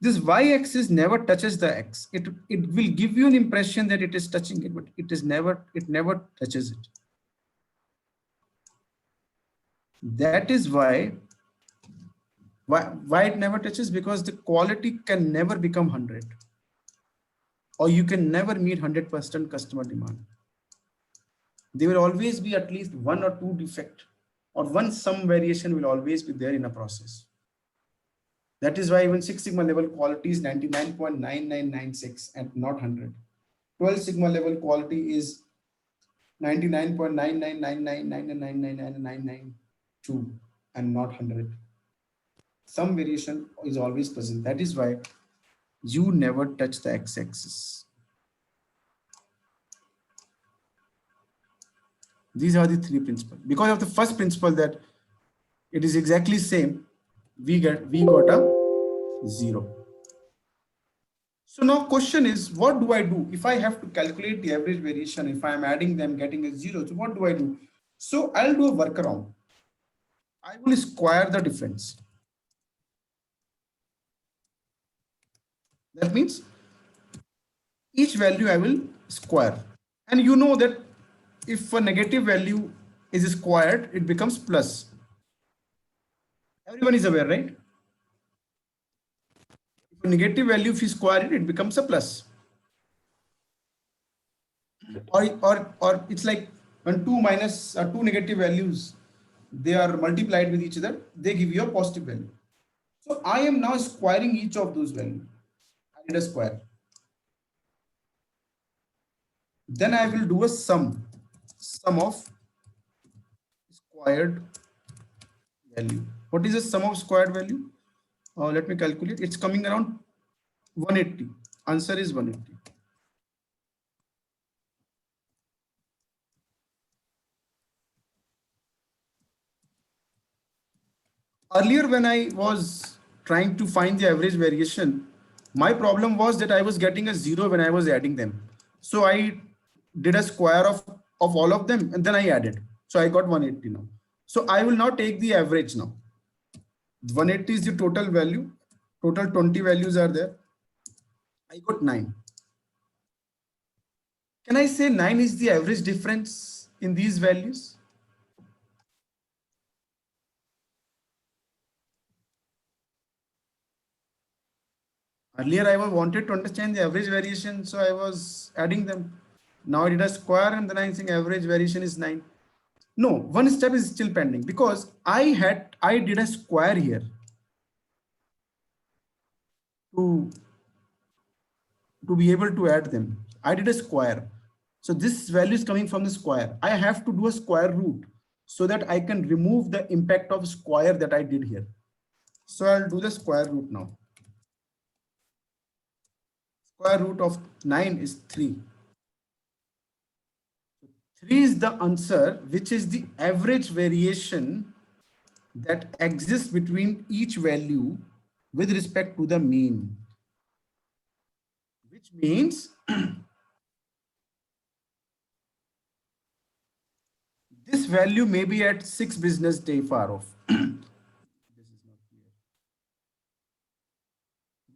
This y-axis never touches the x. It will give you an impression that it is touching it, but it never touches it. That is why it never touches, because the quality can never become 100, or you can never meet 100% customer demand. There will always be at least 1 or 2 defect, or some variation will always be there in a process. That is why even 6 sigma level quality is 99.9996 and not 100. 12 sigma level quality is 99.99999999992 and not 100. Some variation is always present. That is why you never touch the x-axis. These are the 3 principles. Because of the first principle that it is exactly same, we got a 0. So now question is, what do I do if I have to calculate the average variation? If I am adding them, getting a 0, so what do I do? So I'll do a workaround. I will square the difference. That means each value I will square. And you know that if a negative value is squared, it becomes plus. Everyone is aware, right? If a negative value, if you square it, it becomes a plus. Or it's like when two negative values, they are multiplied with each other, they give you a positive value. So I am now squaring each of those values. I did a square. Then I will do a sum of squared value. What is the sum of squared value? Let me calculate. It's coming around 180. Answer is 180. Earlier, when I was trying to find the average variation, my problem was that I was getting a 0 when I was adding them. So I did a square of all of them and then I added. So I got 180 now. So I will now take the average now. 180 is the total value. Total 20 values are there. I got 9. Can I say 9 is the average difference in these values? Earlier, I wanted to understand the average variation, so I was adding them. Now I did a square and then I'm saying average variation is 9. No, one step is still pending because I did a square here to be able to add them. I did a square. So this value is coming from the square. I have to do a square root so that I can remove the impact of square that I did here. So I'll do the square root now. Square root of 9 is 3. 3 is the answer, which is the average variation that exists between each value with respect to the mean, which means this value may be at 6 business day far off. This is not clear.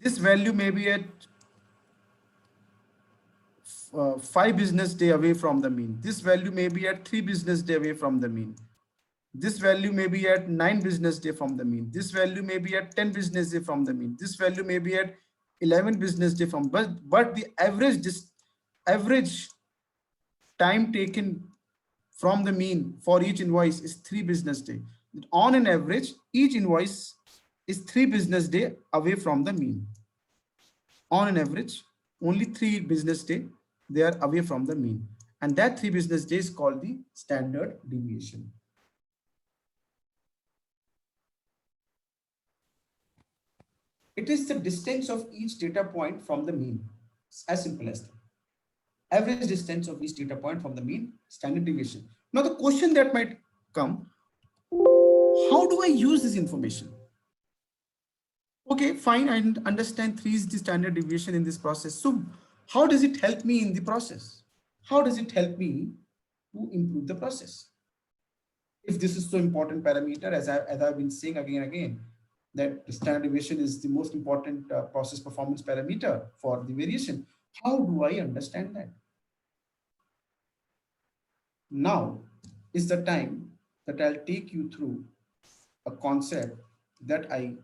This value may be at 5 business day away from the mean. This value may be at 3 business day away from the mean. This value may be at 9 business day from the mean. This value may be at 10 business day from the mean. This value may be at 11 business day from, but the average time taken from the mean for each invoice is 3 business day. On an average, each invoice is 3 business day away from the mean. On an average, only 3 business day they are away from the mean, and that 3 business days is called the standard deviation. It is the distance of each data point from the mean. It's as simple as that. Average distance of each data point from the mean, standard deviation. Now the question that might come, how do I use this information? Okay, fine, I understand 3 is the standard deviation in this process. So how does it help me in the process? How does it help me to improve the process? If this is so important parameter, as I've been saying again and again, that the standard deviation is the most important process performance parameter for the variation. How do I understand that? Now is the time that I'll take you through a concept that I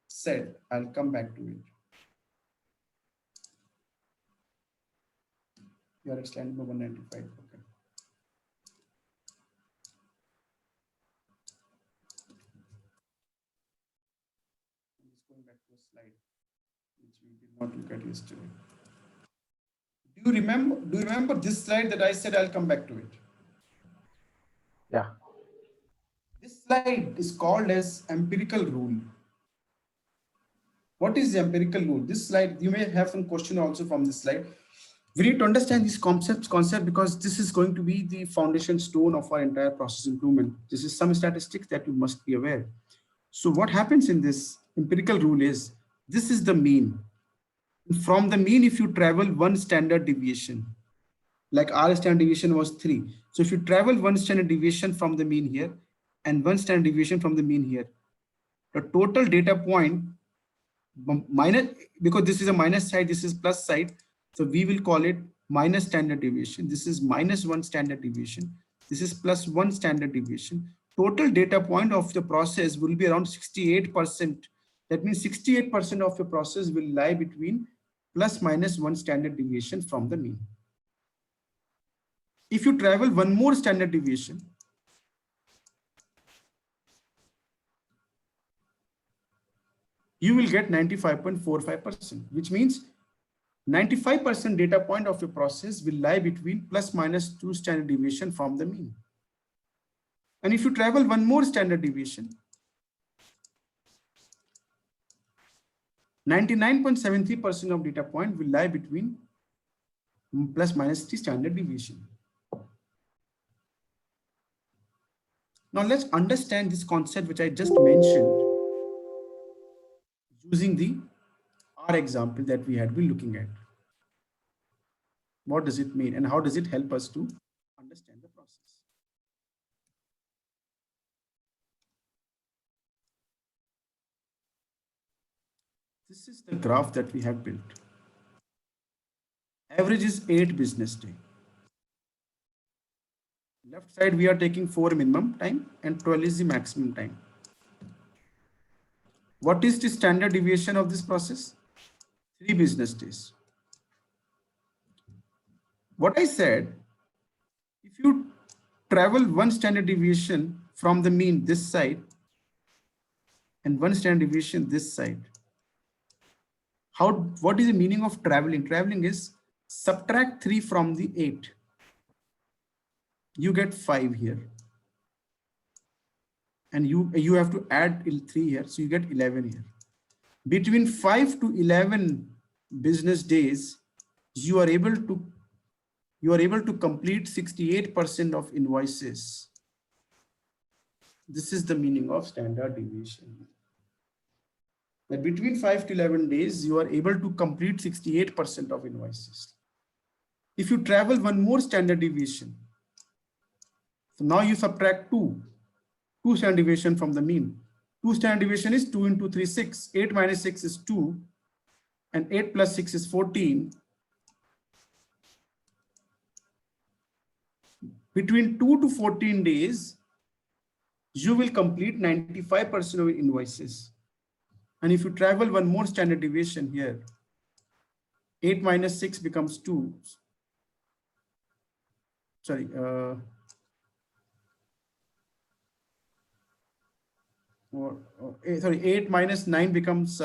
said I'll come back to it. You are at slide number 195. Okay. I'm just going back to a slide which we did not look at yesterday. Do you remember this slide that I said I'll come back to it? Yeah. This slide is called as empirical rule. What is the empirical rule? This slide, you may have some question also from this slide. We need to understand these concept because this is going to be the foundation stone of our entire process improvement. This is some statistics that you must be aware. So what happens in this empirical rule is, this is the mean. From the mean, if you travel 1 standard deviation, like our standard deviation was 3. So if you travel 1 standard deviation from the mean here and 1 standard deviation from the mean here, the total data point minus, because this is a minus side, this is plus side. So we will call it minus standard deviation. This is minus 1 standard deviation. This is plus 1 standard deviation. Total data point of the process will be around 68%. That means 68% of the process will lie between plus minus 1 standard deviation from the mean. If you travel 1 more standard deviation, you will get 95.45%, which means 95% data point of your process will lie between plus minus 2 standard deviation from the mean. And if you travel 1 more standard deviation, 99.73% of data point will lie between plus minus 3 standard deviation. Now let's understand this concept which I just mentioned using our example that we had been looking at. What does it mean and how does it help us to understand the process? This is the graph that we have built. Average is 8 business day. Left side, we are taking 4 minimum time and 12 is the maximum time. What is the standard deviation of this process? 3 business days. What I said, if you travel 1 standard deviation from the mean this side and 1 standard deviation this side, what is the meaning of traveling? Traveling is subtract 3 from the 8. You get 5 here. And you have to add 3 here, so you get 11 here. Between 5 to 11 business days, you are able to complete 68% of invoices This is the meaning of standard deviation. That between 5 to 11 days, you are able to complete 68% of invoices. If you travel one more standard deviation, so now you subtract two standard deviation from the mean. 2 standard deviation is 2 into 3, 6. 8 minus 6 is 2. And 8 plus 6 is 14. Between 2 to 14 days, you will complete 95% of invoices. And if you travel one more standard deviation here, 8 minus 6 becomes 2. Sorry. Sorry, 8 minus 9 becomes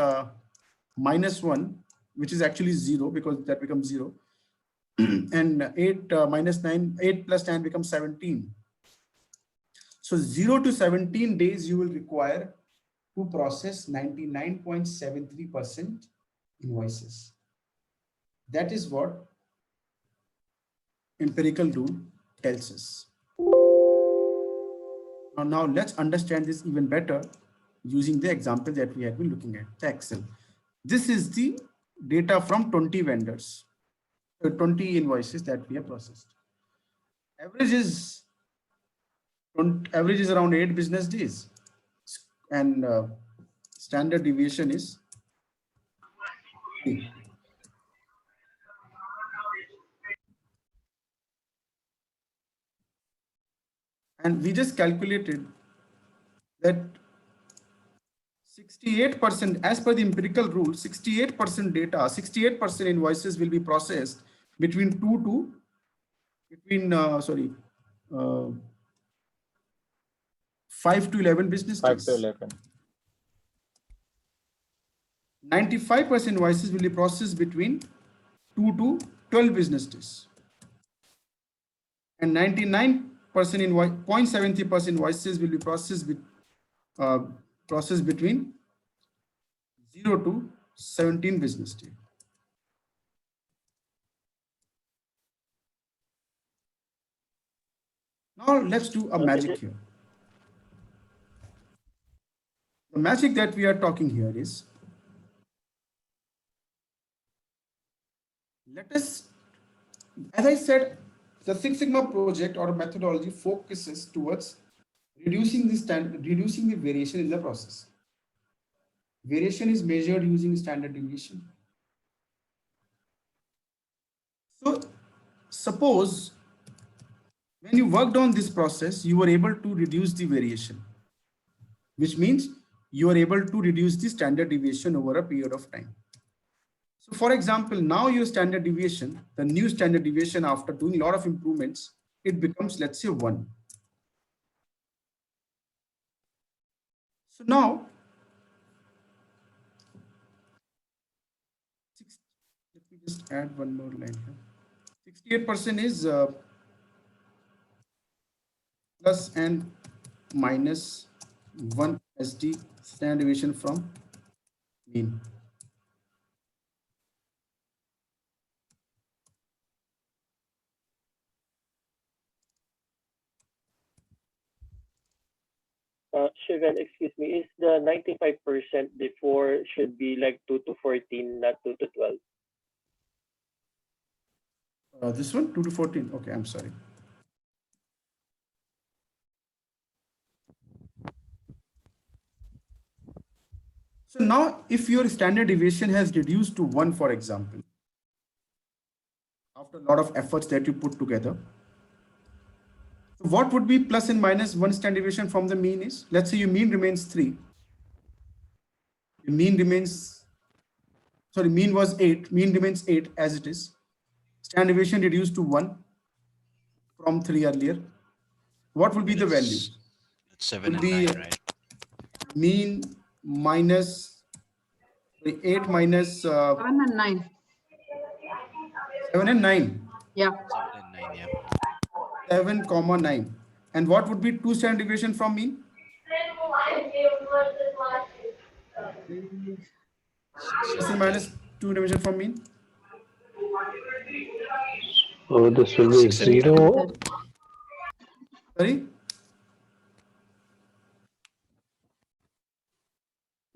minus 1, which is actually 0 because that becomes 0. And 8 minus 9, 8 plus 9 becomes 17. So 0 to 17 days you will require to process 99.73% invoices. That is what empirical rule tells us. Now let's understand this even better using the example that we have been looking at, the Excel. This is the data from 20 vendors, 20 invoices that we have processed. Average is around 8 business days, and standard deviation is 3. And we just calculated that 68%, as per the empirical rule, 68% data, 68% invoices will be processed between 5 to 11 business days. 5 to 11. 95% invoices will be processed between 2 to 12 business days. And 0.70% invoices will be processed between 0 to 17 business days. Now let's do a magic here. The magic that we are talking here is, let us, as I said, the Six Sigma project or methodology focuses towards reducing the variation in the process. Variation is measured using standard deviation. So suppose when you worked on this process, you were able to reduce the variation, which means you are able to reduce the standard deviation over a period of time. So for example, now your standard deviation, the new standard deviation after doing a lot of improvements, it becomes, let's say, 1. So now, let me just add one more line here. 68% is plus and minus 1 as the standard deviation from mean. Shivan, excuse me, is the 95% before should be like 2 to 14, not 2 to 12? This one, 2 to 14. Okay, I'm sorry. So now if your standard deviation has reduced to 1, for example, after a lot of efforts that you put together, so what would be plus and minus 1 standard deviation from the mean is? Let's say your mean remains 3. Your mean remains, sorry, mean was 8. Mean remains 8 as it is. Standard deviation reduced to 1 from 3 earlier. What will be the value? 7 and 9, right? Mean minus 8 minus 7 and 9. 7 and 9. Yeah. 7 and 9, yeah. 7, 9. And what would be 2 standard deviation from mean? 6 and minus 2 division from mean? So this will be 0. Sorry?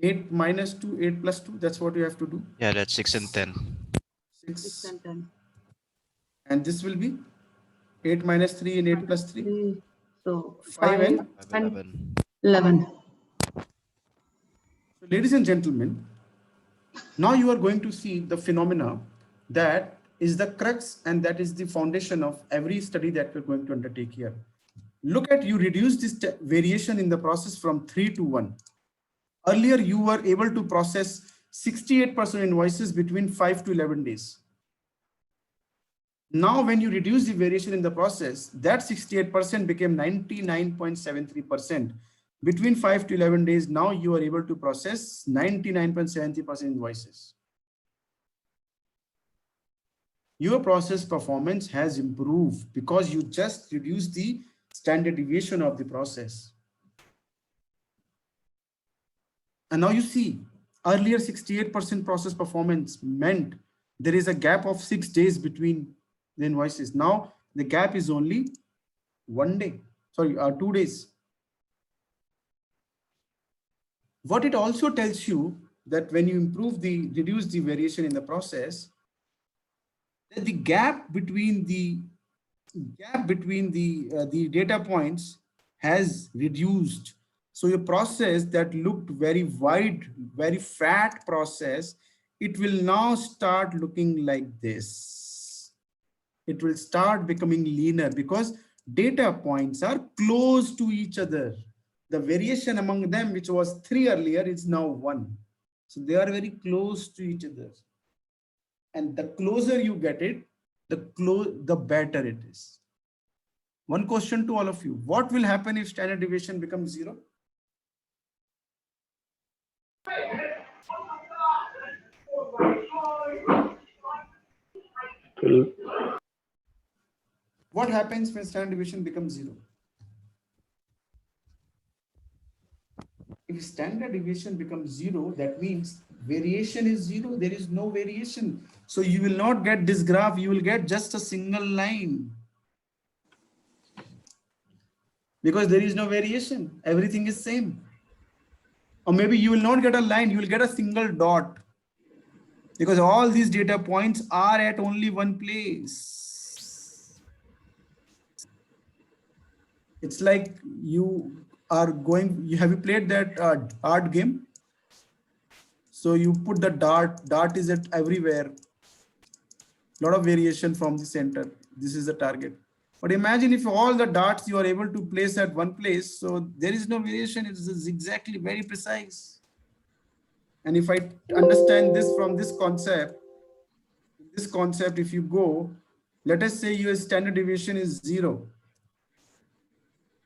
8 minus 2, 8 plus 2. That's what you have to do. Yeah, that's 6 and 10. 6 and 10. And this will be 8 minus 3 and 8 plus 3. So 5 and 11. So, ladies and gentlemen, now you are going to see the phenomena that is the crux and that is the foundation of every study that we're going to undertake here. Look at, you reduce this variation in the process from 3 to 1. Earlier, you were able to process 68% invoices between 5 to 11 days. Now, when you reduce the variation in the process, that 68% became 99.73%. Between 5 to 11 days, now you are able to process 99.70% invoices. Your process performance has improved because you just reduced the standard deviation of the process. And now you see, earlier 68% process performance meant there is a gap of 6 days between the invoices. Now the gap is only 1 day, sorry, 2 days. What it also tells you that when you reduce the variation in the process, that the gap between the data points has reduced. So your process that looked very wide, very fat process, it will now start looking like this. It will start becoming leaner because data points are close to each other. The variation among them, which was 3 earlier, is now 1. So they are very close to each other. And the closer you get it, the better it is. One question to all of you. What will happen if standard deviation becomes 0? What happens when standard deviation becomes 0? If standard deviation becomes 0, that means variation is 0. There is no variation. So you will not get this graph. You will get just a single line. Because there is no variation. Everything is same. Or maybe you will not get a line. You will get a single dot. Because all these data points are at only one place. It's like you are going, have you played that dart game? So you put the dart is at everywhere. Lot of variation from the center. This is the target. But imagine if all the darts you are able to place at one place, so there is no variation. It is exactly very precise. And if I understand this from this concept, if you go, let us say your standard deviation is 0.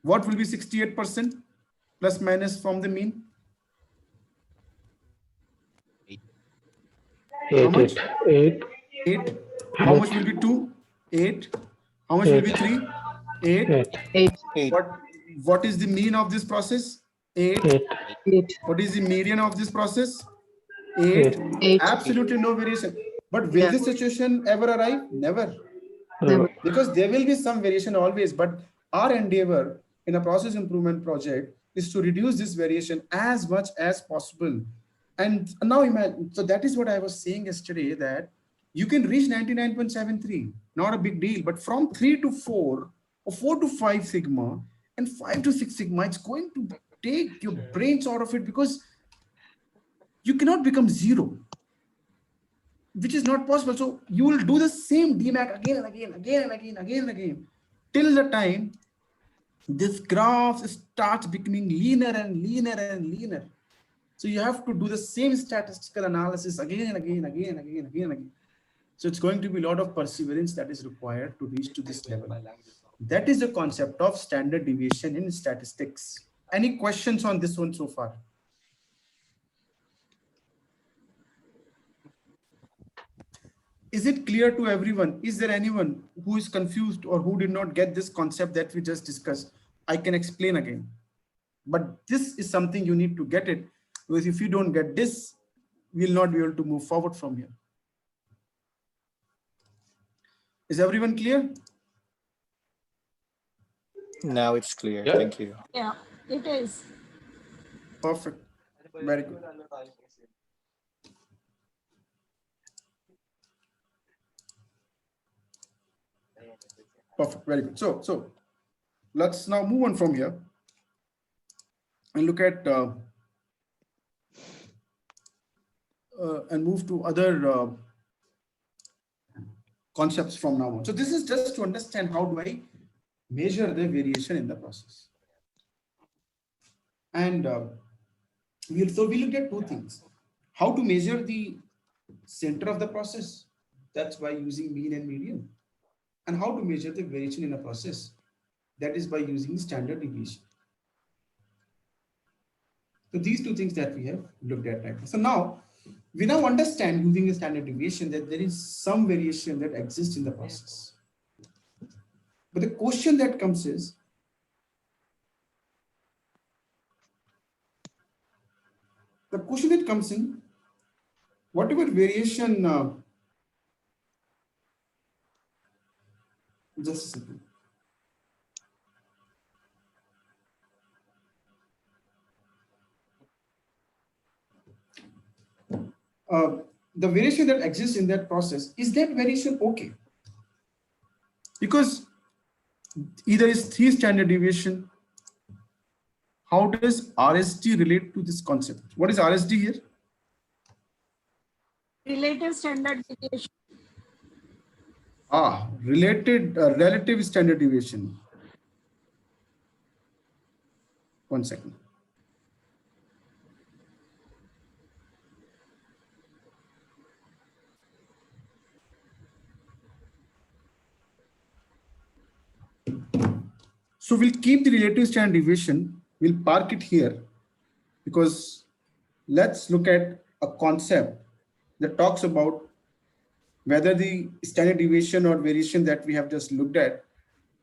What will be 68% plus minus from the mean? 8. How much? 8. 8. How much will be 2? 8. How much will be 3? 8. 8. What is the mean of this process? 8. 8. What is the median of this process? 8. 8. Absolutely no variation. But will this situation ever arrive? Never. Never. Because there will be some variation always, but our endeavor in a process improvement project is to reduce this variation as much as possible. And now imagine, so that is what I was saying yesterday, that you can reach 99.73, not a big deal, but from 3 to 4 or 4 to 5 sigma and 5 to 6 sigma, it's going to take your brains out of it because you cannot become 0, which is not possible. So you will do the same DMAIC again and again, till the time this graph starts becoming leaner and leaner. So you have to do the same statistical analysis again and again. So it's going to be a lot of perseverance that is required to reach to this level. That is the concept of standard deviation in statistics. Any questions on this one so far? Is it clear to everyone? Is there anyone who is confused or who did not get this concept that we just discussed? I can explain again. But this is something you need to get it, because if you don't get this, we'll not be able to move forward from here. Is everyone clear? Now it's clear. Yeah. Thank you. Yeah, it is. Perfect. Very good. Perfect. Very good. So let's now move on from here and look at and move to other concepts from now on. So this is just to understand how do I measure the variation in the process. And we looked at two things: how to measure the center of the process, that's by using mean and median, and how to measure the variation in a process, that is by using standard deviation. So these two things that we have looked at right now. So now we understand using a standard deviation that there is some variation that exists in the process. But the question that comes is, whatever variation, just a second. The variation that exists in that process, is that variation okay? Because either is 3 standard deviation. How does RSD relate to this concept? What is RSD here? Relative standard deviation. Relative standard deviation. One second. So we'll keep the relative standard deviation. We'll park it here because let's look at a concept that talks about whether the standard deviation or variation that we have just looked at,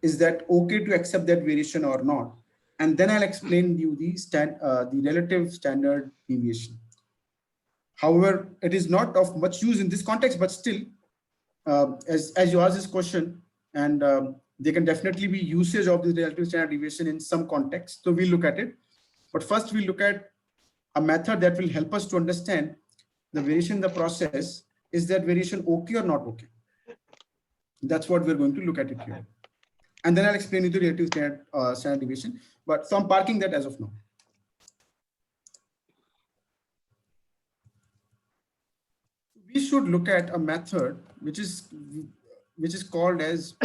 is that okay to accept that variation or not? And then I'll explain you the relative standard deviation. However, it is not of much use in this context, but still, as you ask this question, and there can definitely be usage of the relative standard deviation in some context. So we'll look at it. But first, we'll look at a method that will help us to understand the variation in the process. Is that variation okay or not okay? That's what we're going to look at it here. And then I'll explain you the relative standard deviation. But so I'm parking that as of now. We should look at a method which is called as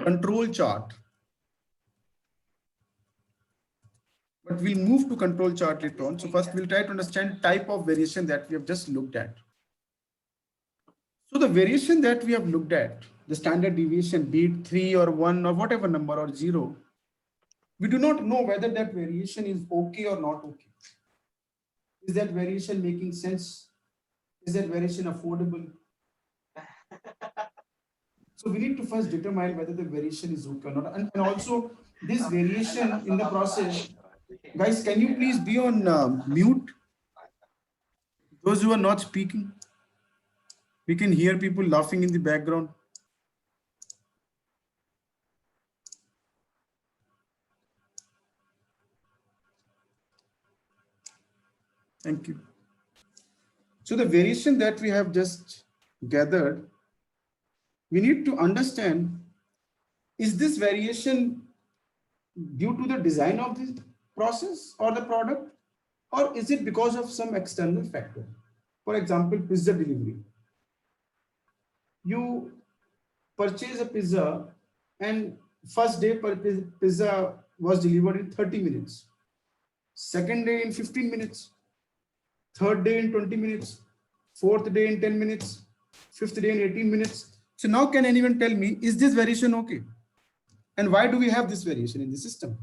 control chart. But we'll move to control chart later on. So first we'll try to understand type of variation that we have just looked at. So the variation that we have looked at, the standard deviation, be it 3 or 1 or whatever number or 0, we do not know whether that variation is okay or not okay. Is that variation making sense? Is that variation affordable? So we need to first determine whether the variation is okay or not. And also this variation in the process, guys, can you please be on mute? Those who are not speaking. We can hear people laughing in the background. Thank you. So the variation that we have just gathered, we need to understand, is this variation due to the design of the process or the product, or is it because of some external factor? For example, pizza delivery. You purchase a pizza and first day pizza was delivered in 30 minutes. Second day in 15 minutes. Third day in 20 minutes. Fourth day in 10 minutes. Fifth day in 18 minutes. So now can anyone tell me, is this variation okay? And why do we have this variation in the system?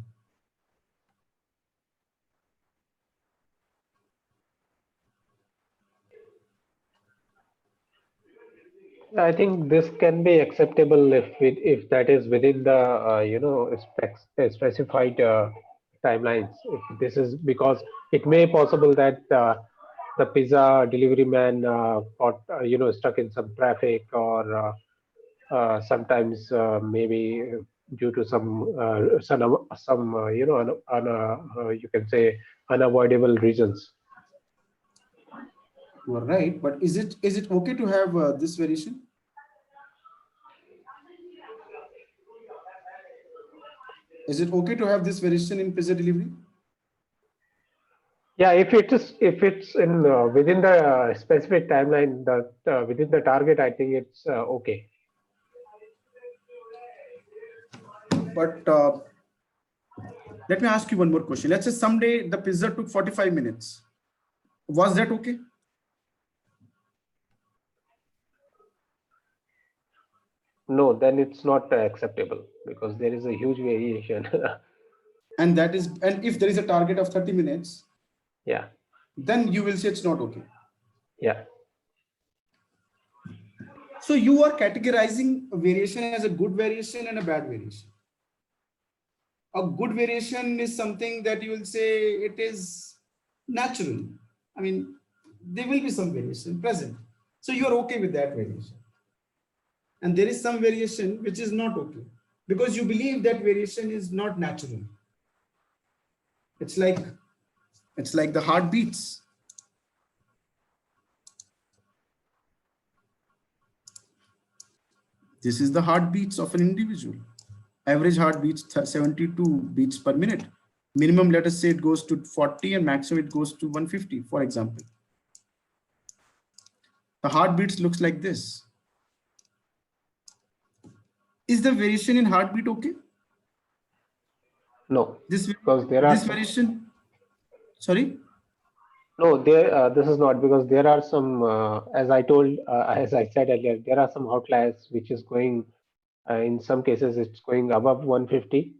I think this can be acceptable if that is within the specified timelines. If this is because it may possible that the pizza delivery man got stuck in some traffic, or sometimes maybe due to some you can say unavoidable reasons. You are right, but is it okay to have this variation? Is it okay to have this variation in pizza delivery? Yeah, if it's in within the specific timeline, that within the target, I think it's okay. But let me ask you one more question. Let's say someday the pizza took 45 minutes. Was that okay? No, then it's not acceptable because there is a huge variation. And if there is a target of 30 minutes, yeah, then you will say it's not okay. yeah. So you are categorizing a variation as a good variation and a bad variation. A good variation is something that you will say it is natural. I mean, there will be some variation present. So you are okay with that variation. And there is some variation which is not okay because you believe that variation is not natural. It's like the heartbeats. This is the heartbeats of an individual. Average heartbeats 72 beats per minute. Minimum, let us say it goes to 40 and maximum it goes to 150, for example. The heartbeats looks like this. Is the variation in heartbeat okay? No, this variation. Sorry. No, this is not, because there are some, as I said earlier, there are some outliers which is going, in some cases it's going above 150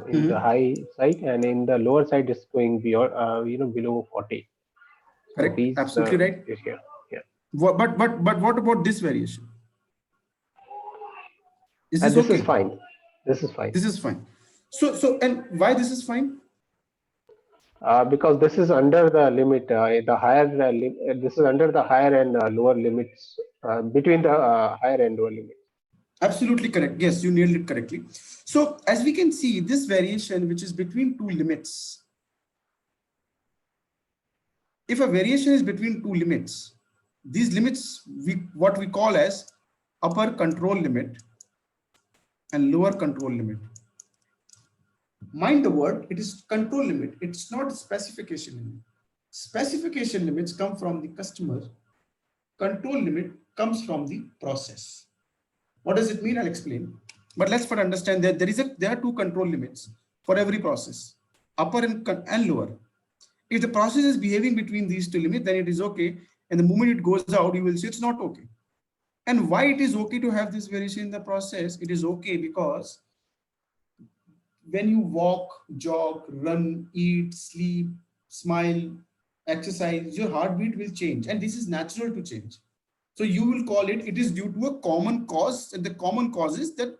in the high side, and in the lower side it's going beyond, below 40. Correct. So Absolutely right. Yeah. But what about this variation? Is this this okay? is fine. This is fine. This is fine. So and why this is fine? Because this is under the limit, the higher this is under the higher and lower limits, between the higher and lower limits. Absolutely correct. Yes, you nailed it correctly. So as we can see, this variation, which is between two limits, if a variation is between two limits, these limits, what we call as upper control limit and lower control limit. Mind the word, it is control limit. It's not specification limit. Specification limits come from the customer. Control limit comes from the process. What does it mean? I'll explain. But let's first understand that there are two control limits for every process, upper and lower. If the process is behaving between these two limits, then it is okay. And the moment it goes out, you will say it's not okay. And why it is okay to have this variation in the process? It is okay because when you walk, jog, run, eat, sleep, smile, exercise, your heartbeat will change. And this is natural to change. So you will call it is due to a common cause. And the common cause is that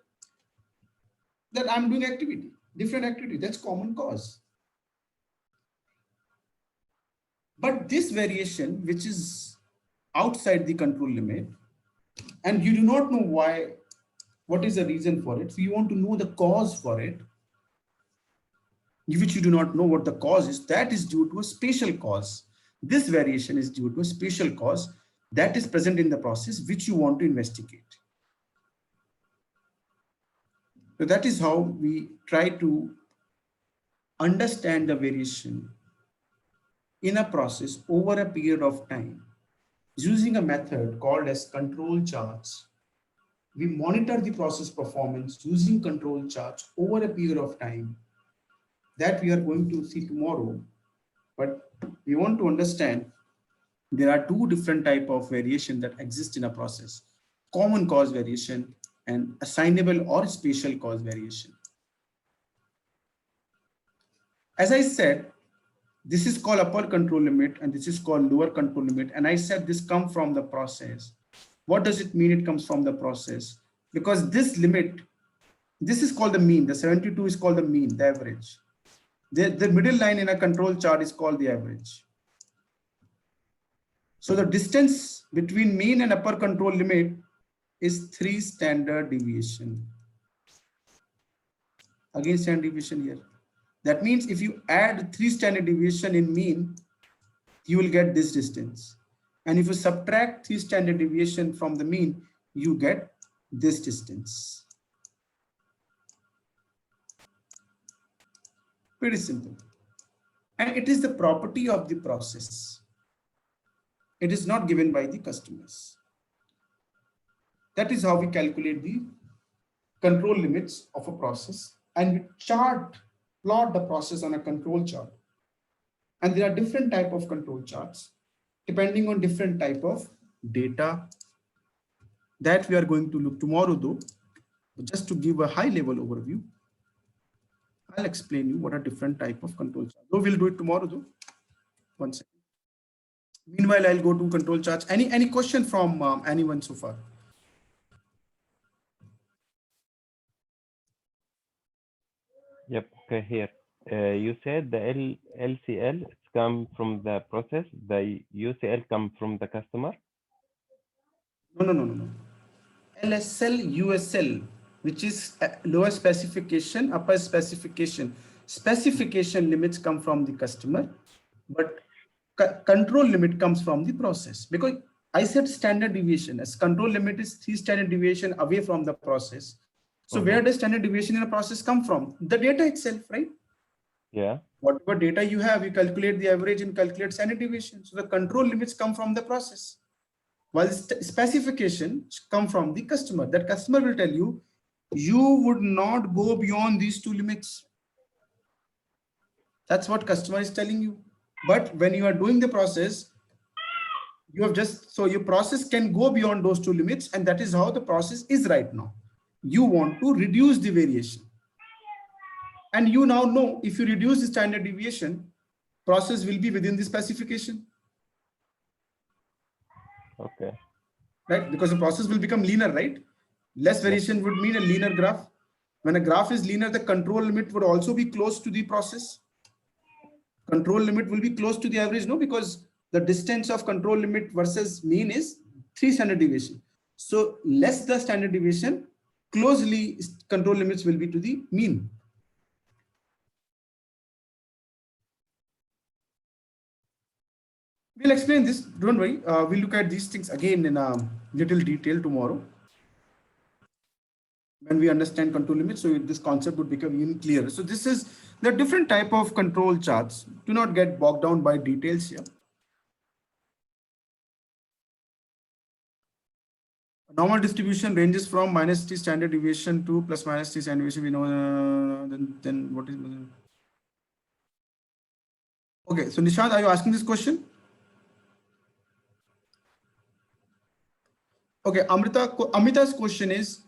I'm doing activity, different activity. That's common cause. But this variation, which is outside the control limit, and you do not know why, what is the reason for it. So you want to know the cause for it, which you do not know what the cause is. That is due to a spatial cause. This variation is due to a spatial cause that is present in the process, which you want to investigate. So that is how we try to understand the variation in a process over a period of time using a method called as control charts. We monitor the process performance using control charts over a period of time that we are going to see tomorrow. But we want to understand there are two different types of variation that exist in a process: common cause variation and assignable or spatial cause variation. As I said, this is called upper control limit and this is called lower control limit. And I said this comes from the process. What does it mean it comes from the process? Because this limit, this is called the mean. The 72 is called the mean, the average. The middle line in a control chart is called the average. So the distance between mean and upper control limit is 3 standard deviation. Again, standard deviation here. That means if you add 3 standard deviation in mean, you will get this distance. And if you subtract 3 standard deviation from the mean, you get this distance. Pretty simple. And it is the property of the process. It is not given by the customers. That is how we calculate the control limits of a process, and we plot the process on a control chart. And there are different type of control charts depending on different type of data that we are going to look tomorrow though. But just to give a high level overview, I'll explain you what are different type of control charts. So we'll do it tomorrow though. One second. Meanwhile, I'll go to control charts. Any question from anyone so far? Yep. Okay. Here, you said the LCL come from the process. The UCL come from the customer. No. LSL, USL, which is lower specification, upper specification. Specification limits come from the customer, but control limit comes from the process. Because I said standard deviation, as control limit is 3 standard deviation away from the process. So where does standard deviation in a process come from? The data itself, right? Yeah. Whatever data you have, you calculate the average and calculate standard deviation. So the control limits come from the process, while specifications come from the customer. That customer will tell you, you would not go beyond these 2 limits. That's what customer is telling you. But when you are doing the process, you have so your process can go beyond those 2 limits, and that is how the process is right now. You want to reduce the variation. And you now know if you reduce the standard deviation, process will be within the specification. Okay. Right? Because the process will become leaner, right? Less variation would mean a leaner graph. When a graph is leaner, the control limit would also be close to the process. Control limit will be close to the average, no? Because the distance of control limit versus mean is 3 standard deviation. So less the standard deviation, closely control limits will be to the mean. We'll explain this, don't worry. We'll look at these things again in a little detail tomorrow when we understand control limits. So this concept would become even clearer. So this is the different type of control charts. Do not get bogged down by details here. Normal distribution ranges from -3 standard deviation to +/- standard deviation. We know then what is. Okay, so Nishant, are you asking this question? Okay, Amita's question is,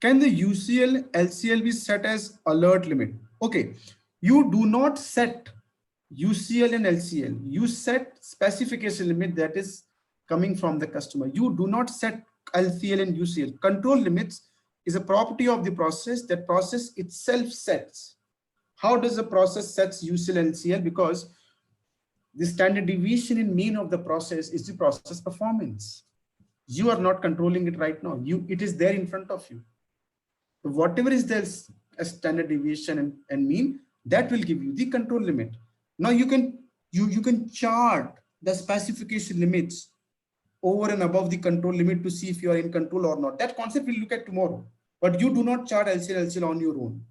can the UCL, LCL be set as alert limit? Okay, you do not set UCL and LCL. You set specification limit that is coming from the customer. You do not set LCL and UCL. Control limits is a property of the process that process itself sets. How does the process sets UCL and LCL? Because the standard deviation in mean of the process is the process performance. You are not controlling it right now. It is there in front of you. So whatever is there as standard deviation and mean, that will give you the control limit. Now you can chart the specification limits over and above the control limit to see if you are in control or not. That concept we'll look at tomorrow. But you do not chart LCL on your own.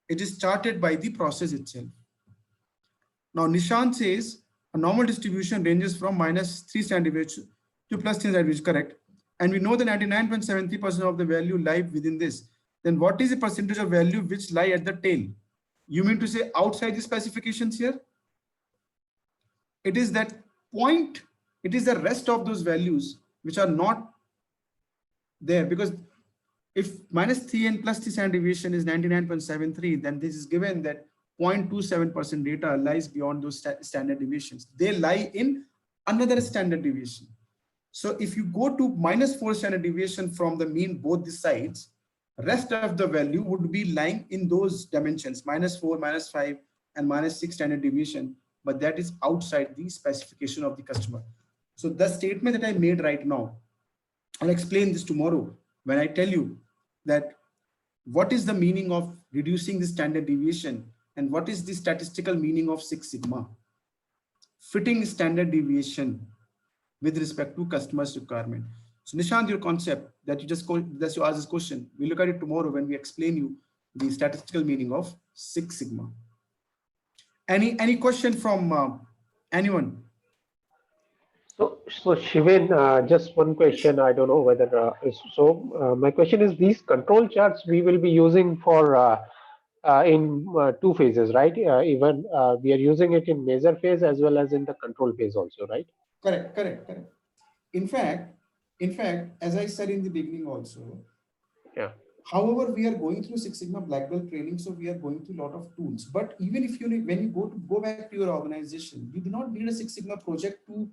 It is charted by the process itself. Now Nishant says a normal distribution ranges from -3 standard deviation to +3 standard deviation, correct? And we know that 99.73% of the value lie within this. Then what is the percentage of value which lie at the tail? You mean to say outside the specifications here? It is that point, it is the rest of those values which are not there, because if -3 and +3 standard deviation is 99.73, then this is given that 0.27% data lies beyond those standard deviations. They lie in another standard deviation. So if you go to -4 standard deviation from the mean both the sides, rest of the value would be lying in those dimensions, -4, -5, and -6 standard deviation, but that is outside the specification of the customer. So the statement that I made right now, I'll explain this tomorrow when I tell you that what is the meaning of reducing the standard deviation and what is the statistical meaning of 6 sigma. Fitting standard deviation with respect to customers' requirement. So Nishant, your concept that you just asked this question, we look at it tomorrow when we explain you the statistical meaning of Six Sigma. Any question from anyone? So Shivin, just one question. I don't know whether my question is, these control charts we will be using for in two phases, right? Even we are using it in measure phase as well as in the control phase also, right? Correct. In fact, as I said in the beginning also, yeah. However, we are going through Six Sigma Black Belt training, so we are going through a lot of tools. But even if you need, when you go back to your organization, you do not need a Six Sigma project to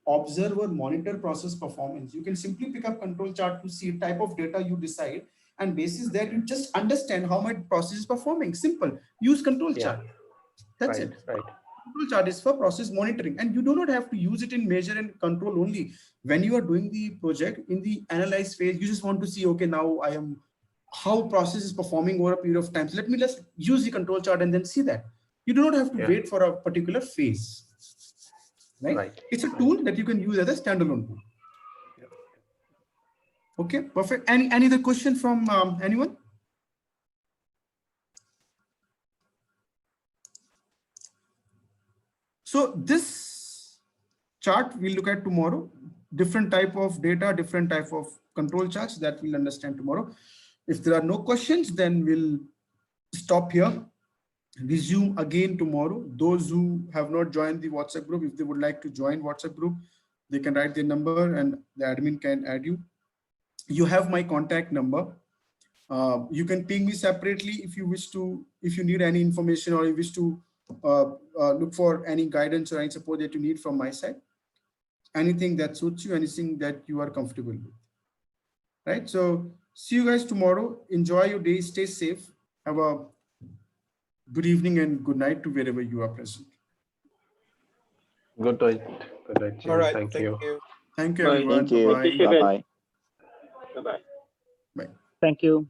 observe or monitor process performance. You can simply pick up control chart to see type of data you decide, and basis that you just understand how my process is performing. Simple. Use control chart. That's it. Right. Control chart is for process monitoring, and you do not have to use it in measure and control only. When you are doing the project in the analyze phase, you just want to see, okay, now how process is performing over a period of time. So let's use the control chart and then see that. You do not have to wait for a particular phase. Right? It's a tool that you can use as a standalone tool. Okay, perfect. Any other question from anyone? So this chart we'll look at tomorrow. Different type of data, different type of control charts that we'll understand tomorrow. If there are no questions, then we'll stop here. Resume again tomorrow. Those who have not joined the WhatsApp group, if they would like to join WhatsApp group, they can write their number and the admin can add you. You have my contact number. You can ping me separately if you need any information or you wish to look for any guidance or any support that you need from my side. Anything that suits you, anything that you are comfortable with. Right? So see you guys tomorrow. Enjoy your day. Stay safe. Have a good evening and good night to wherever you are present. Good night. Good night. All right. Thank you. Thank you, everyone. Thank you. Bye-bye. Bye-bye. Bye-bye. Bye. Thank you.